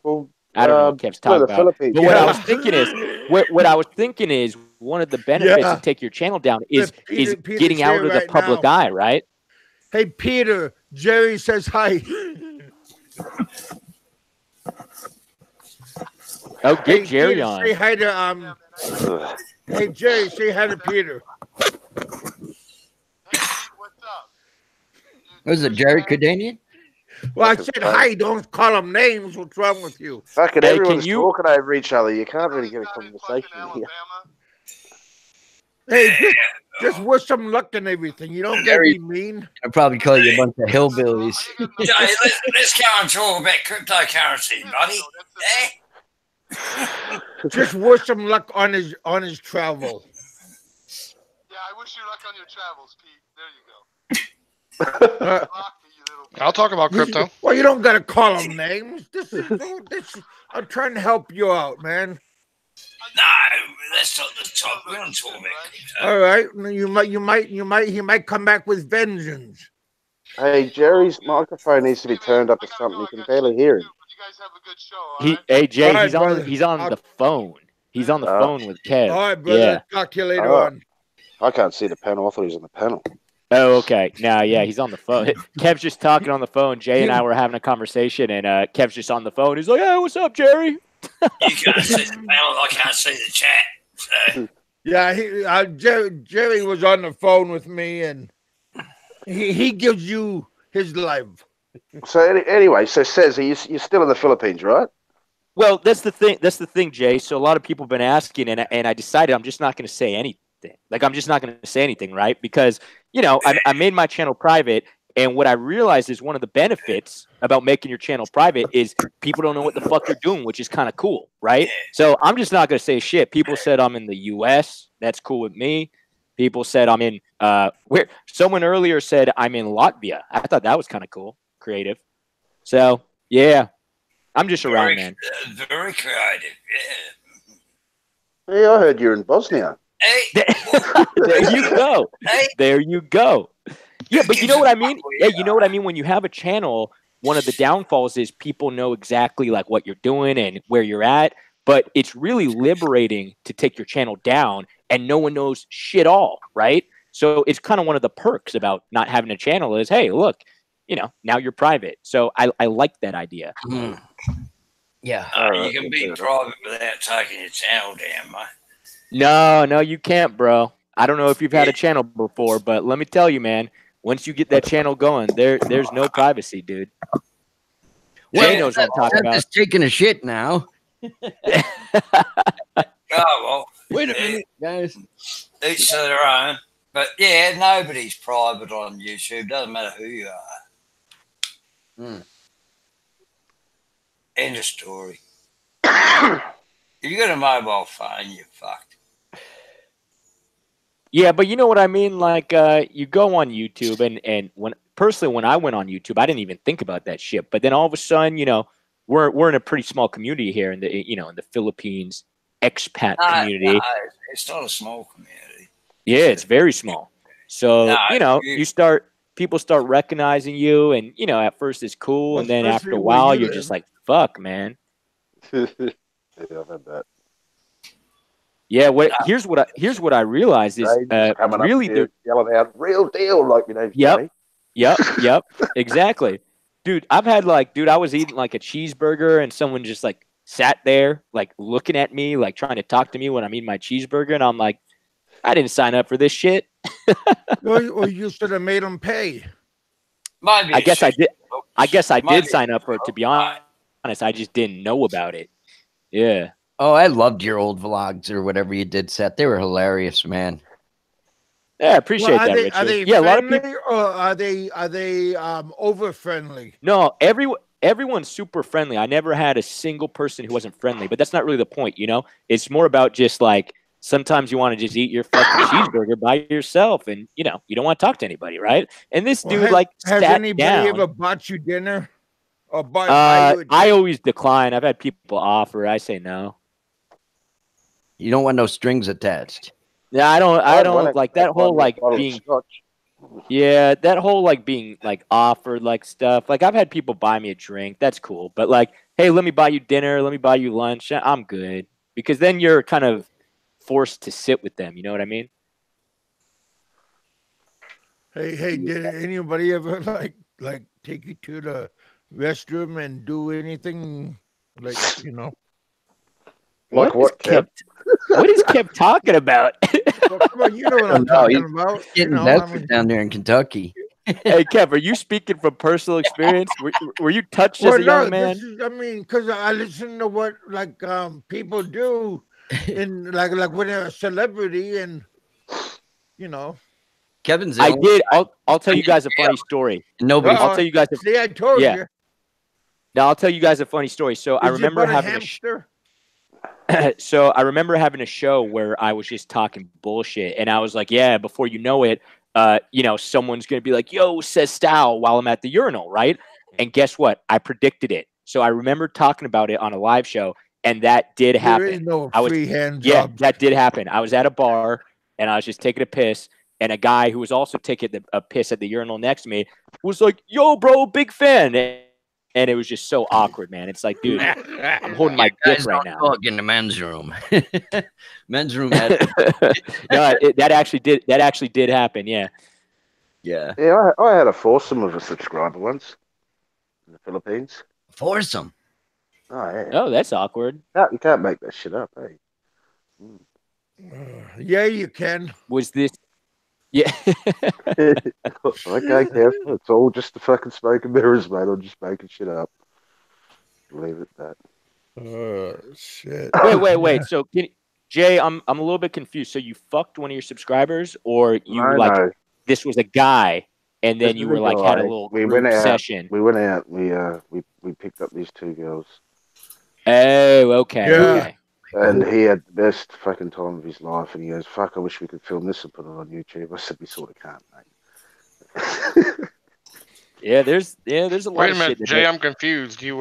Well,
I don't know what Kev's
still in
talking
the
about.
Philippines.
But what I was thinking is, what I was thinking is, one of the benefits
Yeah.
of take your channel down is
Peter's
getting out
here
of the
right
public
now.
eye, right?
Hey, Peter, Jerry says hi.
Oh, get
Hey,
Jerry
Peter,
on.
say hi to Hey, Jerry, say hi to Peter.
Was it Jerry Cadanian?
Well, I said hi. Don't call them names. What's wrong with you?
Fucking
Hey,
everyone's
can you-
talking over each other. You can't really get a conversation here.
Hey, just wish some luck and everything. You don't gotta be mean.
I'll probably call you a bunch of hillbillies.
Jay, let's go and talk about cryptocurrency, buddy. Eh?
Just wish him luck on his travel.
Yeah, I wish you luck on your travels, Pete. There you go.
I'll talk about crypto.
Well, you don't gotta call them names. This I'm trying to help you out, man.
No, let's not talk. We don't talk about crypto.
All right, he might come back with vengeance.
Hey, Jerry's microphone needs to be turned up to something. You can barely hear him.
Hey Jay,
All right,
he's on
brother.
he's on the phone. He's on the phone with Kev.
All right, brother.
Yeah.
Talk to you later
Oh.
on.
I can't see the panel. I thought he was on the panel.
Oh, okay. No, yeah, he's on the phone. Kev's just talking on the phone. Jay and I were having a conversation, and Kev's just on the phone. He's like, "Hey, what's up, Jerry?"
You can't see the panel. I can't see the chat. So.
Yeah, Jerry was on the phone with me, and he gives you his life.
So anyway, so says you're still in the Philippines, right?
Well, that's the thing. That's the thing, Jay. So a lot of people have been asking, and I decided I'm just not going to say anything. Like, I'm just not going to say anything, right? Because, you know, I made my channel private, and what I realized is one of the benefits about making your channel private is people don't know what the fuck you're doing, which is kind of cool, right? So I'm just not going to say shit. People said I'm in the U.S. That's cool with me. People said I'm in where someone earlier said I'm in Latvia. I thought that was kind of cool, creative. So yeah, I'm just around, man.
Very creative. Yeah.
Yeah, I heard you're in Bosnia.
Hey,
there you go.
Hey.
There you go. Yeah, but you know what I mean? Yeah, you know what I mean? When you have a channel, one of the downfalls is people know exactly like what you're doing and where you're at, but it's really liberating to take your channel down and no one knows shit all, right? So it's kind of one of the perks about not having a channel is, hey, look, you know, now you're private. So I like that idea.
Yeah.
you can be private without taking your channel down, mate.
No, you can't, bro. I don't know if you've had a channel before, but let me tell you, man, once you get that channel going, there's no privacy, dude. Jay knows what I'm talking about.
Just taking a shit now.
Oh, well.
Wait a minute, guys.
Each to their own. But, yeah, nobody's private on YouTube. Doesn't matter who you are. End of story. If you got a mobile phone, you're fucked.
Yeah, but you know what I mean? Like, you go on YouTube, and when I went on YouTube, I didn't even think about that shit. But then all of a sudden, you know, we're in a pretty small community here in the Philippines expat community.
No, it's not a small community.
Yeah, it's very small. So people start recognizing you, and you know, at first it's cool,
Well,
and then after a
especially
while,
where you
you're
live.
just like, "Fuck, man."
Yeah, I've had that.
Yeah. Here's what I realized is
Coming
really
up here, yelling out "real deal" like my name's Johnny.
Yep, exactly. Dude, I was eating like a cheeseburger and someone just like sat there like looking at me, like trying to talk to me when I'm eating my cheeseburger. And I'm like, I didn't sign up for this shit.
Well, you should have made them pay.
Maybe
I
it's
guess I
just
did. I guess I
maybe
did sign up for it. To be honest, I just didn't know about it. Yeah.
Oh, I loved your old vlogs or whatever you did, Seth. They were hilarious, man.
Yeah, I appreciate
Well,
that,
are
Richard.
they
Yeah, a lot of
friendly
people.
or are they over friendly?
No, everyone's super friendly. I never had a single person who wasn't friendly, but that's not really the point, you know? It's more about just like sometimes you want to just eat your fucking cheeseburger by yourself and, you know, you don't want to talk to anybody, right? And this
Well,
dude like
has
sat
anybody
down.
ever bought you dinner or buy you a
I
drink?
always decline. I've had people offer. I say no.
You don't want no strings attached.
Yeah, I
I'd
don't like that whole like being yeah, that whole like being like offered like stuff. Like I've had people buy me a drink. That's cool. But like, hey, let me buy you dinner, let me buy you lunch. I'm good. Because then you're kind of forced to sit with them, you know what I mean?
Hey, did anybody ever like take you to the restroom and do anything like
Like what, Kev?
What is Kev talking about?
Well, come on, you know what I'm
No, he's
talking about.
getting
I
desperate
mean,
down there in Kentucky.
Hey, Kev, are you speaking from personal experience? Were you touched as
well,
a young
no,
man?
this is I mean, because I listen to what like people do in like when they're a celebrity and you know.
Kevin's the
I
only
did. I'll tell you guys a funny story.
nobody.
I'll tell you guys.
See, I told
Yeah.
you.
Now I'll tell you guys a funny story. So I
Is it
remember
about a
having
hamster?
so I remember having a show where I was just talking bullshit, and I was like, "Yeah." Before you know it, you know, someone's gonna be like, "Yo, says Stal," while I'm at the urinal, right? And guess what? I predicted it. So I remember talking about it on a live show, and that did
There
happen.
is no
I was,
free hand
yeah,
jobs.
that did happen. I was at a bar, and I was just taking a piss, and a guy who was also taking a piss at the urinal next to me was like, "Yo, bro, big fan." And it was just so awkward, man. It's like, dude, I'm holding my dick
Guys
right
don't
now.
talk in the men's room. Men's room had
No, that actually did happen. Yeah.
yeah.
Yeah, I had a foursome of a subscriber once in the Philippines.
Foursome.
Oh yeah.
Oh, that's awkward.
You can't make that shit up, hey.
Yeah, you can.
Was this? Yeah.
Okay, Kev. It's all just the fucking smoke and mirrors, mate. I'm just making shit up. Leave it at that.
Shit.
Wait. So, Jay, I'm a little bit confused. So you fucked one of your subscribers, or you
No.
this was a guy, and then
This
you
is
were
a
like had a
guy.
little
We
group
went out.
session.
We went out. We picked up these two girls,
Oh, okay.
Yeah.
Okay.
and he had the best fucking time of his life. And he goes, "Fuck, I wish we could film this and put it on YouTube." I said, "We sort of can't, mate."
Yeah, there's a lot
Wait a
of
minute,
shit.
Jay. I'm confused. You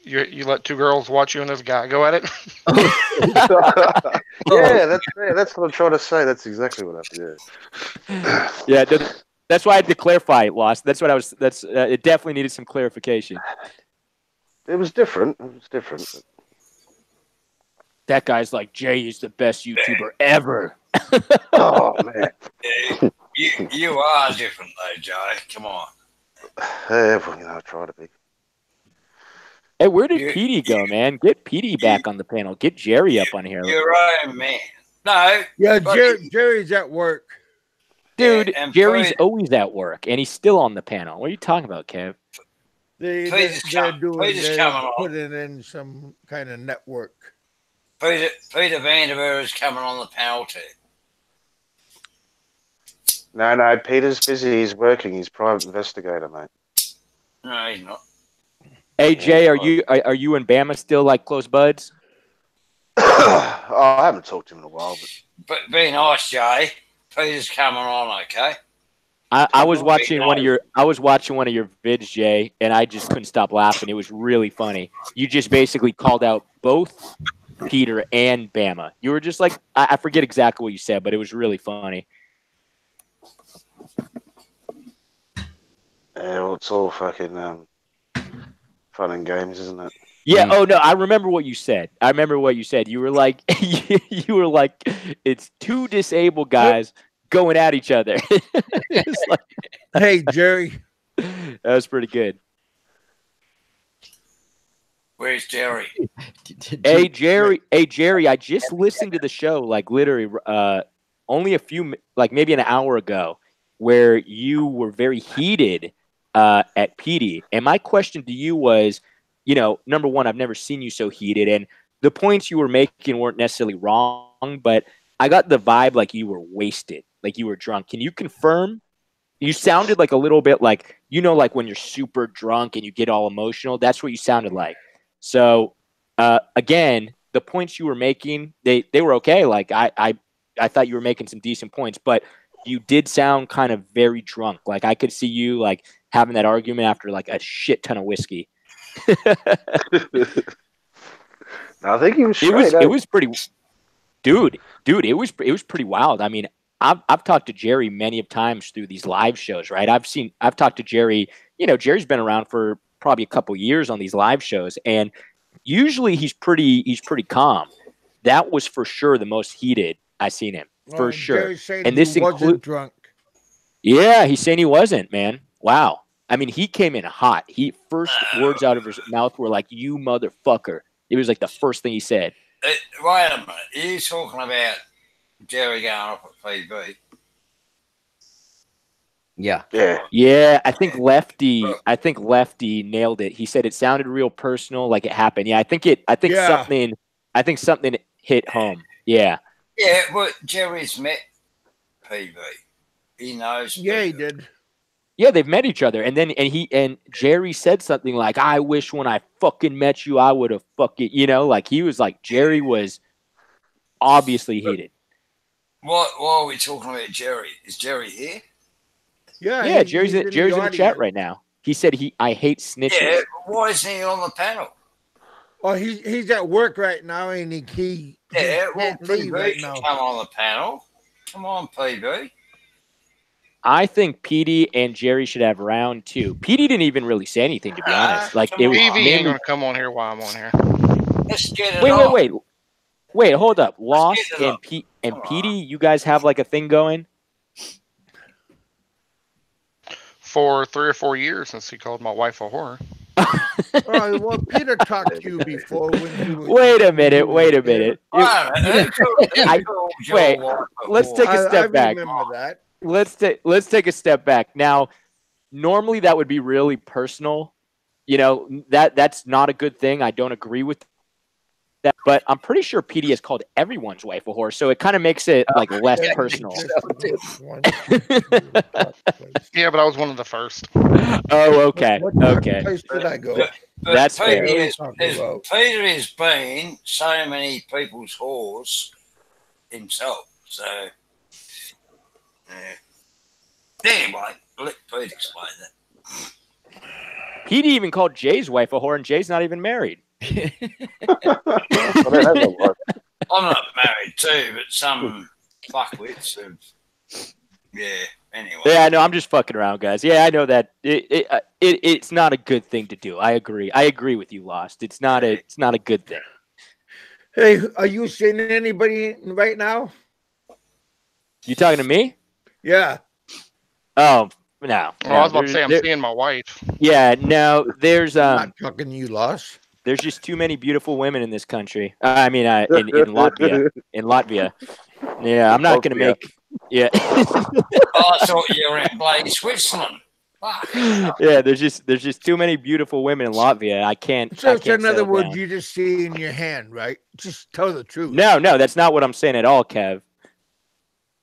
let two girls watch you and this guy go at it?
That's what I'm trying to say. That's exactly what happened. Yeah.
Yeah, that's why I had to clarify it, Lost. That's what I was. That's it. Definitely needed some clarification.
It was different.
That guy's like, Jay is the best YouTuber ever.
Oh man.
You are different though, Jay. Come on.
Well, I try to be.
Hey, where did Petey go, man? Get Petey back on the panel. Get Jerry up on here.
You're right, man. No.
Yeah, Jerry's at work.
Dude,
and
Jerry's
Freud-
always at work, and he's still on the panel. What are you talking about, Kev?
They're putting in some kind of network.
Peter Vanderveer is coming on the panel too.
No, Peter's busy. He's working. He's private investigator, mate.
No, he's not.
Hey, Jay, are you and Bama still like close buds?
I haven't talked to him in a while,
But be nice, Jay. Peter's coming on, okay?
I was watching one of your vids, Jay, and I just couldn't stop laughing. It was really funny. You just basically called out both Peter and Bama. You were just like, I forget exactly what you said, but it was really funny.
Yeah, well, it's all fucking fun and games, isn't it?
Yeah. Oh no, I remember what you said. You were like, it's two disabled guys going at each other. Like,
hey, Jerry.
That was pretty good.
Where's Jerry?
Hey, Jerry. I just listened to the show, like literally, only a few, like maybe an hour ago, where you were very heated at PD. And my question to you was, you know, number one, I've never seen you so heated, and the points you were making weren't necessarily wrong, but I got the vibe like you were wasted, like you were drunk. Can you confirm? You sounded like a little bit like, you know, like when you're super drunk and you get all emotional. That's what you sounded like. So, again, the points you were making, they were okay. Like I thought you were making some decent points, but you did sound kind of very drunk. Like I could see you like having that argument after like a shit ton of whiskey.
I think he was
It was
straight.
it was pretty, dude. It was pretty wild. I mean, I've talked to Jerry many of times through these live shows, right? I've talked to Jerry. You know, Jerry's been around for probably a couple years on these live shows, and usually he's pretty calm. That was for sure the most heated I seen him, for sure.
Jerry saying
And this
he wasn't
includes,
drunk.
yeah, he's saying he wasn't, man. Wow. I mean, he came in hot. He first words out of his mouth were like, "You motherfucker." It was like the first thing he said.
Wait a minute. Are you talking about Jerry going up at PB?
Yeah.
Yeah, I think Lefty nailed it. He said it sounded real personal, like it happened. Yeah, I think something hit home. Yeah.
Yeah, but Jerry's met PB. He knows.
Yeah, he
PB.
did.
Yeah, they've met each other, and Jerry said something like, "I wish when I fucking met you, I would have fucking," you know, like he was like, Jerry was obviously heated.
Why are we talking about Jerry? Is Jerry here?
Yeah,
Jerry's in the chat
audience.
right now. He said I hate snitches.
Yeah, why isn't he on the panel?
Oh, he's at work right now, and he
Yeah, well,
can't leave
PB
right
can
now.
come on the panel. Come on, PB.
I think Petey and Jerry should have round two. Petey didn't even really say anything, to be honest. Like it was
PV ain't
mainly.
gonna come on here while I'm on here.
Let's get it
Wait, hold up. Lost
get it
and
up.
Petey, you guys have like a thing going?
For 3 or 4 years since he called my wife a whore.
Oh, well, Peter talked to you before when he was.
Wait a minute. Wait, let's take a step back.
I remember that.
Let's take a step back. Now, normally that would be really personal. You know, that's not a good thing. I don't agree with that, but I'm pretty sure PD has called everyone's wife a whore, so it kind of makes it like less personal.
Yeah, but I was one of the first.
Oh, okay.
What place did I go?
But
That's
Peter
fair.
Peter has been so many people's whores himself. So, anyway, let Pete explain that.
PD even called Jay's wife a whore, and Jay's not even married.
I'm not married too, but some fuckwits have. Yeah. Anyway.
Yeah, no, I'm just fucking around, guys. Yeah, I know that it's not a good thing to do. I agree with you, Lost. It's not a good thing.
Hey, are you seeing anybody right now?
You talking to me?
Yeah.
Oh, no.
Oh, I was about to say I'm seeing my wife.
Yeah, no, there's
I'm not talking to you, Lost.
There's just too many beautiful women in this country. I mean, in Latvia. In Latvia. Yeah, I'm not gonna make. Yeah.
I thought you were in bloody Switzerland.
Yeah, there's just too many beautiful women in Latvia. I can't.
So,
I can't
in other
settle
words,
down.
you just see in your hand, right? Just tell the truth.
No, that's not what I'm saying at all, Kev.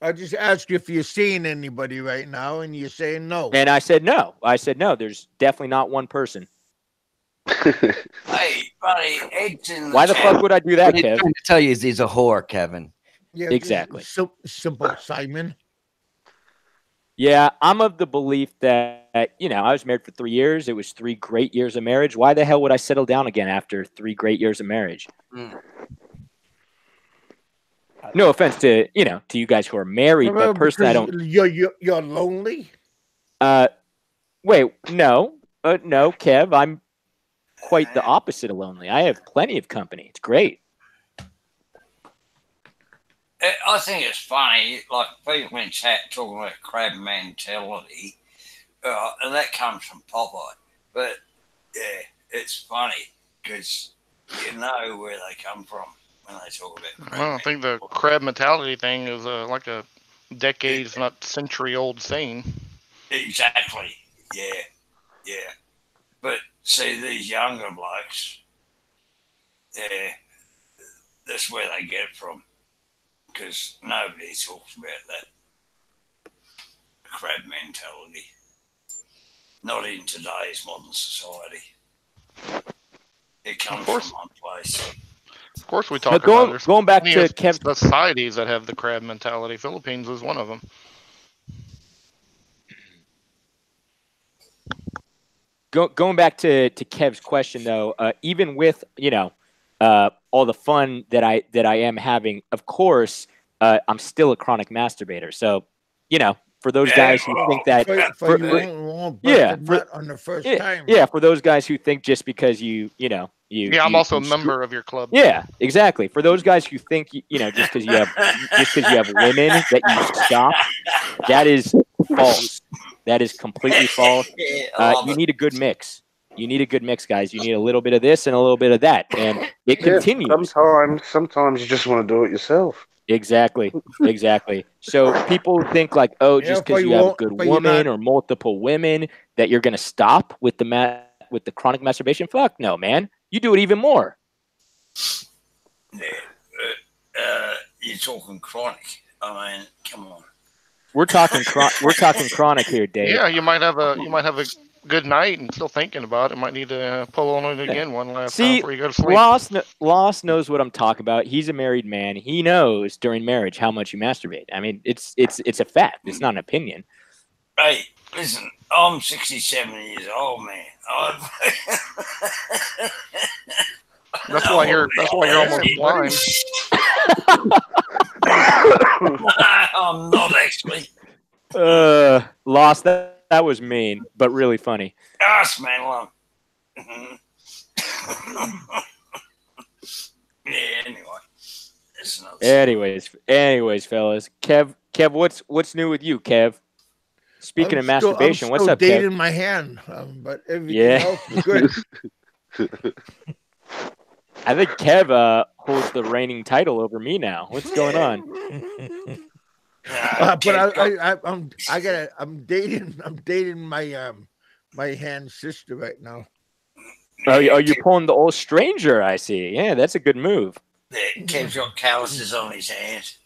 I just asked you if you're seeing anybody right now, and you're saying no.
And I said no. There's definitely not one person.
Hey, buddy, eggs in the
Why the fuck would I do that,
What he's
Kev?
trying to tell you is he's a whore, Kevin.
Yeah,
Exactly.
Simple, Simon.
Yeah, I'm of the belief that, I was married for 3 years. It was 3 great years of marriage. Why the hell would I settle down again after 3 great years of marriage? No offense to you guys who are married, but personally, I don't.
You're lonely.
Wait, no, Kev, I'm quite the opposite of lonely. I have plenty of company. It's great.
I think it's funny, like people in chat talking about crab mentality, and that comes from Popeye. But yeah, it's funny because you know where they come from when they talk about crab.
Well, I think the crab mentality thing is like a decade, if not century-old saying.
Exactly. Yeah. Yeah. But see, these younger blokes, that's where they get it from. Because nobody talks about that crab mentality. Not in today's modern society. It comes from one place.
Of course, we
Now,
talk about there's
going back
plenty
to
of societies that have the crab mentality. Philippines is one of them.
Going back to Kev's question though, even with all the fun that I am having, of course, I'm still a chronic masturbator. So, for those guys who think that,
for you won't bust a nut on the first time.
Yeah, for those guys who think just because you.
Yeah, I'm also a member of your club.
Yeah, exactly. For those guys who think just because you have women that you stop, that is false. That is completely false. You need a good mix. You need a good mix, guys. You need a little bit of this and a little bit of that, and it continues.
Sometimes you just want to do it yourself.
Exactly. So people think like, oh, just because you have a good woman or multiple women that you're gonna stop with the chronic masturbation. Fuck no, man. You do it even more.
You're talking chronic. I mean, come on.
We're talking chronic here, Dave.
Yeah, you might have a good night and still thinking about it. Might need to pull on it again one last time before you go to sleep.
Loss knows what I'm talking about. He's a married man. He knows during marriage how much you masturbate. I mean, it's a fact. It's not an opinion.
Hey, listen, I'm 67 years old, man.
That's why you're almost blind.
I'm not actually.
Lost. That was mean, but really funny.
Gosh, man, yeah. Anyway.
Anyways, fellas. Kev, what's new with you, Kev? Speaking of masturbation, what's up, Kev?
I'm still dating my hand, but everything else is good.
I think Kev holds the reigning title over me now. What's going on?
But I'm dating my hand sister right now.
Oh, you're pulling the old stranger. I see. Yeah, that's a good move.
Kev's got calluses on his hands.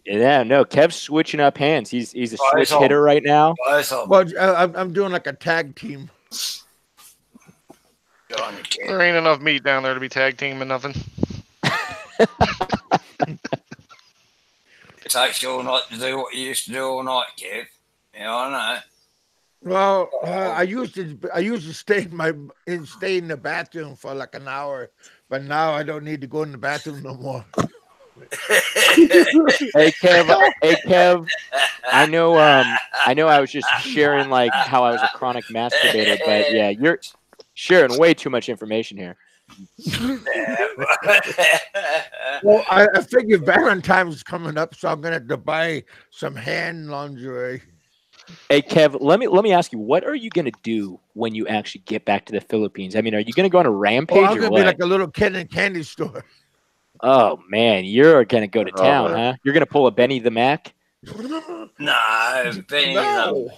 Yeah, no, Kev's switching up hands. He's a switch hitter right now.
Well, I'm doing like a tag team.
There ain't enough meat down there to be tag teaming nothing.
It takes you all night to do what you used to do all night, Kev. Yeah, I know.
Well, I used to stay in the bathroom for like an hour, but now I don't need to go in the bathroom no more.
Hey Kev. I know I was just sharing like how I was a chronic masturbator, but yeah, you're sharing way too much information here.
Well, I figure Valentine's is coming up, so I'm gonna have to buy some hand lingerie.
Hey Kev, let me ask you, what are you gonna do when you actually get back to the Philippines? I mean, are you gonna go on a rampage?
I'm gonna
or what?
be like a little kid in a candy store.
Oh man, you're gonna go to town, huh? You're gonna pull a Benny the Mac?
No, Benny. No.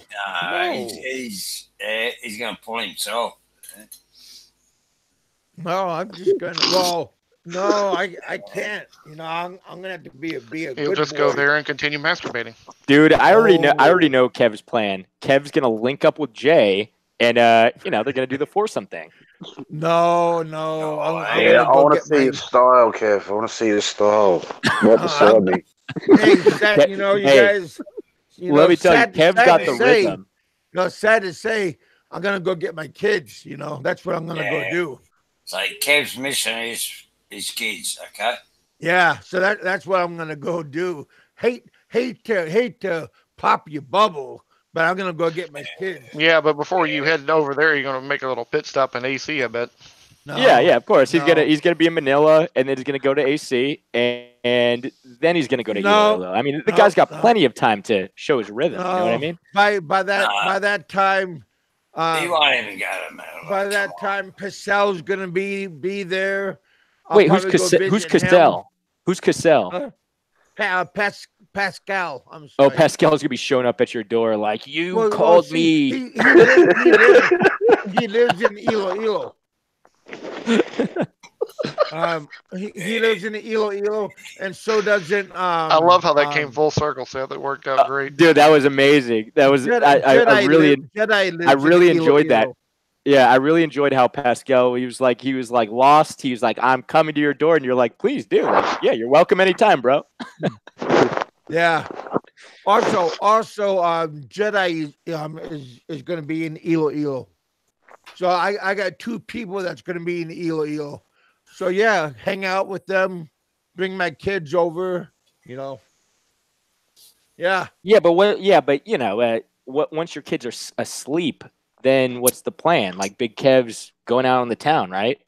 He's gonna pull himself.
No, I'm just gonna. Well, no, I can't. You know, I'm gonna have to be a
He'll
good
just
boy.
go there and continue masturbating.
Dude, I already know Kev's plan. Kev's gonna link up with Jay, and they're gonna do the foursome thing.
No, I'm
I want to see his style, Kev. I want to see his style. Right beside me.
Hey, sad, you guys.
Let me tell you, Kev's got the rhythm.
Sad to say, I'm gonna go get my kids. You know, that's what I'm gonna go do.
It's like Kev's mission is his kids. Okay.
Yeah, so that's what I'm gonna go do. Hate to pop your bubble, but I'm gonna go get my kids.
Yeah, but before you head over there, you're gonna make a little pit stop in AC, I bet.
No,
yeah, of course. He's gonna be in Manila, and then he's gonna go to AC, and then he's gonna go to Iloilo. I mean, the guy's got plenty of time to show his rhythm. You know what I mean?
By that time,
he won't even go to Manila.
By that time, Cassell's gonna be there.
Wait, who's Cassell? Who's Cassell?
Pascal. I'm
Oh,
sorry.
Pascal's gonna be showing up at your door like you
Well,
called
see,
me.
he lives in Iloilo. He lives in Iloilo, and so doesn't
I love how that came full circle, Seth. That worked out great.
Dude, that was amazing. That was I really enjoyed that. Yeah, I really enjoyed how Pascal he was like lost. He was like, I'm coming to your door, and you're like, please do. Like, yeah, you're welcome anytime, bro.
Yeah. Also, Jedi is going to be in Iloilo. So I got two people that's going to be in Iloilo. So yeah, hang out with them, bring my kids over. You know. Yeah.
Yeah, but once your kids are asleep, then what's the plan? Like Big Kev's going out on the town, right?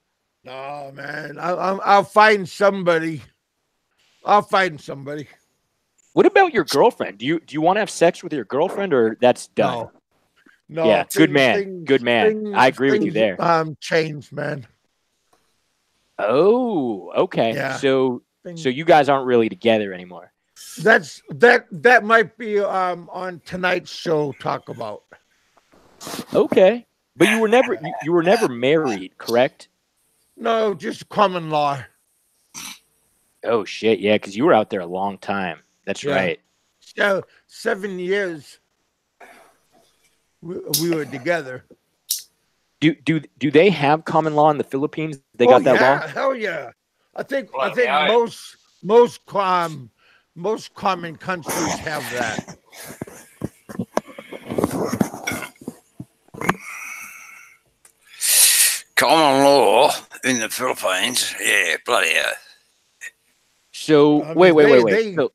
No, man. I'll find somebody. I'll find somebody.
What about your girlfriend? Do you want to have sex with your girlfriend, or that's done?
No.
Yeah, good man. I agree with you there.
Changed, man.
Oh, okay.
Yeah.
So you guys aren't really together anymore.
That might be on tonight's show. Talk about.
Okay, but you were never married, correct?
No, just common law.
Oh shit, yeah, because you were out there a long time. That's right.
Yeah, 7 years. We were together.
Do they have common law in the Philippines? They got that law?
Hell yeah. I think
yeah.
most common countries have that.
Common law in the Philippines. Yeah, bloody hell.
So wait. So,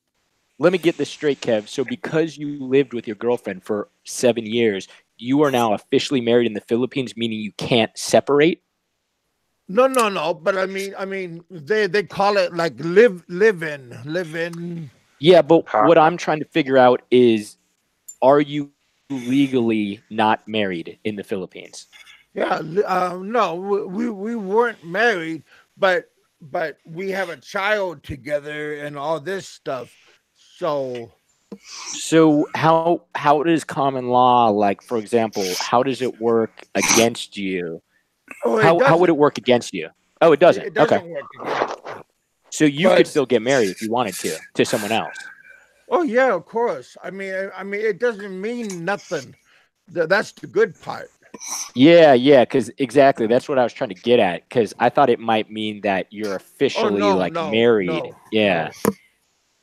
let me get this straight, Kev. So because you lived with your girlfriend for 7 years, you are now officially married in the Philippines, meaning you can't separate?
No. But I mean, they call it like live in.
Yeah, but what I'm trying to figure out is, are you legally not married in the Philippines?
Yeah, no, we weren't married, but we have a child together and all this stuff. So
how does common law, like for example, how does it work against you? How would it work against you? Oh, it doesn't.
It doesn't
Okay.
work against.
So you could still get married if you wanted to someone else.
Oh yeah, of course. I mean, it doesn't mean nothing. That's the good part.
Yeah, because exactly that's what I was trying to get at. Because I thought it might mean that you're officially married.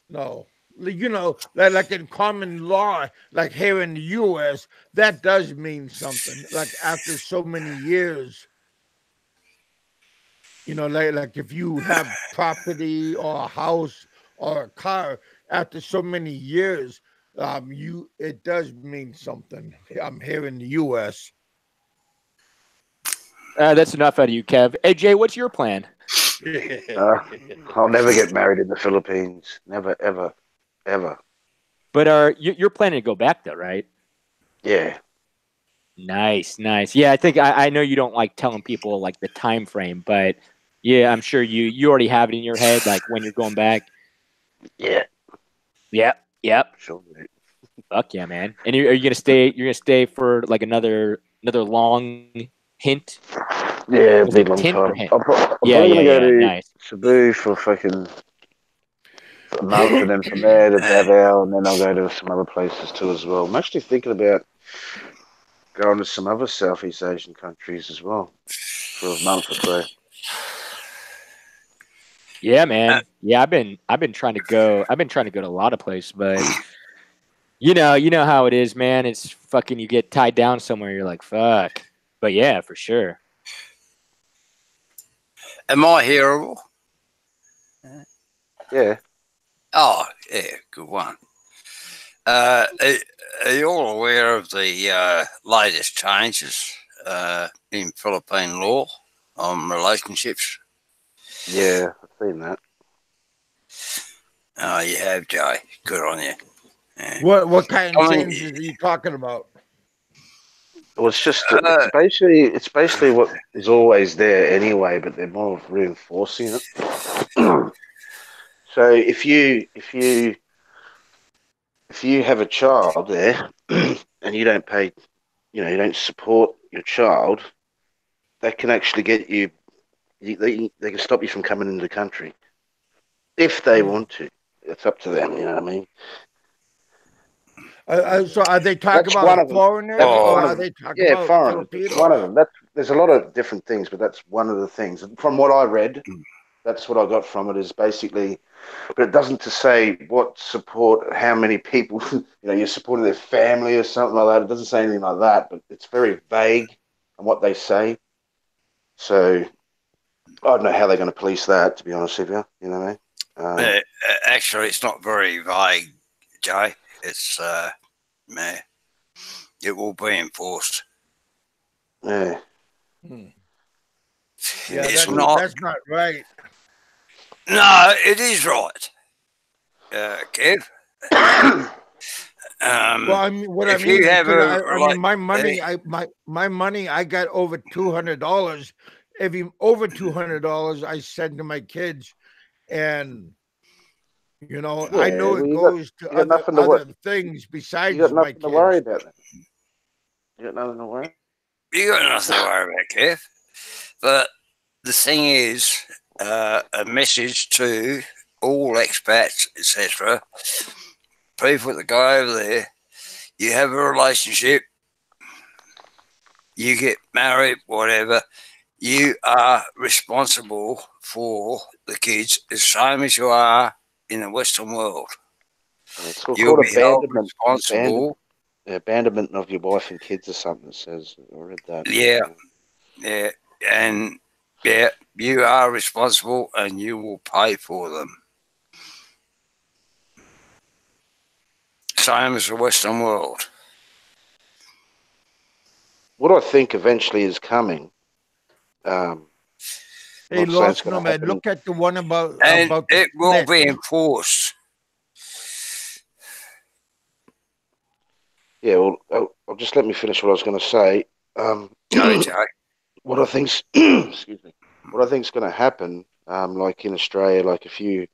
No. You know, like in common law, like here in the U.S., that does mean something. Like after so many years, you know, like if you have property or a house or a car, after so many years, it does mean something. I'm here in the U.S.
That's enough out of you, Kev. Hey, Jay, what's your plan?
I'll never get married in the Philippines. Never, ever, ever.
But you're planning to go back though, right?
Yeah.
Nice. Yeah, I think I know you don't like telling people like the time frame, but yeah, I'm sure you already have it in your head, like when you're going back.
Yeah.
Yep.
Sure.
Fuck yeah, man. And are you gonna stay? You're gonna stay for like another long hint?
Yeah, a big long time. I'm probably gonna go to Cebu for fucking a month, and then from there to Davao, and then I'll go to some other places too as well. I'm actually thinking about going to some other Southeast Asian countries as well for a month or so.
Yeah, man. Yeah, I've been trying to go. I've been trying to go to a lot of places, but you know how it is, man. It's fucking. You get tied down somewhere. You're like, fuck. But yeah, for sure.
Am I hearable?
Yeah.
Oh, yeah, good one. Are you all aware of the latest changes in Philippine law on relationships?
Yeah, I've seen that.
Oh, you have, Jay. Good on you. Yeah.
What kind of changes are you talking about?
Well, it's just it's basically what is always there anyway, but they're more reinforcing it. So if you if you have a child there and you don't pay, you don't support your child, that can actually get you. They can stop you from coming into the country if they want to. It's up to them. You know what I mean?
So are they talking
That's one
about
of them.
foreigners,
That's
or
one of
are
them.
they talking
Yeah,
about
foreigners. It's
Filipinos?
one of them. There's a lot of different things, but that's one of the things. From what I read, that's what I got from it. Is basically, but it doesn't to say what support, how many people, you're supporting their family or something like that. It doesn't say anything like that, but it's very vague on what they say. So I don't know how they're going to police that. To be honest with you, you know what I mean?
Actually, it's not very vague, Jay. It's it will be enforced.
Yeah.
Yeah,
It's not.
That's not right.
No, it is right, Kev.
Well, I mean, what I
if
mean
you
is,
have
'cause
a
I mean, my money, my money, I got over $200. Every over $200, I send to my kids, and I know it
well,
goes to
you got nothing to
other things besides
You got
my
nothing to worry
kids.
about. Then you got nothing to worry.
You got nothing to worry about, Kev. But the thing is, a message to all expats, etc. People that go over there, you have a relationship, you get married, whatever, you are responsible for the kids the same as you are in the Western world.
It's
You'll
called
be held
abandonment.
responsible.
Abandonment of your wife and kids or something. It says. I read that.
Yeah, and yeah, you are responsible, and you will pay for them. Same as the Western world.
What I think eventually is coming.
Hey, Lost Nomad, look at the one about
And
the
it will
split.
be enforced.
Yeah, well, I'll just let me finish what I was going to say.
Joe.
What I think's excuse me. What I think's going to happen, like in Australia, like if you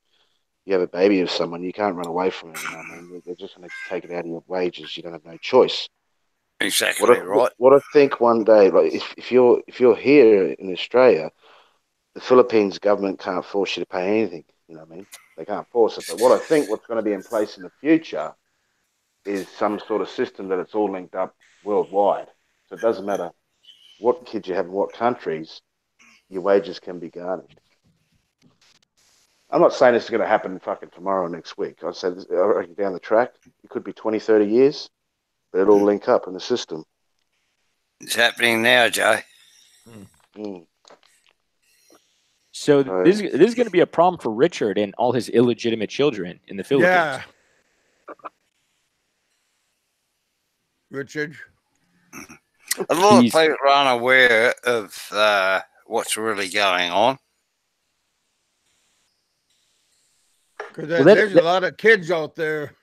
have a baby with someone, you can't run away from it. You know what I mean? They're just going to take it out of your wages. You don't have no choice.
Exactly right.
What I think one day, like if you're here in Australia, the Philippines government can't force you to pay anything. You know what I mean? They can't force it. But what I think what's going to be in place in the future is some sort of system that it's all linked up worldwide. So it doesn't matter what kids you have in what countries, your wages can be garnished. I'm not saying this is going to happen fucking tomorrow or next week. I said down the track, it could be 20, 30 years, but it'll all link up in the system.
It's happening now, Joe.
So this is going to be a problem for Richard and all his illegitimate children in the Philippines.
Yeah. Richard.
A lot of people are unaware of what's really going on.
Because there's a lot of kids out there.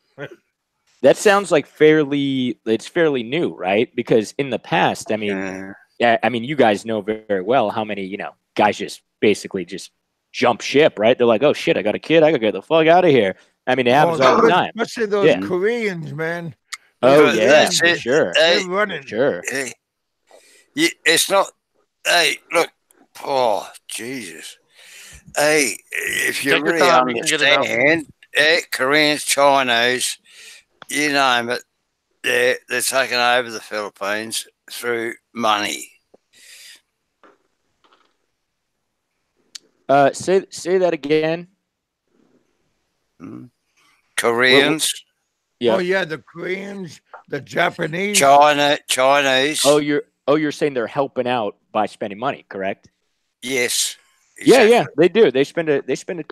That sounds like it's fairly new, right? Because in the past, I mean, you guys know very well how many, guys just basically just jump ship, right? They're like, oh shit, I got a kid, I gotta get the fuck out of here. I mean, it happens all the time.
Especially those Koreans, man.
Oh yeah, for sure.
They're running.
Sure.
Hey, it's not. Hey, look. Oh, Jesus. Hey, if you really understand, Koreans, Chinese, you name it, they're taking over the Philippines through money.
Say that again.
Koreans.
Yeah.
Oh yeah, the Koreans, the Japanese,
Chinese.
Oh, you're saying they're helping out by spending money, correct?
Yes.
Exactly. Yeah, they do. They spend a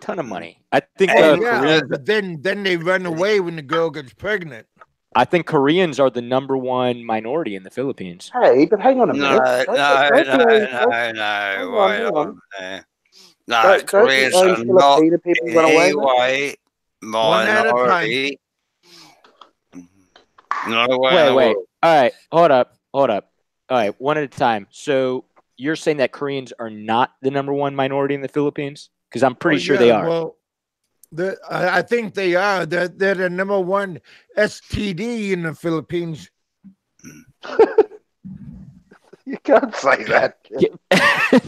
ton of money. I think
but then they run away when the girl gets pregnant.
I think Koreans are the number one minority in the Philippines.
Hey, but hang on a minute.
No, Koreans are not in any way minority.
Wait. All right, hold up. All right, one at a time. So you're saying that Koreans are not the number one minority in the Philippines? Because I'm pretty sure they are.
Well, I think they are. They're the number one STD in the Philippines.
You can't say that.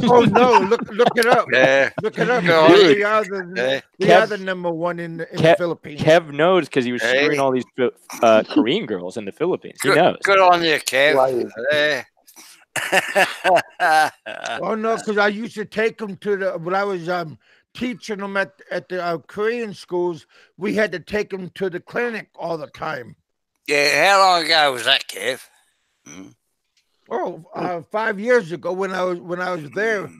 Oh no! Look it up.
Yeah.
Look it up.
Go on.
They are the number one in the Philippines.
Kev knows because he was
Hey.
screwing all these Korean girls in the Philippines. He knows.
Good on you, Kev. Yeah.
Oh no, because I used to take them to the when I was teaching them at the Korean schools. We had to take them to the clinic all the time.
Yeah, how long ago was that, Kev?
Oh, 5 years ago when I was there.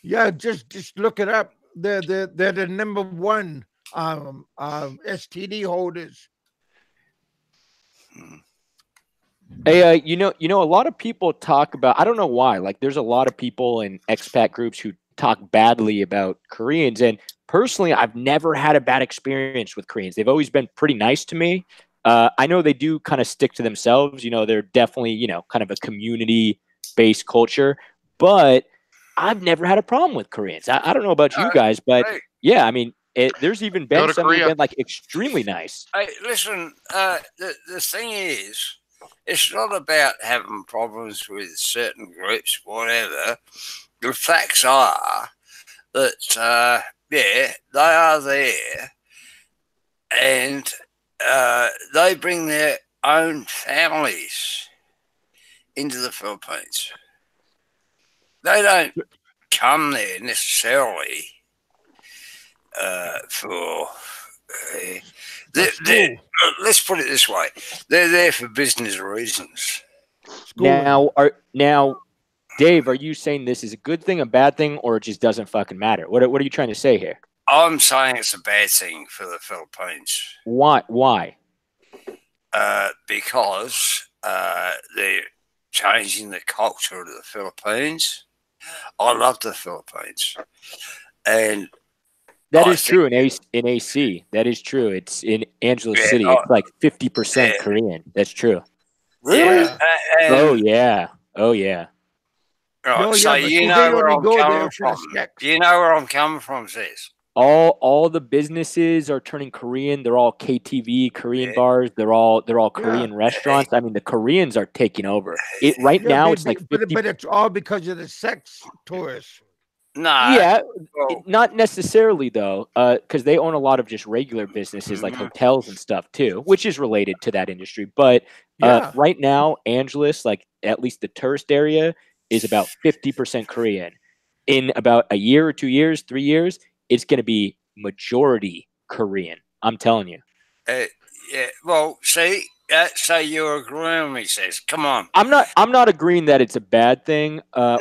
Yeah, just look it up. They're the number one STD holders.
Hey, you know, a lot of people talk about. I don't know why. Like, there's a lot of people in expat groups who talk badly about Koreans, and personally, I've never had a bad experience with Koreans. They've always been pretty nice to me. I know they do kind of stick to themselves. You know, they're definitely, you know, kind of a community-based culture, but I've never had a problem with Koreans. I don't know about you guys, but yeah, I mean, there's even been some who've been like extremely nice.
Hey, listen, the thing is, it's not about having problems with certain groups, whatever. The facts are that, yeah, they are there, and they bring their own families into the Philippines. They don't come there necessarily for. Let's put it this way: they're there for business reasons.
Now, Dave, are you saying this is a good thing, a bad thing, or it just doesn't fucking matter? What are you trying to say here?
I'm saying it's a bad thing for the Philippines.
Why?
Because they're changing the culture of the Philippines. I love the Philippines, and
that is true in AC. That is true. It's in Angeles City. It's like 50% Korean. That's true.
Really?
Oh yeah.
Right,
No,
so
yeah,
you
but
know
they
where
only
I'm
go
coming
there for the
from.
sex.
You know where I'm coming from, sis.
All the businesses are turning Korean. They're all KTV Korean bars. They're all Korean restaurants. I mean, the Koreans are taking over. It now. It's like 50.
But it's all because of the sex tourists.
No.
Yeah, not necessarily though, because they own a lot of just regular businesses like hotels and stuff too, which is related to that industry. But right now, Angeles, like at least the tourist area, is about 50% Korean. In about a year or 2 years, 3 years, it's going to be majority Korean. I'm telling you.
Yeah. Well, see, so you're agreeing with me, sis. Come on.
I'm not agreeing that it's a bad thing.
No,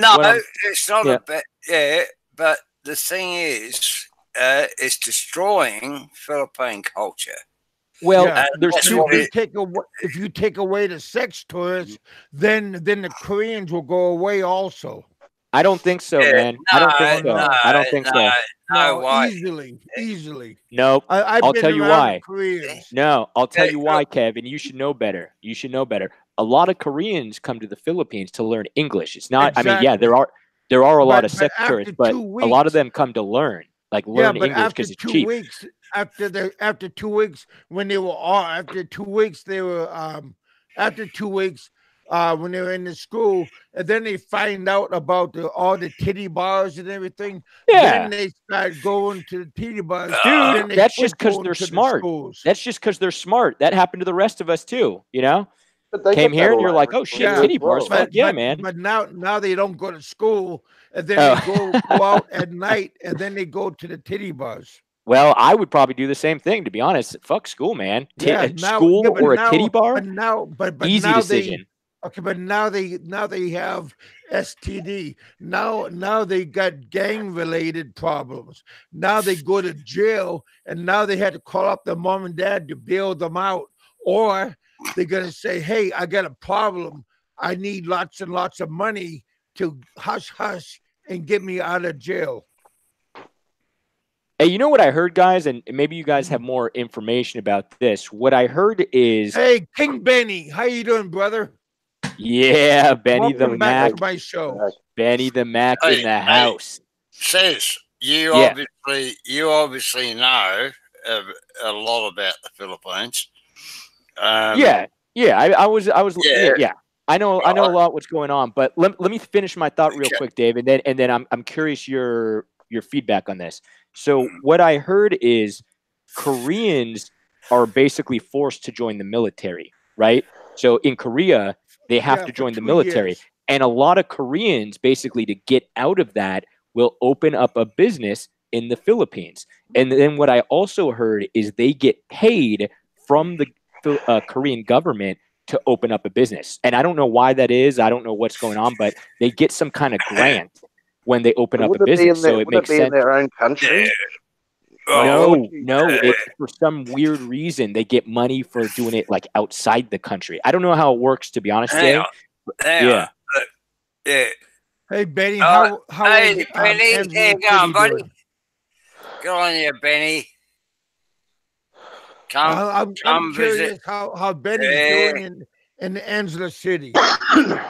it's not a bad. Yeah, but the thing is, it's destroying Philippine culture.
Well,
if you take away the sex tourists, then the Koreans will go away also.
I don't think so, man. I don't think so.
No,
easily.
Nope. I'll tell you why.
Koreans.
No, I'll tell you why, Kevin. You should know better. A lot of Koreans come to the Philippines to learn English. It's not.
Exactly.
I mean, yeah, there are a lot of sex tourists, but a lot of them come to learn English because it's cheap.
After 2 weeks, when they were after 2 weeks when they were in the school, and then they find out about all the titty bars and everything.
Yeah.
Then they start going to the titty bars.
Dude, that's just because they're smart. That's just because they're smart. That happened to the rest of us too, you know? Came here and you're like, oh shit, titty bars. Fuck yeah, man.
But now they don't go to school, and then they go out at night, and then they go to the titty bars.
Well, I would probably do the same thing, to be honest. Fuck school, man. School or a titty bar?
But
easy
now
decision.
But now they have STD. Now they got gang related problems. Now they go to jail, and now they had to call up their mom and dad to bail them out, or they're gonna say, "Hey, I got a problem. I need lots and lots of money to hush and get me out of jail."
Hey, you know what I heard, guys, and maybe you guys have more information about this. What I heard is,
hey, King Benny, how you doing, brother?
Yeah, Benny
Welcome
the
back
Mac.
to my show.
Benny the Mac in the house.
Says, you obviously know a lot about the Philippines.
Yeah. I know a lot what's going on, but let me finish my thought real quick, Dave, and then I'm curious your feedback on this. So what I heard is Koreans are basically forced to join the military, right? So in Korea, they have to join the military. And a lot of Koreans, basically, to get out of that, will open up a business in the Philippines. And then what I also heard is they get paid from the Korean government to open up a business. And I don't know why that is. I don't know what's going on, but they get some kind of grant when they open up a business. So it makes sense.
In their own country?
No. For some weird reason, they get money for doing it like outside the country. I don't know how it works, to be honest.
Yeah.
Hey, Benny,
hey, Benny, how you going, buddy? Good on you, Benny.
I'm curious
visit.
how Benny's doing in Angela City.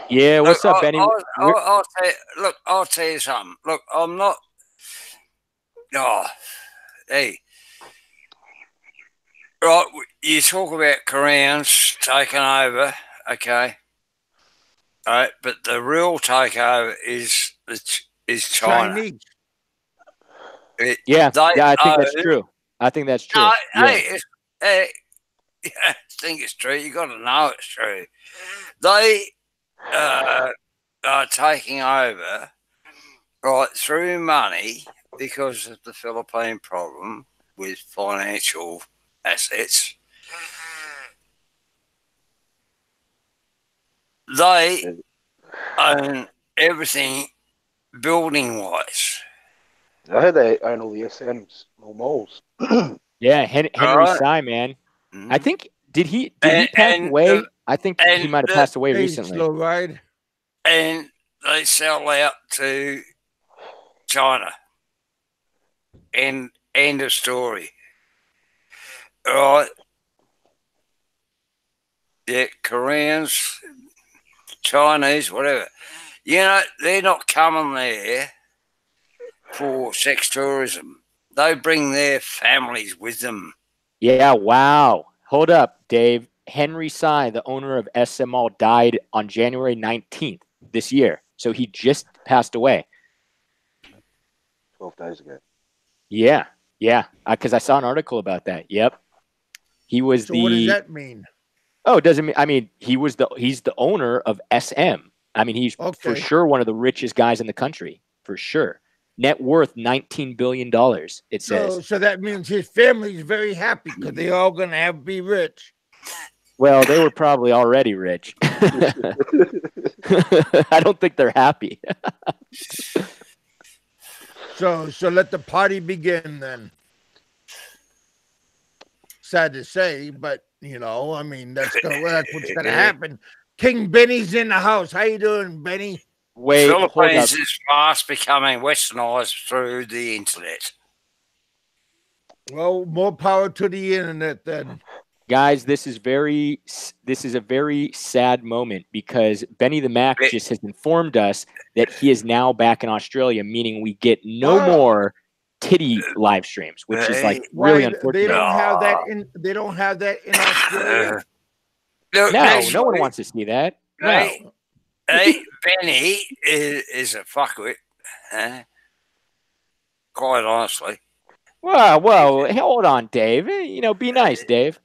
Yeah, what's up, Benny?
I'll tell you something. Look, I'm not. Oh, hey. Right, you talk about Koreans taking over, okay? All right, but the real takeover is China.
Chinese.
I think that's true. I think that's true.
I think it's true. You got to know it's true. They are taking over right through money because of the Philippine problem with financial assets. They own everything building wise.
I heard they own all the SMs, all malls.
Yeah, Henry Sy, man. I think did he pass away? I think he might have passed away recently.
Slow ride.
And they sell out to China. End of story. All right. Yeah, Koreans, Chinese, whatever. You know, they're not coming there for sex tourism. They bring their families with them.
Yeah, wow. Hold up, Dave. Henry Sy, the owner of SM Mall, died on January 19th this year. So he just passed away.
12 days ago.
Yeah. Because I saw an article about that. Yep. He was
what does that mean?
Oh, it doesn't mean. I mean, he's the owner of SM. I mean, he's for sure one of the richest guys in the country, for sure. Net worth $19 billion. It says.
So that means his family's very happy because they're all gonna be rich.
Well, they were probably already rich. I don't think they're happy.
So let the party begin then. Sad to say, but you know, I mean, that's what's gonna happen. King Benny's in the house. How you doing, Benny?
Wait,
Philippines is fast becoming westernized through the internet.
Well, more power to the internet then.
Guys, this is a very sad moment because Benny the Mac just has informed us that he is now back in Australia, meaning we get no more titty live streams, which is like really unfortunate.
They don't have that in. They don't have that in Australia.
No one wants to see that. No.
Hey, Benny is a fuckwit. Quite honestly.
Well, hold on, Dave. You know, be nice, Dave.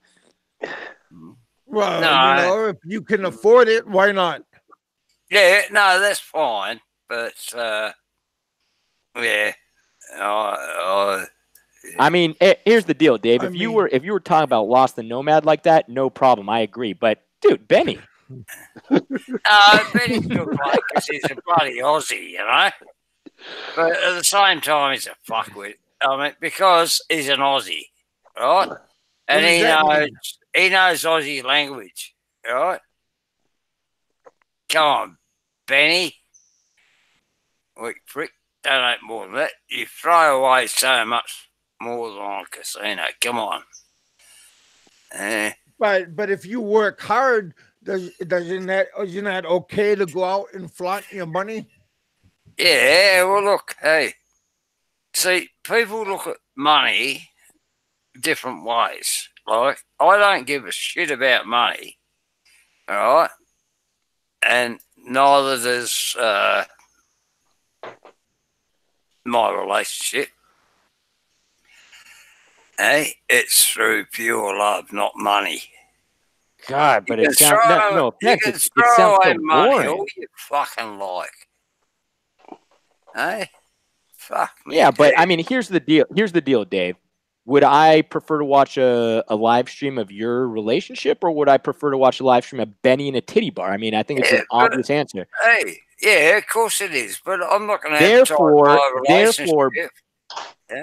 Well, you know, if you can afford it, why not?
Yeah, no, that's fine. But yeah.
I mean, here's the deal, Dave. If you were talking about Lost the Nomad like that, no problem. I agree. But dude, Benny.
Benny's good bloke because he's a bloody Aussie, you know. But at the same time, he's a fuckwit. I mean, because he's an Aussie, right? And he knows Aussie language, right? Come on, Benny. Wait, frick, don't eat more than that. You throw away so much more than on a casino. Come on.
But if you work hard, isn't that okay to go out and flaunt your money?
Yeah, well, look, hey, see, people look at money different ways. Like, I don't give a shit about money, all right? And neither does my relationship. Hey, it's through pure love, not money.
God, but
You
it
can
sounds
throw,
no
you
offense.
can
It
throw
sounds
away
so
money all
boring.
you fucking like. Hey, fuck me.
Yeah, but
dead.
I mean, here's the deal. Here's the deal, Dave. Would I prefer to watch a live stream of your relationship, or would I prefer to watch a live stream of Benny in a titty bar? I mean, I think it's
Yeah,
an
but
obvious answer.
hey, yeah, of course it is. But I'm not going to advertise my
Therefore,
relationship.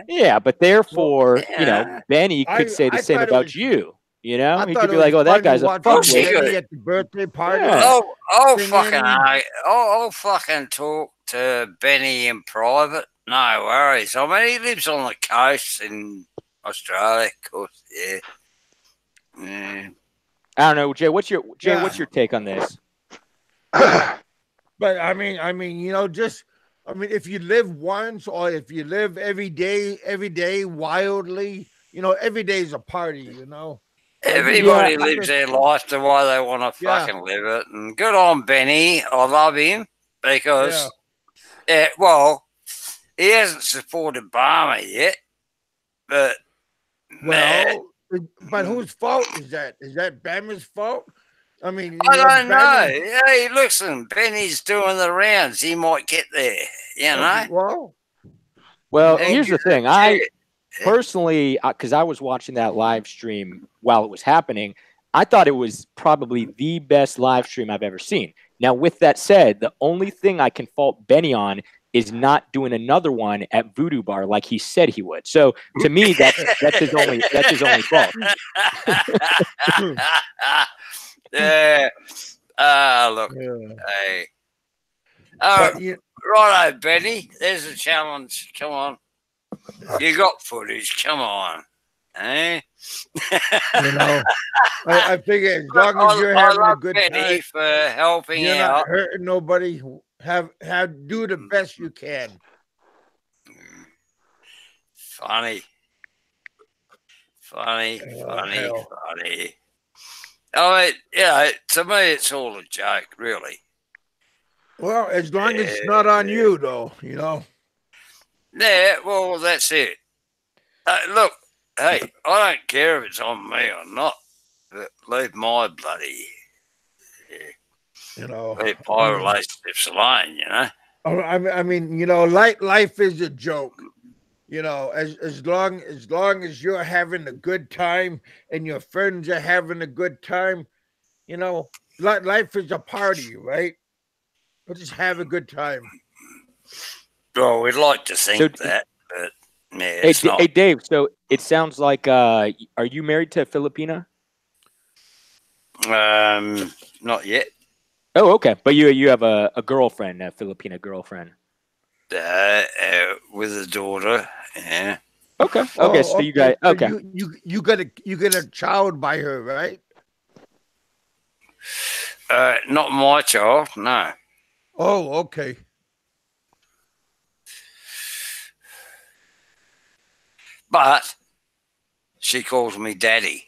yeah, but therefore,
Yeah.
Benny could say the
I
same
thought it
about
was
you. You know,
I
he
thought
could
it
be like,
was
"Oh, that
fun to
guy's a
watch
fuckwit."
Benny at the birthday party.
Yeah.
I'll
singing.
fucking I'll fucking talk to Benny in private. No worries. I mean, he lives on the coast in Australia, of course. Yeah. Yeah.
I don't know, Jay. What's your take on this?
But I mean, you know, if you live once or if you live every day wildly, you know, every day is a party, you know.
Everybody lives their life the way they want to fucking live it. And good on Benny. I love him because, well, he hasn't supported Barmer yet. But,
but whose fault is that? Is that Bama's fault? I mean,
I don't know. Hey, listen, Benny's doing the rounds. He might get there, you know?
Well, here's the thing. I personally, because I was watching that live stream while it was happening, I thought it was probably the best live stream I've ever seen. Now, with that said, the only thing I can fault Benny on is not doing another one at Voodoo Bar like he said he would. So to me, that's his only fault.
Yeah. Look. Hey. Righto, Benny. There's a challenge. Come on. You got footage. Come on. Eh?
You know, I figure as long as you're having a good
Benny
time,
for helping
you're
out.
not hurting nobody. Do the best you can.
Funny. I mean, yeah, to me, it's all a joke, really.
Well, as long as it's not on you, though, you know.
Yeah, well, that's it. Look, hey, I don't care if it's on me or not. But leave my bloody,
you know,
leave my relationships alone, you know.
I mean, you know, life is a joke. You know, as long as you're having a good time and your friends are having a good time, you know, life is a party, right? But just have a good time.
Well, we'd like to think that, but yeah, it's not.
Hey, Dave. So it sounds like, are you married to a Filipina?
Not yet.
Oh, okay. But you have a girlfriend, a Filipina girlfriend.
With a daughter, yeah.
Okay. Okay. So you guys, okay.
You get a child by her, right?
Not my child, no.
Oh, okay.
But she calls me daddy.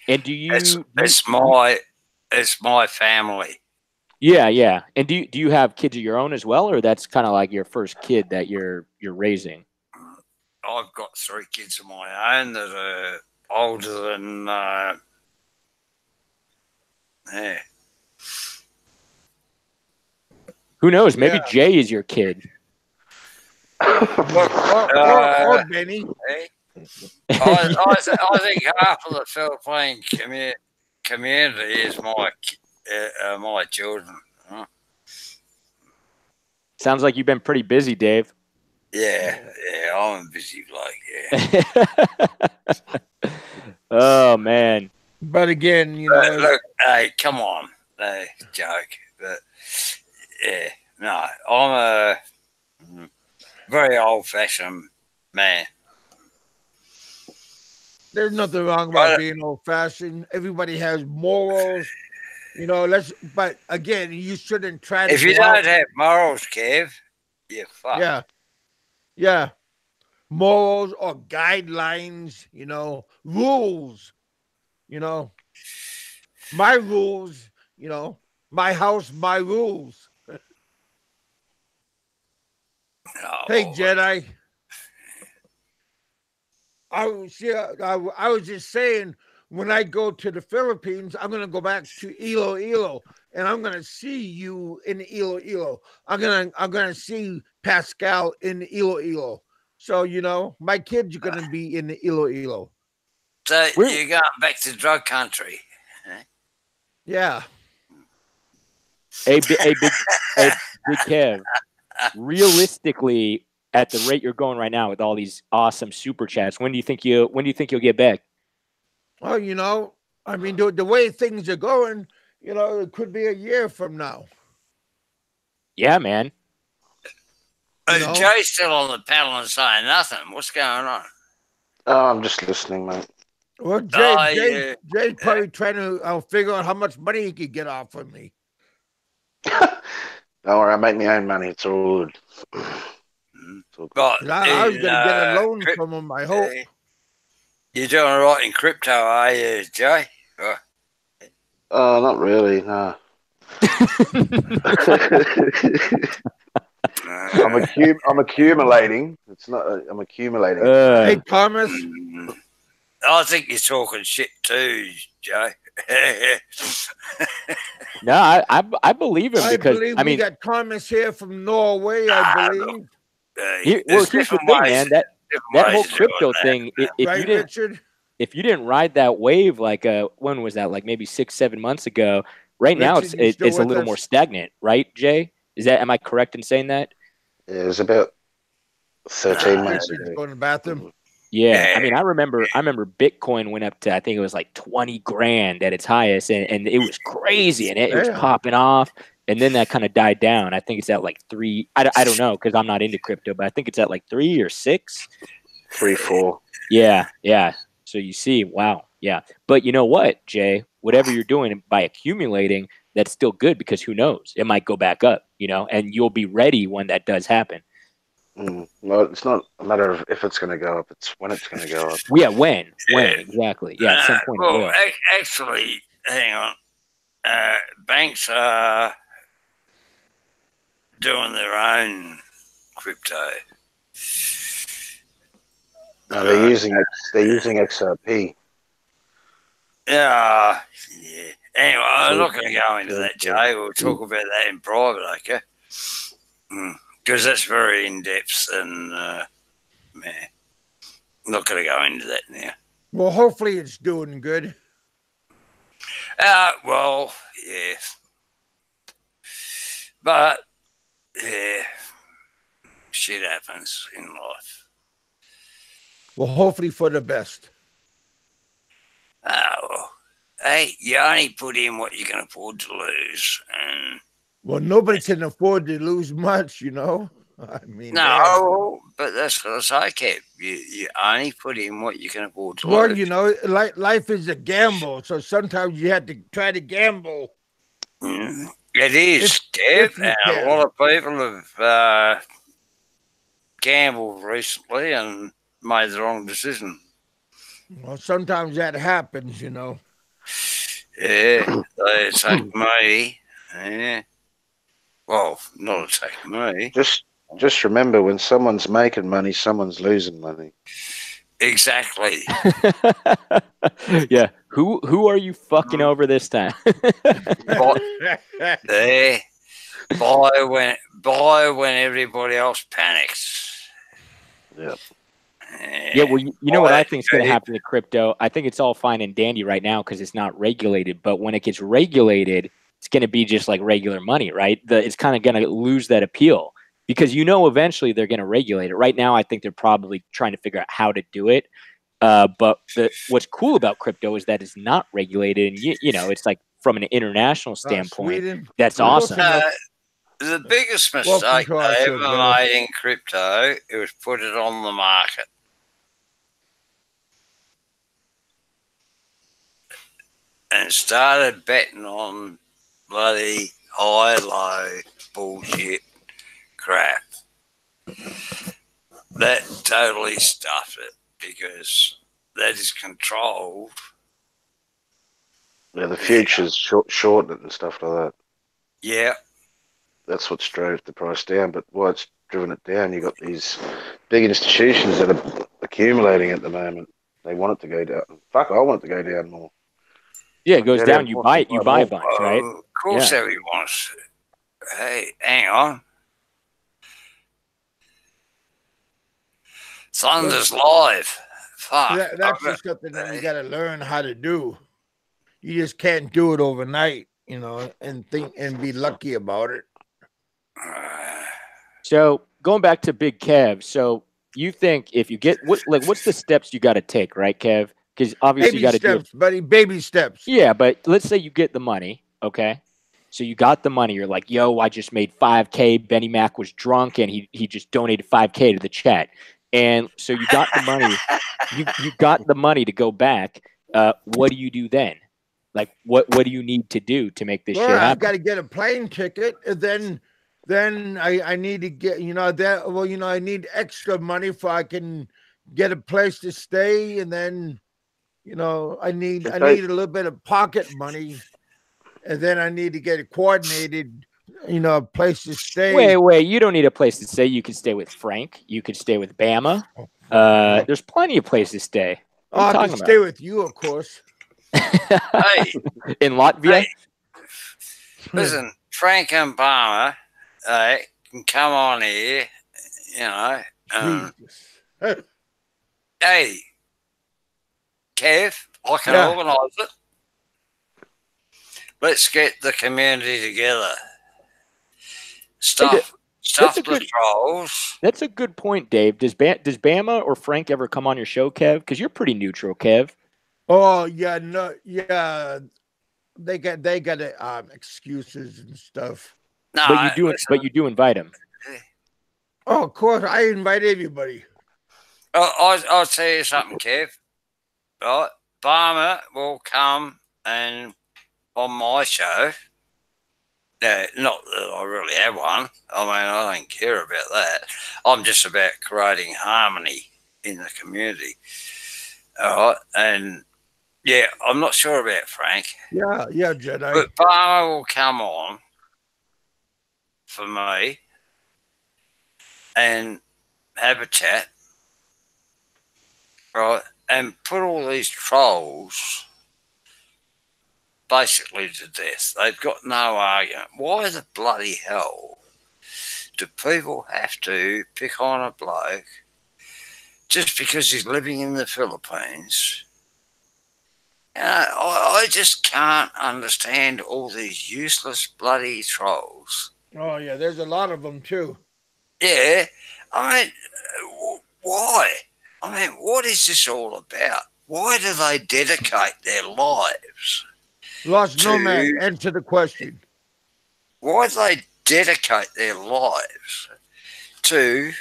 And do you?
It's my family.
Yeah, yeah. And do you have kids of your own as well, or that's kind of like your first kid that you're raising?
I've got 3 kids of my own that are older than yeah.
Who knows? Maybe Jay is your kid.
Or Benny.
Hey? I think half of the Philippine community is my children. Huh?
Sounds like you've been pretty busy, Dave.
Yeah, I'm a busy bloke. Yeah.
Oh man.
But again, you know,
look, hey, come on, joke. But yeah, no, I'm a very old-fashioned man.
There's nothing wrong about being old-fashioned. Everybody has morals. You know, but again, you shouldn't try to
If you
go out.
don't have morals, Kev, you're fucked.
Yeah. Yeah. Morals or guidelines, you know, rules, you know, my rules, you know, my house, my rules. Hey, Jedi. I was just saying, when I go to the Philippines, I'm gonna go back to Iloilo, and I'm gonna see you in Iloilo. I'm gonna see Pascal in Iloilo. So you know, my kids are gonna be in Iloilo.
So you're going back to drug country.
Yeah.
Hey, big Kev. Realistically, at the rate you're going right now with all these awesome super chats, when do you think you'll get back?
Well, you know, I mean, the way things are going, you know, it could be a year from now.
Yeah, man.
Joe's still on the panel and saying nothing. What's going on?
Oh, I'm just listening, mate.
Well, Jay's probably trying to figure out how much money he could get off of me.
Don't worry, I make my own money. It's all good.
But
I was going to get a loan from him, I hope.
You're doing all right in crypto, are you, Jay?
Not really, no. I'm accumulating. It's not. I'm accumulating.
Hey, Thomas.
I think you're talking shit too, Joe.
No, I believe him because I mean,
we got Thomas here from Norway. I believe.
Here's the thing, man. That whole crypto thing. If you didn't ride that wave, like when was that? Like maybe 6-7 months ago. Right now, it's a little more stagnant, right, Jay? Am I correct in saying that?
Yeah, it was about 13 months ago.
Go to the bathroom.
Yeah, I mean, I remember Bitcoin went up to, I think it was like 20 grand at its highest, and it was crazy, and it was popping off, and then that kind of died down. I think it's at like 3. I don't know because I'm not into crypto, but I think it's at like 3 or 6.
3, 4.
Yeah. So you see, wow, yeah. But you know what, Jay? Whatever you're doing by accumulating, that's still good because who knows? It might go back up, you know, and you'll be ready when that does happen.
No, it's not a matter of if it's going to go up; it's when it's going to go up.
Yeah, when exactly? Yeah, at some point.
Well, actually, hang on. Banks are doing their own crypto.
No, they're using XRP.
Yeah. Anyway, I'm not going to go into that, Jay. We'll talk about that in private, okay? Because that's very in depth, and man, I'm not going to go into that now.
Well, hopefully it's doing good.
Well, yeah, but yeah, shit happens in life.
Well, hopefully for the best.
Well, hey, you only put in what you can afford to lose, and
well, nobody can afford to lose much, you know. I mean,
no, but that's what I kept. You only put in what you can afford to lose.
Well, you know, life is a gamble, so sometimes you have to try to gamble.
It is, Kev, and a lot of people have gambled recently and made the wrong decision.
Well, sometimes that happens, you know.
Yeah, they attack me. Yeah. Well, not attack me.
Just remember, when someone's making money, someone's losing money.
Exactly.
Yeah. Who are you fucking over this time?
Buy when everybody else panics.
Yeah.
Yeah, well, you know what I think is going to happen to crypto? I think it's all fine and dandy right now because it's not regulated. But when it gets regulated, it's going to be just like regular money, right? It's kind of going to lose that appeal because eventually they're going to regulate it. Right now, I think they're probably trying to figure out how to do it. But what's cool about crypto is that it's not regulated, and you know, it's like from an international standpoint, that's awesome.
The biggest mistake they ever made in crypto, it was put it on the market. and started betting on bloody high-low bullshit crap. That totally stuffed it because that is controlled.
Yeah, the futures shorten it and stuff like that.
Yeah.
That's what's drove the price down. But why it's driven it down, you've got these big institutions that are accumulating at the moment. They want it to go down. Fuck, I want it to go down more.
Yeah, it goes down. You buy a bunch, right?
Of course, everyone wants. Hey, hang on. Thunder's live. Fuck.
That's just something that you got to learn how to do. You just can't do it overnight, and think and be lucky about it.
So going back to Big Kev, so you think if you get what's the steps you got to take, right, Kev? Because obviously you got to do
steps, buddy. Baby steps.
Yeah, but let's say you get the money, okay? So you got the money. You're like, yo, I just made $5K. Benny Mac was drunk, and he just donated $5K to the chat. And so you got the money. You got the money to go back. What do you do then? Like, what do you need to do to make this shit happen?
I got to get a plane ticket, and then I need to get I need extra money for I can get a place to stay, and then I need a little bit of pocket money, and then I need to get a coordinated a place to stay.
Wait, you don't need a place to stay. You can stay with Frank. You could stay with Bama. There's plenty of places to stay.
I can stay with you, of course.
Hey,
in Latvia.
Hey, listen, Frank and Bama, can come on here, hey, Kev, I can organise it. Let's get the community together. Stuff the trolls.
That's a good point, Dave. Does Bama or Frank ever come on your show, Kev? Because you're pretty neutral, Kev.
Oh yeah, no, yeah. They got excuses and stuff.
No,
but you do invite them.
Oh, of course, I invite everybody.
I'll tell you something, Kev. Right, Barmer will come and on my show. No, not that I really have one. I mean, I don't care about that. I'm just about creating harmony in the community. All right, and yeah, I'm not sure about Frank.
Yeah, Jedi.
But Barmer will come on for me and have a chat, right, and put all these trolls basically to death. They've got no argument. Why the bloody hell do people have to pick on a bloke just because he's living in the Philippines? I just can't understand all these useless bloody trolls.
Oh, yeah, there's a lot of them, too.
Yeah, I mean, why? I mean, what is this all about? Why do they dedicate their lives?
Lost Nomad, answer the question.
Why do they dedicate their lives to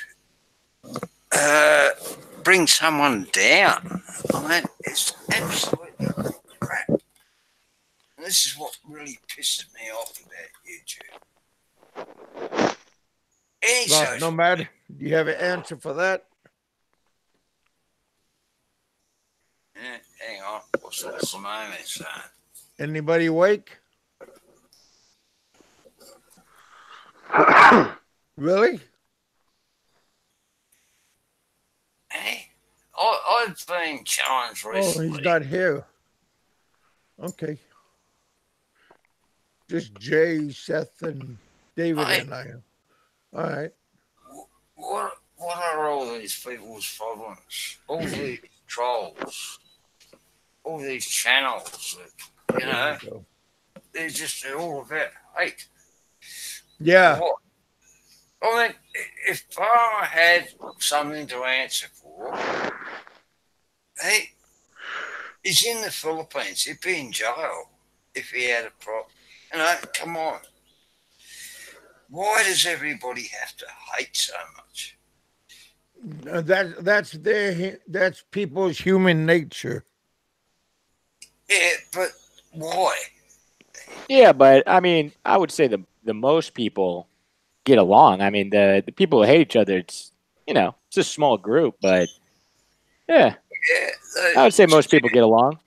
bring someone down? I mean, it's absolutely crap. And this is what really pisses me off about YouTube.
Lost Nomad, do you have an answer for that?
Yeah, hang on. What's that at the moment, son?
Anybody awake? Really?
Hey, I've been challenged recently.
Oh, he's not here. Okay. Just Jay, Seth, and David and I. All right.
What are all these people's problems? All these trolls, all these channels that, they're all about hate.
Yeah.
What? I mean, if Barmer had something to answer for, he's in the Philippines. He'd be in jail if he had a problem. Come on. Why does everybody have to hate so much?
That's people's human nature.
Yeah, but Why?
Yeah, but I mean, I would say the most people get along. I mean, the people who hate each other, it's it's a small group, but yeah,
Yeah,
I would say most people get along.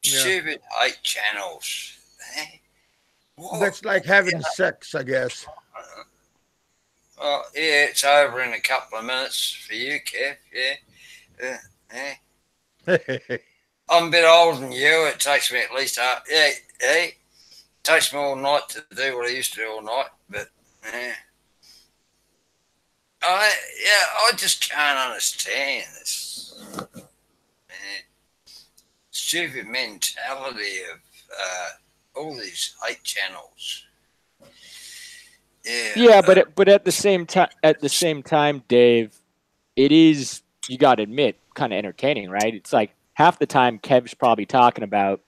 stupid 8 channels. Eh? What?
That's like having sex, I guess.
Well, yeah, it's over in a couple of minutes for you, Kev. Yeah. I'm a bit older than you. It takes me at least it takes me all night to do what I used to do all night. But I just can't understand this stupid mentality of all these 8 channels.
Yeah, but at the same time, Dave, it is, you got to admit, kind of entertaining, right? It's like half the time Kev's probably talking about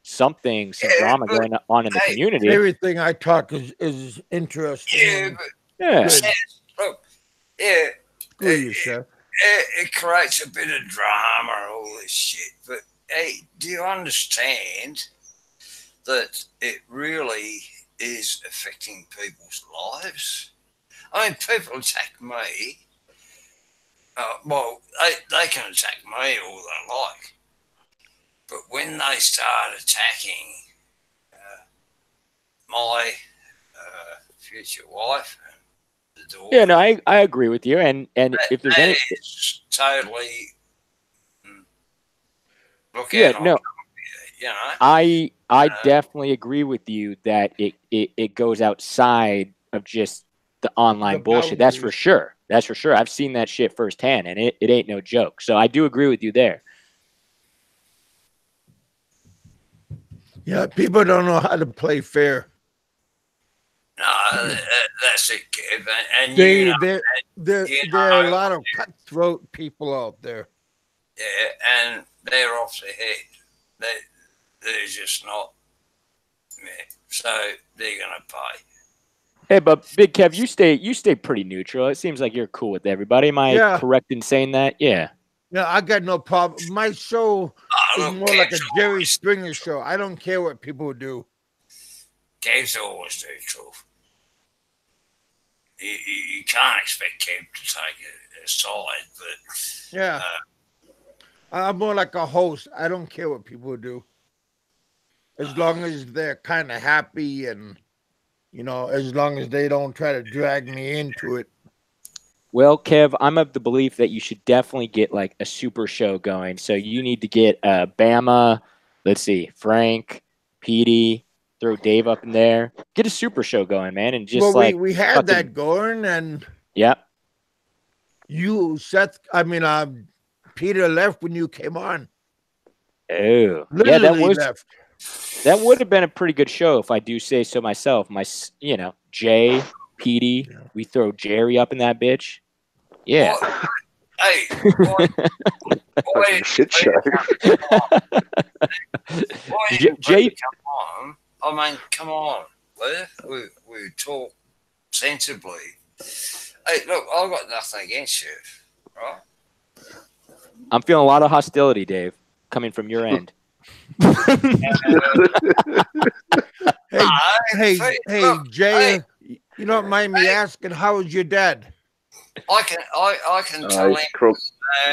some drama going on in the community.
Everything I talk is interesting.
Yeah, but look,
Screw you, Chef.
It creates a bit of drama and all this shit. But hey, do you understand that it really is affecting people's lives? I mean, people attack me. Well, they can attack me all they like. But when they start attacking my future wife and the daughter...
Yeah, no, I agree with you. And if there's any...
It's totally... Look
yeah,
out,
no.
I
definitely agree with you that it goes outside of just the online bullshit. That's for sure. That's for sure. I've seen that shit firsthand, and it ain't no joke. So I do agree with you there.
Yeah, people don't know how to play fair.
No, that's it, Kev. And
there are a lot of cutthroat people out there.
Yeah, and they're off their head. They're just not. Yeah, so they're gonna pay.
Hey, but Big Kev, you stay pretty neutral. It seems like you're cool with everybody. Am I correct in saying that? Yeah.
No, I got no problem. My show is more like a Jerry Springer show. I don't care what people do.
Kev's always neutral. You can't expect Kev to take a side, but
yeah, I'm more like a host. I don't care what people do, as long as they're kind of happy and as long as they don't try to drag me into it.
Well, Kev, I'm of the belief that you should definitely get like a super show going. So you need to get Bama, let's see, Frank, Petey, throw Dave up in there. Get a super show going, man, and just
we had that going, and you, Seth. I mean, Peter left when you came on.
Oh,
literally left.
That would have been a pretty good show if I do say so myself. Jay, Petey, we throw Jerry up in that bitch. Yeah.
Shit show.
Jay, come on. I mean, come on. We talk sensibly. Hey, look, I've got nothing against you, right?
I'm feeling a lot of hostility, Dave, coming from your end.
Hey, Jay, you don't mind me asking, how is your dad?
I can tell him.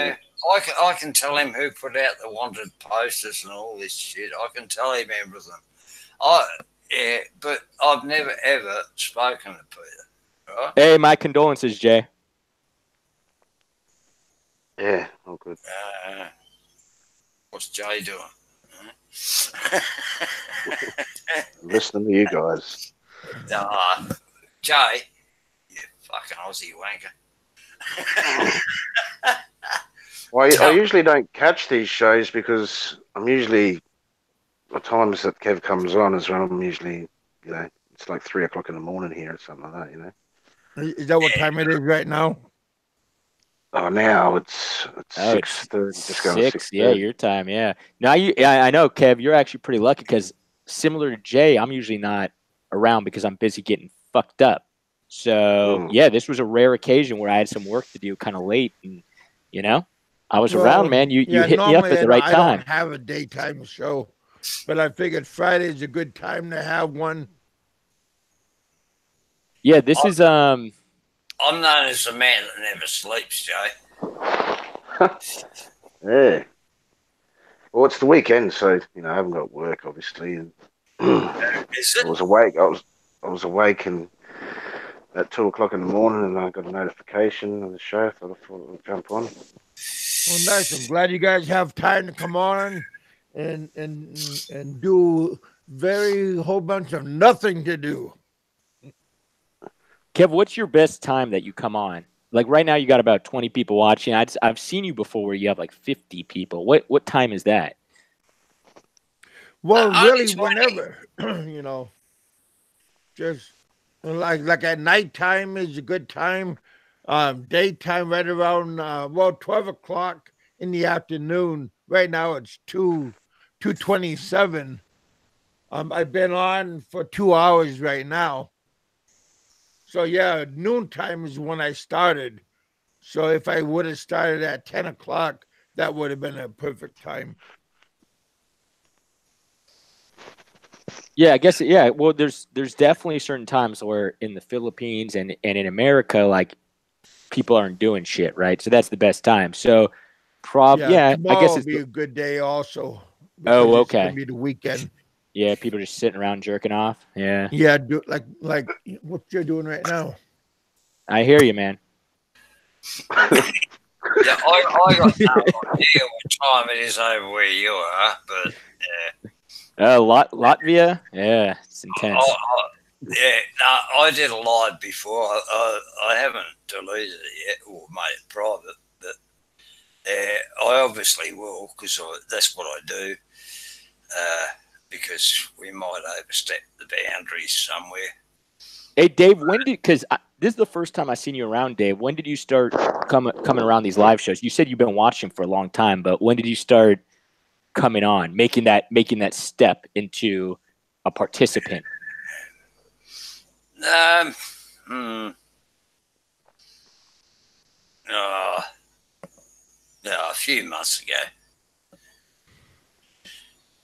I can tell him who put out the wanted posters and all this shit. I can tell him everything. But I've never ever spoken to Peter. Right?
Hey, my condolences, Jay.
Yeah, all good.
What's Jay doing?
Listening to you guys.
Jay, you fucking Aussie wanker.
Well, I usually don't catch these shows because I'm usually, the times that Kev comes on is when I'm usually, it's like 3 o'clock in the morning here or something like that,
Is that what time it is right now?
Oh, now it's 6:30. Just going
6. Yeah, your time. Yeah. Now I know, Kev. You're actually pretty lucky because similar to Jay, I'm usually not around because I'm busy getting fucked up. So yeah, this was a rare occasion where I had some work to do, kind of late, and I was around, man. You hit me up at the right time.
I don't have a daytime show. but I figured Friday is a good time to have one.
Yeah, this is
I'm known as the man that never sleeps, Jay.
Yeah. Well, it's the weekend, so I haven't got work, obviously, and
Is it?
I was awake. I was awake and at 2 o'clock in the morning, and I got a notification of the show. So I thought I'd jump on.
Well, nice. I'm glad you guys have time to come on and do very whole bunch of nothing to do.
Kev, what's your best time that you come on? Like right now, you got about 20 people watching. I've seen you before where you have like 50 people. What time is that?
Well, really, whenever just like at nighttime is a good time. Daytime right around 12 o'clock in the afternoon. Right now it's 2:27. I've been on for 2 hours right now. So yeah, noontime is when I started. So if I would have started at 10 o'clock, that would have been a perfect time.
Yeah, I guess. Yeah, well, there's definitely certain times where in the Philippines and in America, like people aren't doing shit, right? So that's the best time. So, I
tomorrow
guess
will
it's
be a good day also.
Oh,
It's
okay.
gonna be the weekend.
Yeah, people just sitting around jerking off. Yeah,
Yeah, do like what you're doing right now.
I hear you, man.
Yeah, I got no idea what time it is over where you are, but
Latvia, yeah, it's intense.
I did a live before. I haven't deleted it yet or made it private, but I obviously will because that's what I do. Because we might overstep the boundaries somewhere.
Hey, Dave, because this is the first time I've seen you around, Dave. When did you start coming around these live shows? You said you've been watching for a long time, but when did you start coming on, making that step into a participant?
A few months ago.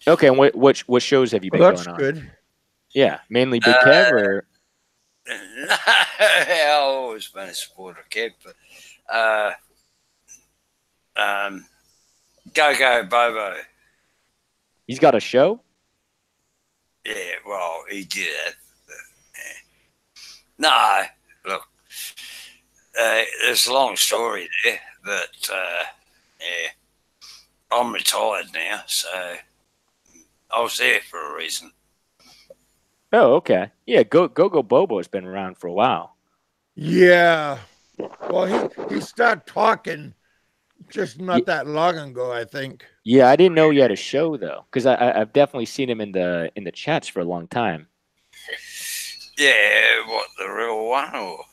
Okay, and what shows have you been going on?
That's good.
Yeah, mainly Big Kev, or
I've always been a supporter of Kev, but Go Bobo.
He's got a show.
Yeah, well, he did it. No, look, there's a long story there, but I'm retired now, so I was there for a reason.
Oh, okay. Yeah, Go Bobo has been around for a while.
Yeah. Well, he started talking just not that long ago, I think.
Yeah, I didn't know he had a show though, because I've definitely seen him in the chats for a long time.
Yeah, what, the real one or?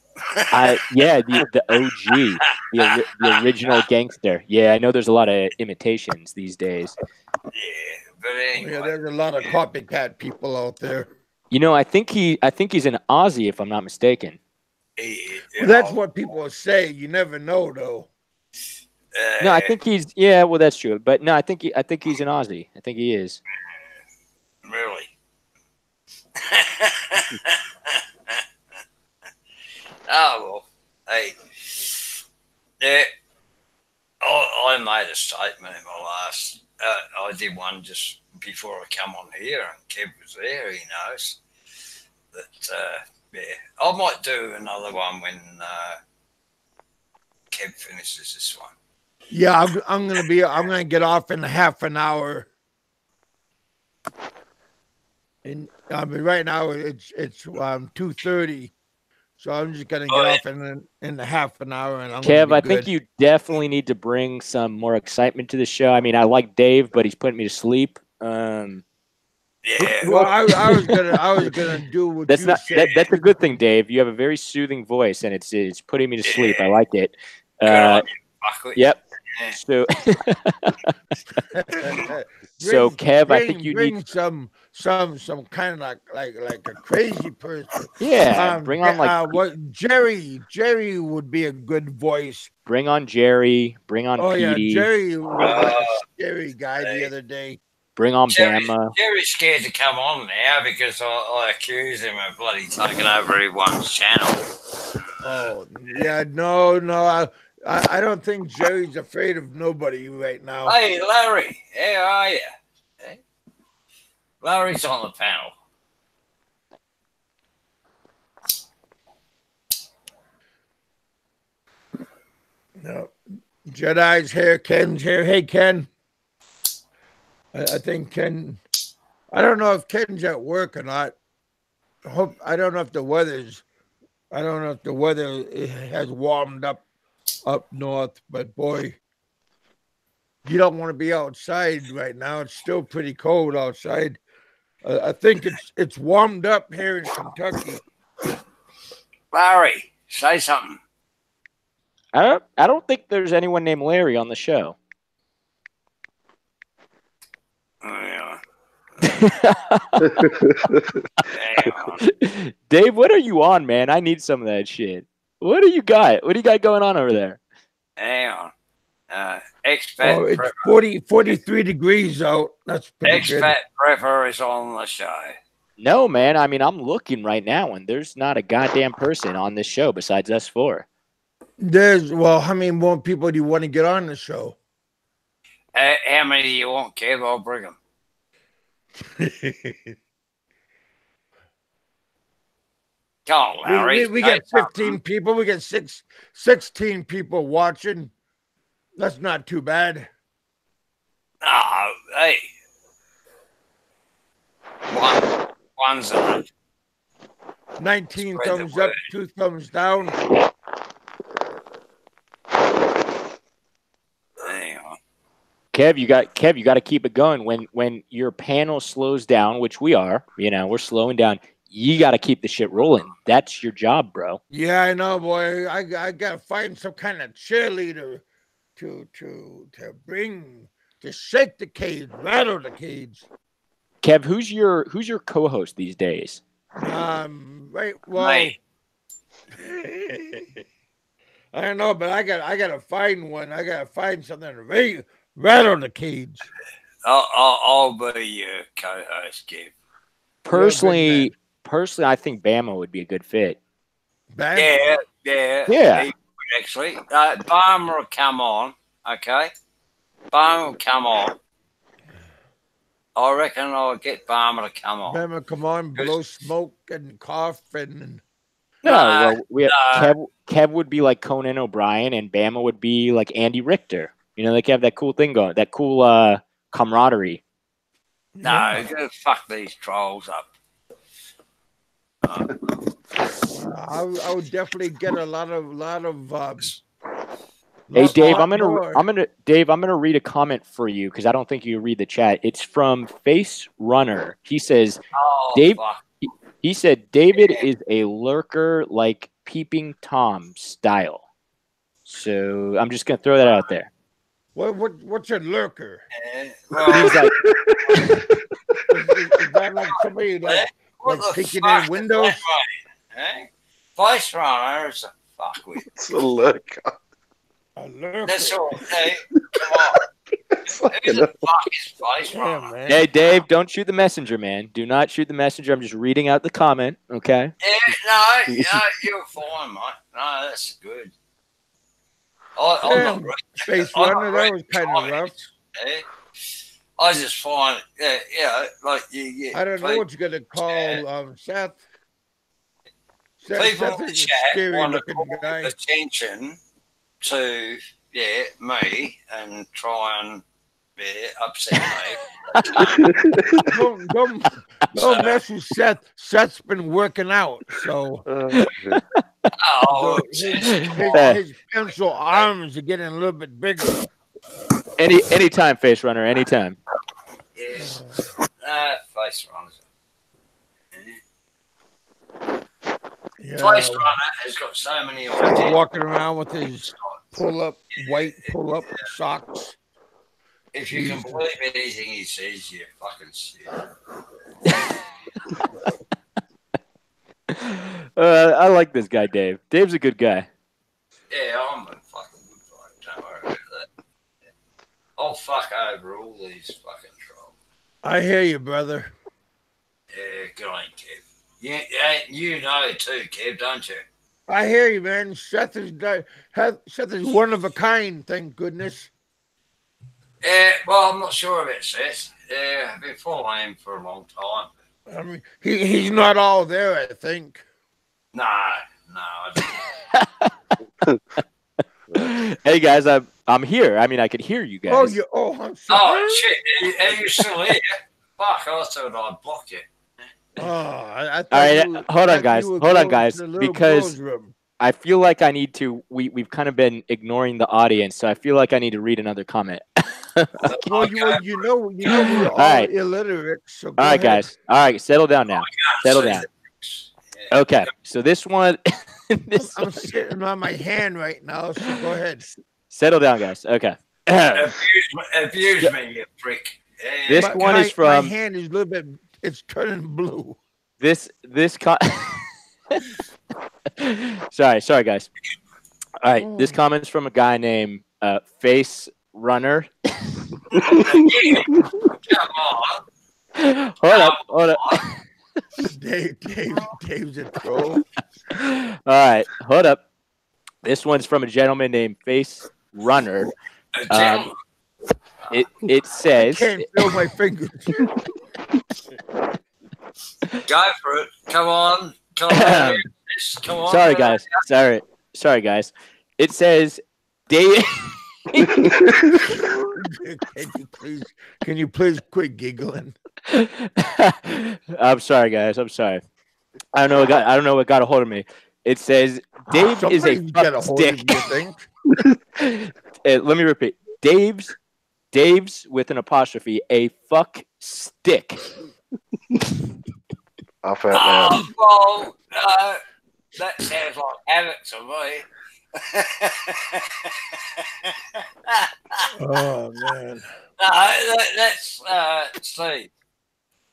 The OG, the original gangster. Yeah, I know there's a lot of imitations these days.
Yeah, but anyway.
Yeah, there's a lot of copycat people out there.
I think he's an Aussie, if I'm not mistaken.
Well, that's what people say. You never know, though.
No, I think he's. Yeah, well, that's true. But no, I think he's an Aussie. I think he is.
Really? Oh, well, hey, yeah, I made a statement in my last, I did one just before I come on here, and Kev was there, he knows. But, yeah, I might do another one when Kev finishes this one.
Yeah, I'm gonna get off in half an hour. And right now it's 2:30. So I'm just gonna get off in half an hour, and
Kev, I think you definitely need to bring some more excitement to the show. I mean, I like Dave, but he's putting me to sleep.
Yeah.
Well, I was gonna do what
that's
you
not.
said.
That's a good thing, Dave. You have a very soothing voice, and it's putting me to sleep. I like it. Yep. So, so Kev, I think you need
some kind of like a crazy person.
Yeah, bring on
what Jerry would be a good voice.
Bring on Jerry. Bring on Petey.
Yeah, Jerry was like a scary guy the other day.
Bring on Bama.
Jerry's scared to come on now because I accuse him of bloody taking over everyone's channel.
Oh yeah, no. I don't think Jerry's afraid of nobody right now.
Hey, Larry, how are you? Hey? Larry's on the panel.
No, Jedi's here, Ken's here. Hey, Ken. I think Ken. I don't know if Ken's at work or not. I don't know if the weather's. I don't know if the weather has warmed up north, but boy, you don't want to be outside right now. It's still pretty cold outside. I think it's warmed up here in Kentucky.
Larry, say something.
I don't think there's anyone named Larry on the show.
Oh, yeah.
Dave, what are you on, man? I need some of that shit. What do you got? What do you got going on over there?
Hang on. Expat.
Oh, it's 43 degrees out. That's pretty good.
Expat Prepper is on the show.
No, man. I mean, I'm looking right now, and there's not a goddamn person on this show besides us four.
How many more people do you want to get on the show?
How many do you want, Kev? I'll bring them. Come on, Larry.
We got 15 people. We got 16 people watching. That's not too bad.
Oh, hey. One's on.
19 thumbs up, 2 thumbs down.
Kev, you got to keep it going. When your panel slows down, which we are, we're slowing down. You got to keep the shit rolling. That's your job, bro.
Yeah, I know, boy. I got to find some kind of cheerleader to shake the cage, rattle the cage.
Kev, who's your co-host these days?
Right. Well, I don't know, but I got to find one. I got to find something to rattle the cage.
I'll be your co-host, Kev.
Personally, I think Bama would be a good fit.
Bama?
Yeah. Actually, Bama will come on. Okay, Bama will come on. I reckon I'll get Bama to come on.
Bama, come on, blow smoke and cough and.
No, Kev would be like Conan O'Brien, and Bama would be like Andy Richter. They have that cool thing going, that cool camaraderie.
No, just fuck these trolls up.
I would definitely get a lot of.
Hey Dave, I'm gonna read a comment for you because I don't think you read the chat. It's from Face Runner. He says, he said David is a lurker like Peeping Tom style. So I'm just gonna throw that out there.
What's a lurker?
He's like,
is that like somebody like peeking in windows?
Face Runner is a fuck with.
It's a lurker.
A lurker.
That's all. Hey, come on. Who the fuck is Face Runner?
Man.
Hey Dave, don't shoot the messenger, man. Do not shoot the messenger. I'm just reading out the comment, okay?
Yeah, no, you're fine, mate. No, that's good. I'm not reading.
Face Runner, that was kind of rough.
Yeah. I just find it, like you get.
I don't know what you're gonna call Seth.
People
Seth
in the
is a
chat
scary
want to
looking
call
guy.
attention to me and try and upset me.
Don't mess with Seth. Seth's been working out, so his pencil arms are getting a little bit bigger.
Anytime, Face Runner, anytime.
Yes. Face Runner.
Yeah.
Face Runner has got so many ideas.
Walking around with his white pull-up socks.
If you can believe anything he says, you fucking shit.
I like this guy, Dave. Dave's a good guy.
Yeah, I'm a fucking good guy. Don't worry about that. I'll fuck over all these fucking trolls.
I hear you, brother.
Yeah, good on you, Kev. Yeah, you know it too, Kev, don't you?
I hear you, man. Seth is one of a kind, thank goodness.
Yeah, well, I'm not sure of it, Seth. Yeah, I've been following him for a long time.
I mean, he's not all there, I think.
No, I don't.
Hey guys, I'm here. I mean, I could hear you guys.
I'm sorry.
Oh shit! Are you still here? Fuck! I thought I'd block you.
Oh, I thought
All right,
you,
hold on,
you
guys.
were
Hold on,
going
guys,
to the little
because
girl's room.
I feel like I need to. We've kind of been ignoring the audience, so I feel like I need to read another comment.
Well, you know, we're all
right.
illiterate. So
All
go
right,
ahead.
guys. All right, settle down now. Settle down. Okay, so this one.
I'm sitting on my hand right now, so go ahead.
Settle down, guys. Okay.
Abuse me, you prick.
This one is from.
My hand is a little bit. It's turning blue.
Sorry, guys. All right, this comment's from a guy named Face Runner.
Come on.
Hold up.
Dave's a troll.
All right, hold up. This one's from a gentleman named Face Runner. It says.
I can't feel my fingers.
Go for it. Come on. Come on. Come on.
Sorry, guys. Sorry, guys. It says, David.
Can you please quit giggling?
I'm sorry, guys. I'm sorry. I don't know what got a hold of me. It says Dave is a fuck stick. Let me repeat. Dave's with an apostrophe, a fuck stick.
I felt that.
Well, that sounds like havoc to me.
Oh man.
No, that's Steve.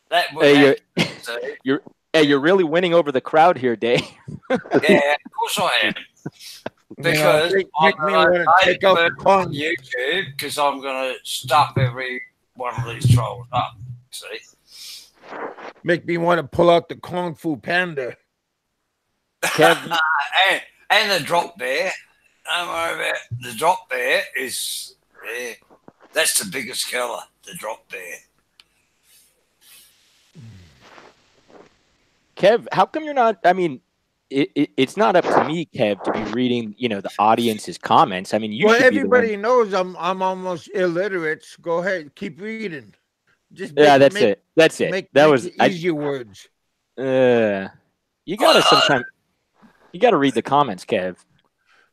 That would
you're really winning over the crowd here, Dave.
Yeah, of course I am. Because I'm going to take on YouTube because I'm going to stuff every one of these trolls up. See?
Make me want to pull out the Kung Fu Panda.
and the drop bear. Don't worry about it. The drop bear is there. That's the biggest killer, the drop bear.
Kev, how come you're not? I mean, it's not up to me, Kev, to be reading, the audience's comments. I mean, you should
everybody
be the
knows I'm almost illiterate. So go ahead, keep reading.
That's it. That was
easy words.
You gotta read the comments, Kev.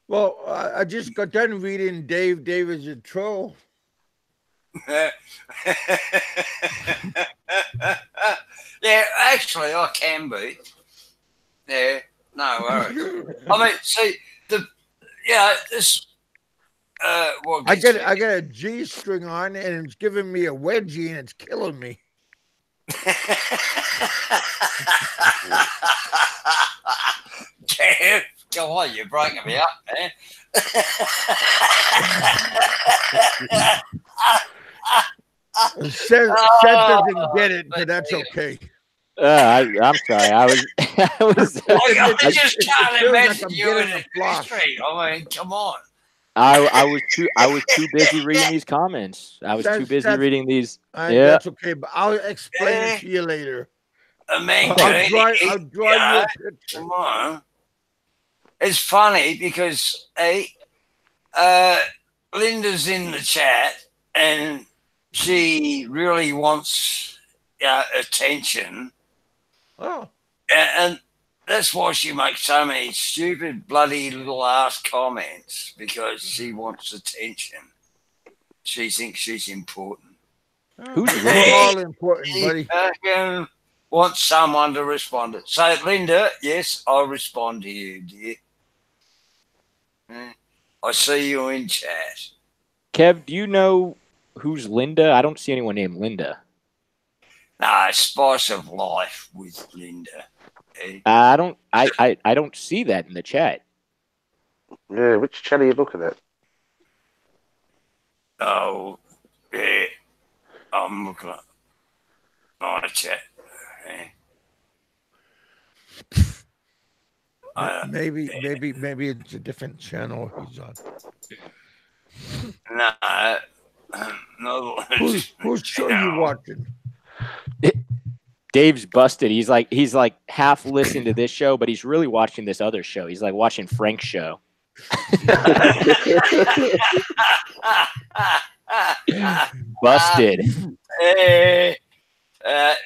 Well, I just got done reading Dave. Dave is a troll.
Yeah, actually, I can be. Yeah, no worries. I mean, see, this.
I got a G string on, and it's giving me a wedgie, and it's killing me.
Damn, come on, you're breaking me up, man.
Seth doesn't get it, but that's okay.
I'm sorry. I
just can't imagine you in the street. I mean, come on.
I was too busy reading these comments. I was too busy reading these.
That's okay, but I'll explain it to you later.
I mean,
I'll draw you a picture.
Come on. It's funny because Linda's in the chat and she really wants attention.
Oh.
And that's why she makes so many stupid, bloody little ass comments, because she wants attention. She thinks she's important.
We're all important, buddy.
Want someone to respond to. So, Linda, yes, I'll respond to you, dear. I see you in chat.
Kev, do you know who's Linda? I don't see anyone named Linda.
Nah, Spice of Life with Linda.
I don't see that in the chat.
Yeah, which chat are you looking at?
Oh, yeah. I'm looking at. my chat.
Maybe it's a different channel he's on.
No.
Whose show you watching?
Dave's busted. He's like half listening to this show, but he's really watching this other show. He's like watching Frank's show. Busted.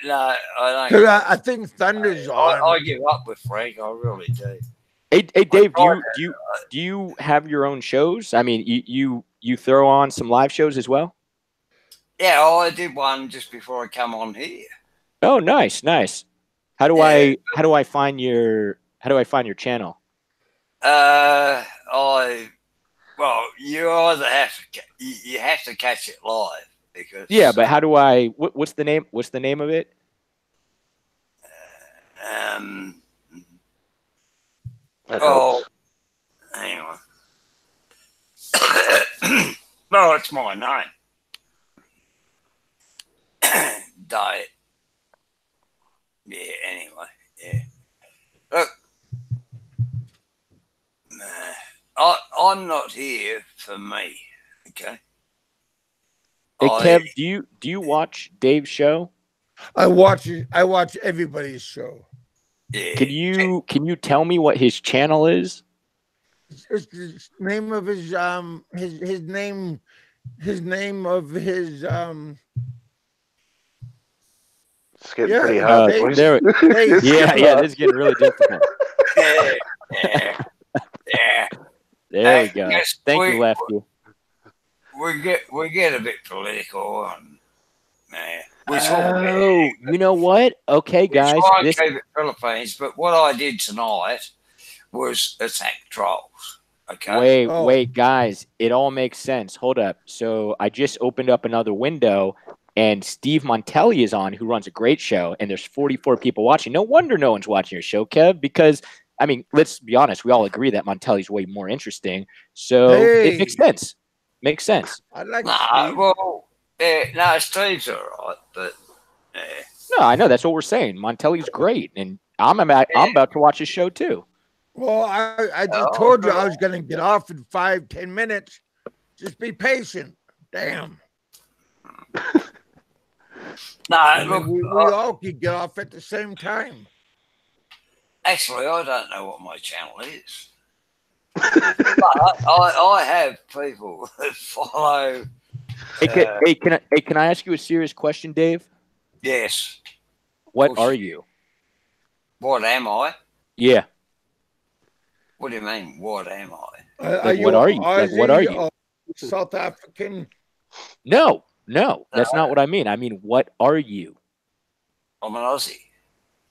No, I don't.
I think Thunder's on.
I give up with Frank. I really do.
Hey, Dave, do you have your own shows? I mean, you throw on some live shows as well?
Yeah, I did one just before I come on here.
Oh, nice. How do I find your channel?
You either have to catch it live because
but how do I? What's the name? What's the name of it?
Hang on. No, it's my name. Diet. Yeah, anyway. Yeah. Look, I'm not here for me. Okay.
Hey, Kev, do you watch Dave's show?
I watch everybody's show.
Yeah.
Can you tell me what his channel is?
It's the name of his name of his
It's getting pretty hard.
Yeah, this is getting really difficult.
Yeah.
There we go. Thank you, Lefty.
We get a bit political and
you know what? Okay, guys.
We try and keep it Philippines, but what I did tonight was attack trolls. Okay.
Wait, guys. It all makes sense. Hold up. So I just opened up another window, and Steve Montelli is on, who runs a great show, and there's 44 people watching. No wonder no one's watching your show, Kev, because, I mean, let's be honest. We all agree that Montelli's way more interesting. So it makes sense. Makes sense.
I like
Steve. Steve's all right, but
no, I know that's what we're saying. Montelli's great, and I'm about to watch his show too.
Well, I just told you I was going to get off in 5-10 minutes. Just be patient. Damn.
Look,
we all could get off at the same time.
Actually, I don't know what my channel is. But I have people that follow.
Can I ask you a serious question, Dave?
Yes.
What are you?
What am I?
Yeah.
What do you mean? What am I?
What are you? Like, what are you?
South African?
No, that's not what I mean. I mean, what are you?
I'm an Aussie.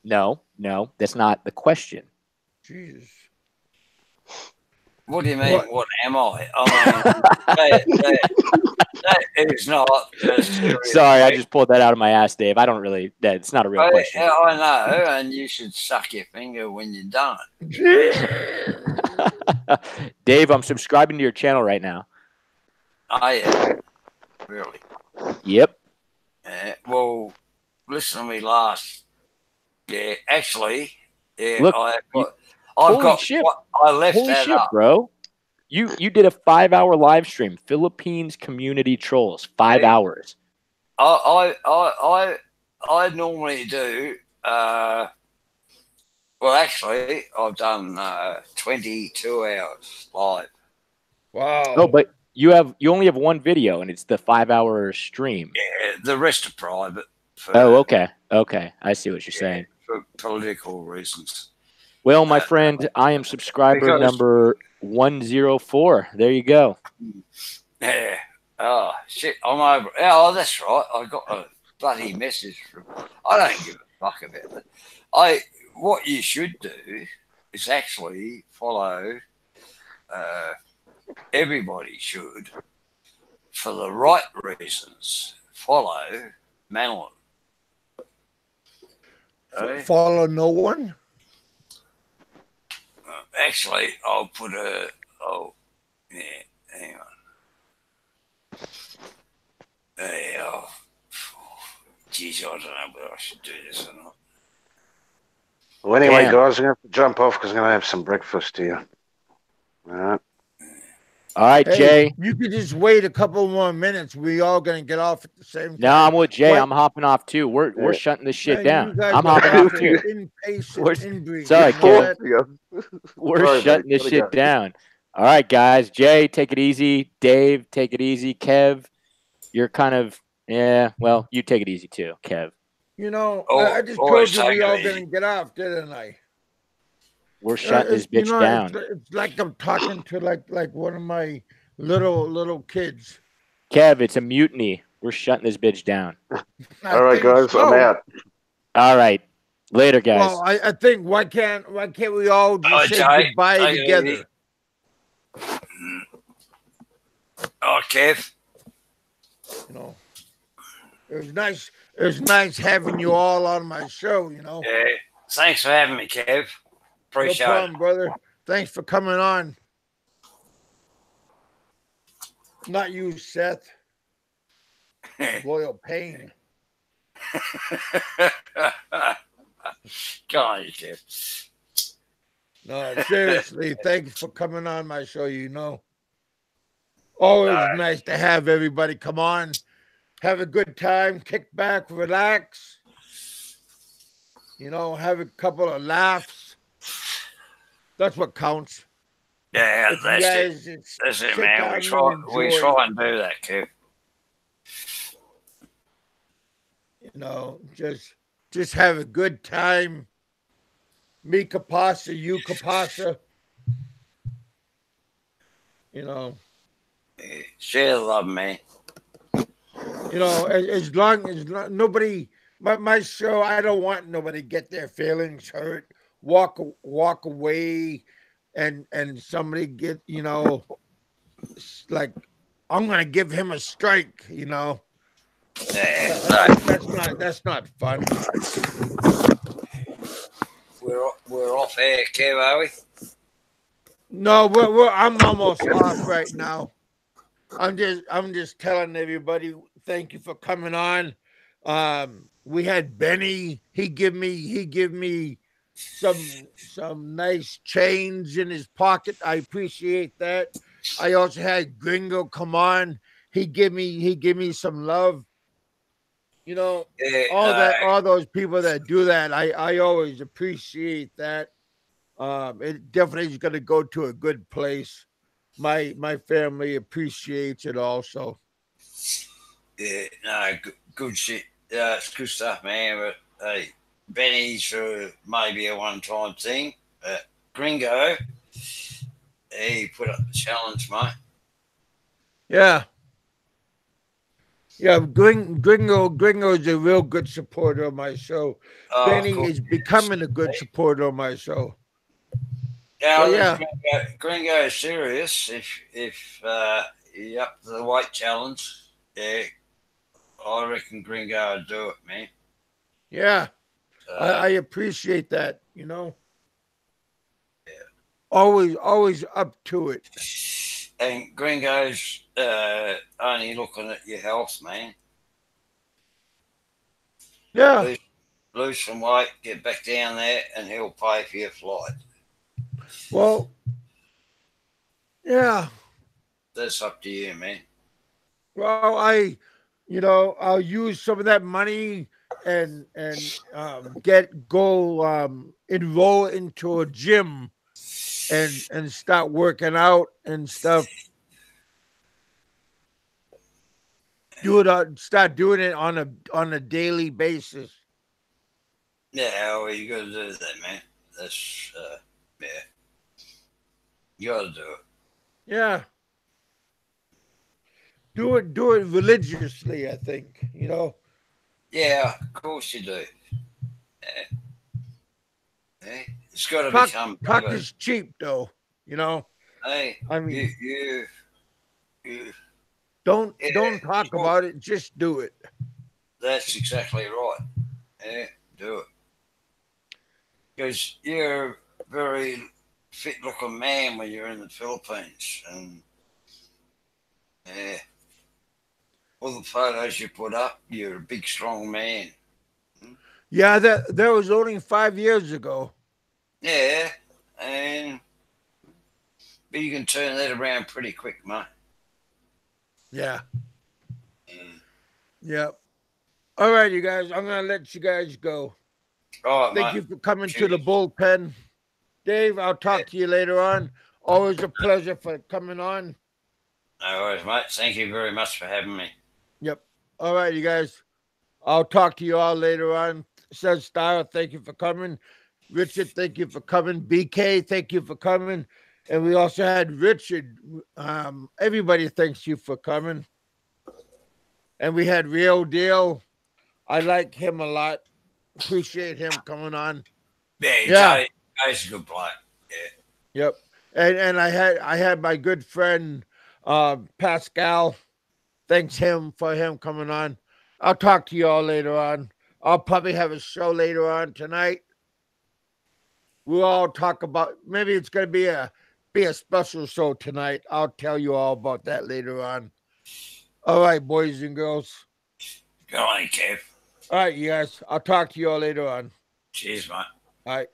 No, that's not the question.
Jesus.
What do you mean? What am I? I mean, that is not.
Sorry, I just pulled that out of my ass, Dave. I don't really. It's not a real question.
I know, and you should suck your finger when you're done.
Dave, I'm subscribing to your channel right now.
Oh, yeah. Really?
Yep.
Well, listen to me last. Yeah, actually, yeah.
Look,
I've got.
Shit.
I left
holy
that
shit,
up,
bro. You did a 5-hour live stream, Philippines community trolls, 5 hours.
I normally do. Well, actually, I've done 22 hours live.
Wow.
Oh, but you only have one video, and it's the 5-hour stream.
Yeah, the rest are private.
Okay. I see what you're saying.
For political reasons.
Well, my friend, I am subscriber number 104. There you go.
Yeah. Oh, shit. I'm over. Oh, that's right. I got a bloody message from. I don't give a fuck about it. What you should do is actually follow. Everybody should, for the right reasons, follow Madeline.
Follow no one?
Actually, I'll put a. Oh, yeah. Hang on. Oh, jeez, Jeez, I don't know whether I should do this or not.
Well, anyway,
Damn.
guys, I'm going to have to jump off because I'm going to have some breakfast here. All right.
All right,
Hey,
Jay.
you could just wait a couple more minutes. We all gonna get off at the same time.
No, I'm with Jay.
What?
I'm hopping off too. We're shutting this shit
Man, you
down.
guys
I'm
are
hopping off
fucking
too.
impatient inbreeds.
Sorry,
You know
Kev.
that?
We're
Sorry,
shutting
mate.
this
Gotta
shit
go.
down. All right, guys. Jay, take it easy. Dave, take it easy. Kev, you're kind of well, you take it easy too, Kev.
You know,
Oh,
I just
always
told you we
take it
all
easy.
gonna get off, didn't I?
We're shutting this
You
bitch
know,
down.
it's like I'm talking to like one of my little kids.
Kev, it's a mutiny. We're shutting this bitch down.
All right, guys, I'm out.
All right. Later, guys.
Well, I think why can't we all just say
Jay,
goodbye
take it
together?
easy. Oh, Kev.
You know, it was nice. It was nice having you all on my show. You know.
Yeah. Thanks for having me, Kev. Appreciate
No problem, brother. Thanks for coming on. Not you, Seth. Loyal pain.
it. Go on, Kev.
No, seriously, thanks for coming on my show. You know, always nice to have everybody come on, have a good time, kick back, relax. You know, have a couple of laughs. That's what counts.
Yeah,
If you
that's
guys
it.
just
That's it,
sit
man.
down
We
and
try
enjoy,
and do that, Kev.
you know, just have a good time. Me kapasa, you kapasa. You know,
Share the love, man.
you know, as long as nobody, my show, I don't want nobody to get their feelings hurt, walk away, and somebody get, you know, like, I'm gonna give him a strike, you know.
Yeah,
That's not fun.
We're off air, Kev, are we?
No, I'm almost off right now. I'm just telling everybody thank you for coming on. We had Benny. He give me some nice change in his pocket. I appreciate that. I also had Gringo come on. He give me some love. You know, all those people that do that, I always appreciate that. It definitely is going to go to a good place. My family appreciates it also.
Yeah, no, good shit. It's good stuff, man. But hey, Benny's maybe a one-time thing. Gringo, he put up the challenge, mate.
Yeah. Yeah, Gringo is a real good supporter of my show.
Oh,
Benny
cool.
is becoming a good supporter of my show.
Now,
So, yeah.
Gringo is serious. If you're up to the weight challenge, yeah, I reckon Gringo would do it, man.
Yeah. I appreciate that, you know.
Yeah.
Always up to it.
And Gringo's only looking at your health, man.
Yeah.
Lose some weight, get back down there, and he'll pay for your flight.
Well, yeah.
That's up to you, man.
Well, I'll use some of that money and enroll into a gym and start working out and stuff. Start doing it on a daily basis.
Yeah, well, you got to do that, man. That's yeah. You got to do it.
Yeah. Do it religiously, I think, you know.
Yeah, of course you do. Yeah. Yeah. It's got to become.
Talk is cheap, though, you know.
Hey,
I mean,
you
don't talk about it, just do it.
That's exactly right. Yeah, do it. Because you're a very fit-looking man when you're in the Philippines, and yeah, all the photos you put up, you're a big, strong man.
Yeah, that was only 5 years ago.
Yeah, and but you can turn that around pretty quick, mate.
Yeah.
Mm.
Yep. All right, you guys. I'm gonna let you guys go.
All right,
Thank
mate.
you for coming to the
Cheers.
bullpen. Dave, I'll talk to you later on. Always a pleasure for coming on.
No worries, mate. Thank you very much for having me.
Yep. All right, you guys. I'll talk to you all later on. Says Style, thank you for coming. Richard, thank you for coming. BK, thank you for coming. And we also had Richard. Everybody thanks you for coming. And we had Real Deal. I like him a lot. Appreciate him coming on.
Yeah, he's a good player. Yeah.
Yep. And I had my good friend Pascal. Thanks him for him coming on. I'll talk to you all later on. I'll probably have a show later on tonight. We'll all talk about, maybe it's gonna be a special show tonight. I'll tell you all about that later on. All right, boys and girls.
Go on, Kev.
All right, you guys. I'll talk to you all later on.
Cheers, mate.
All right.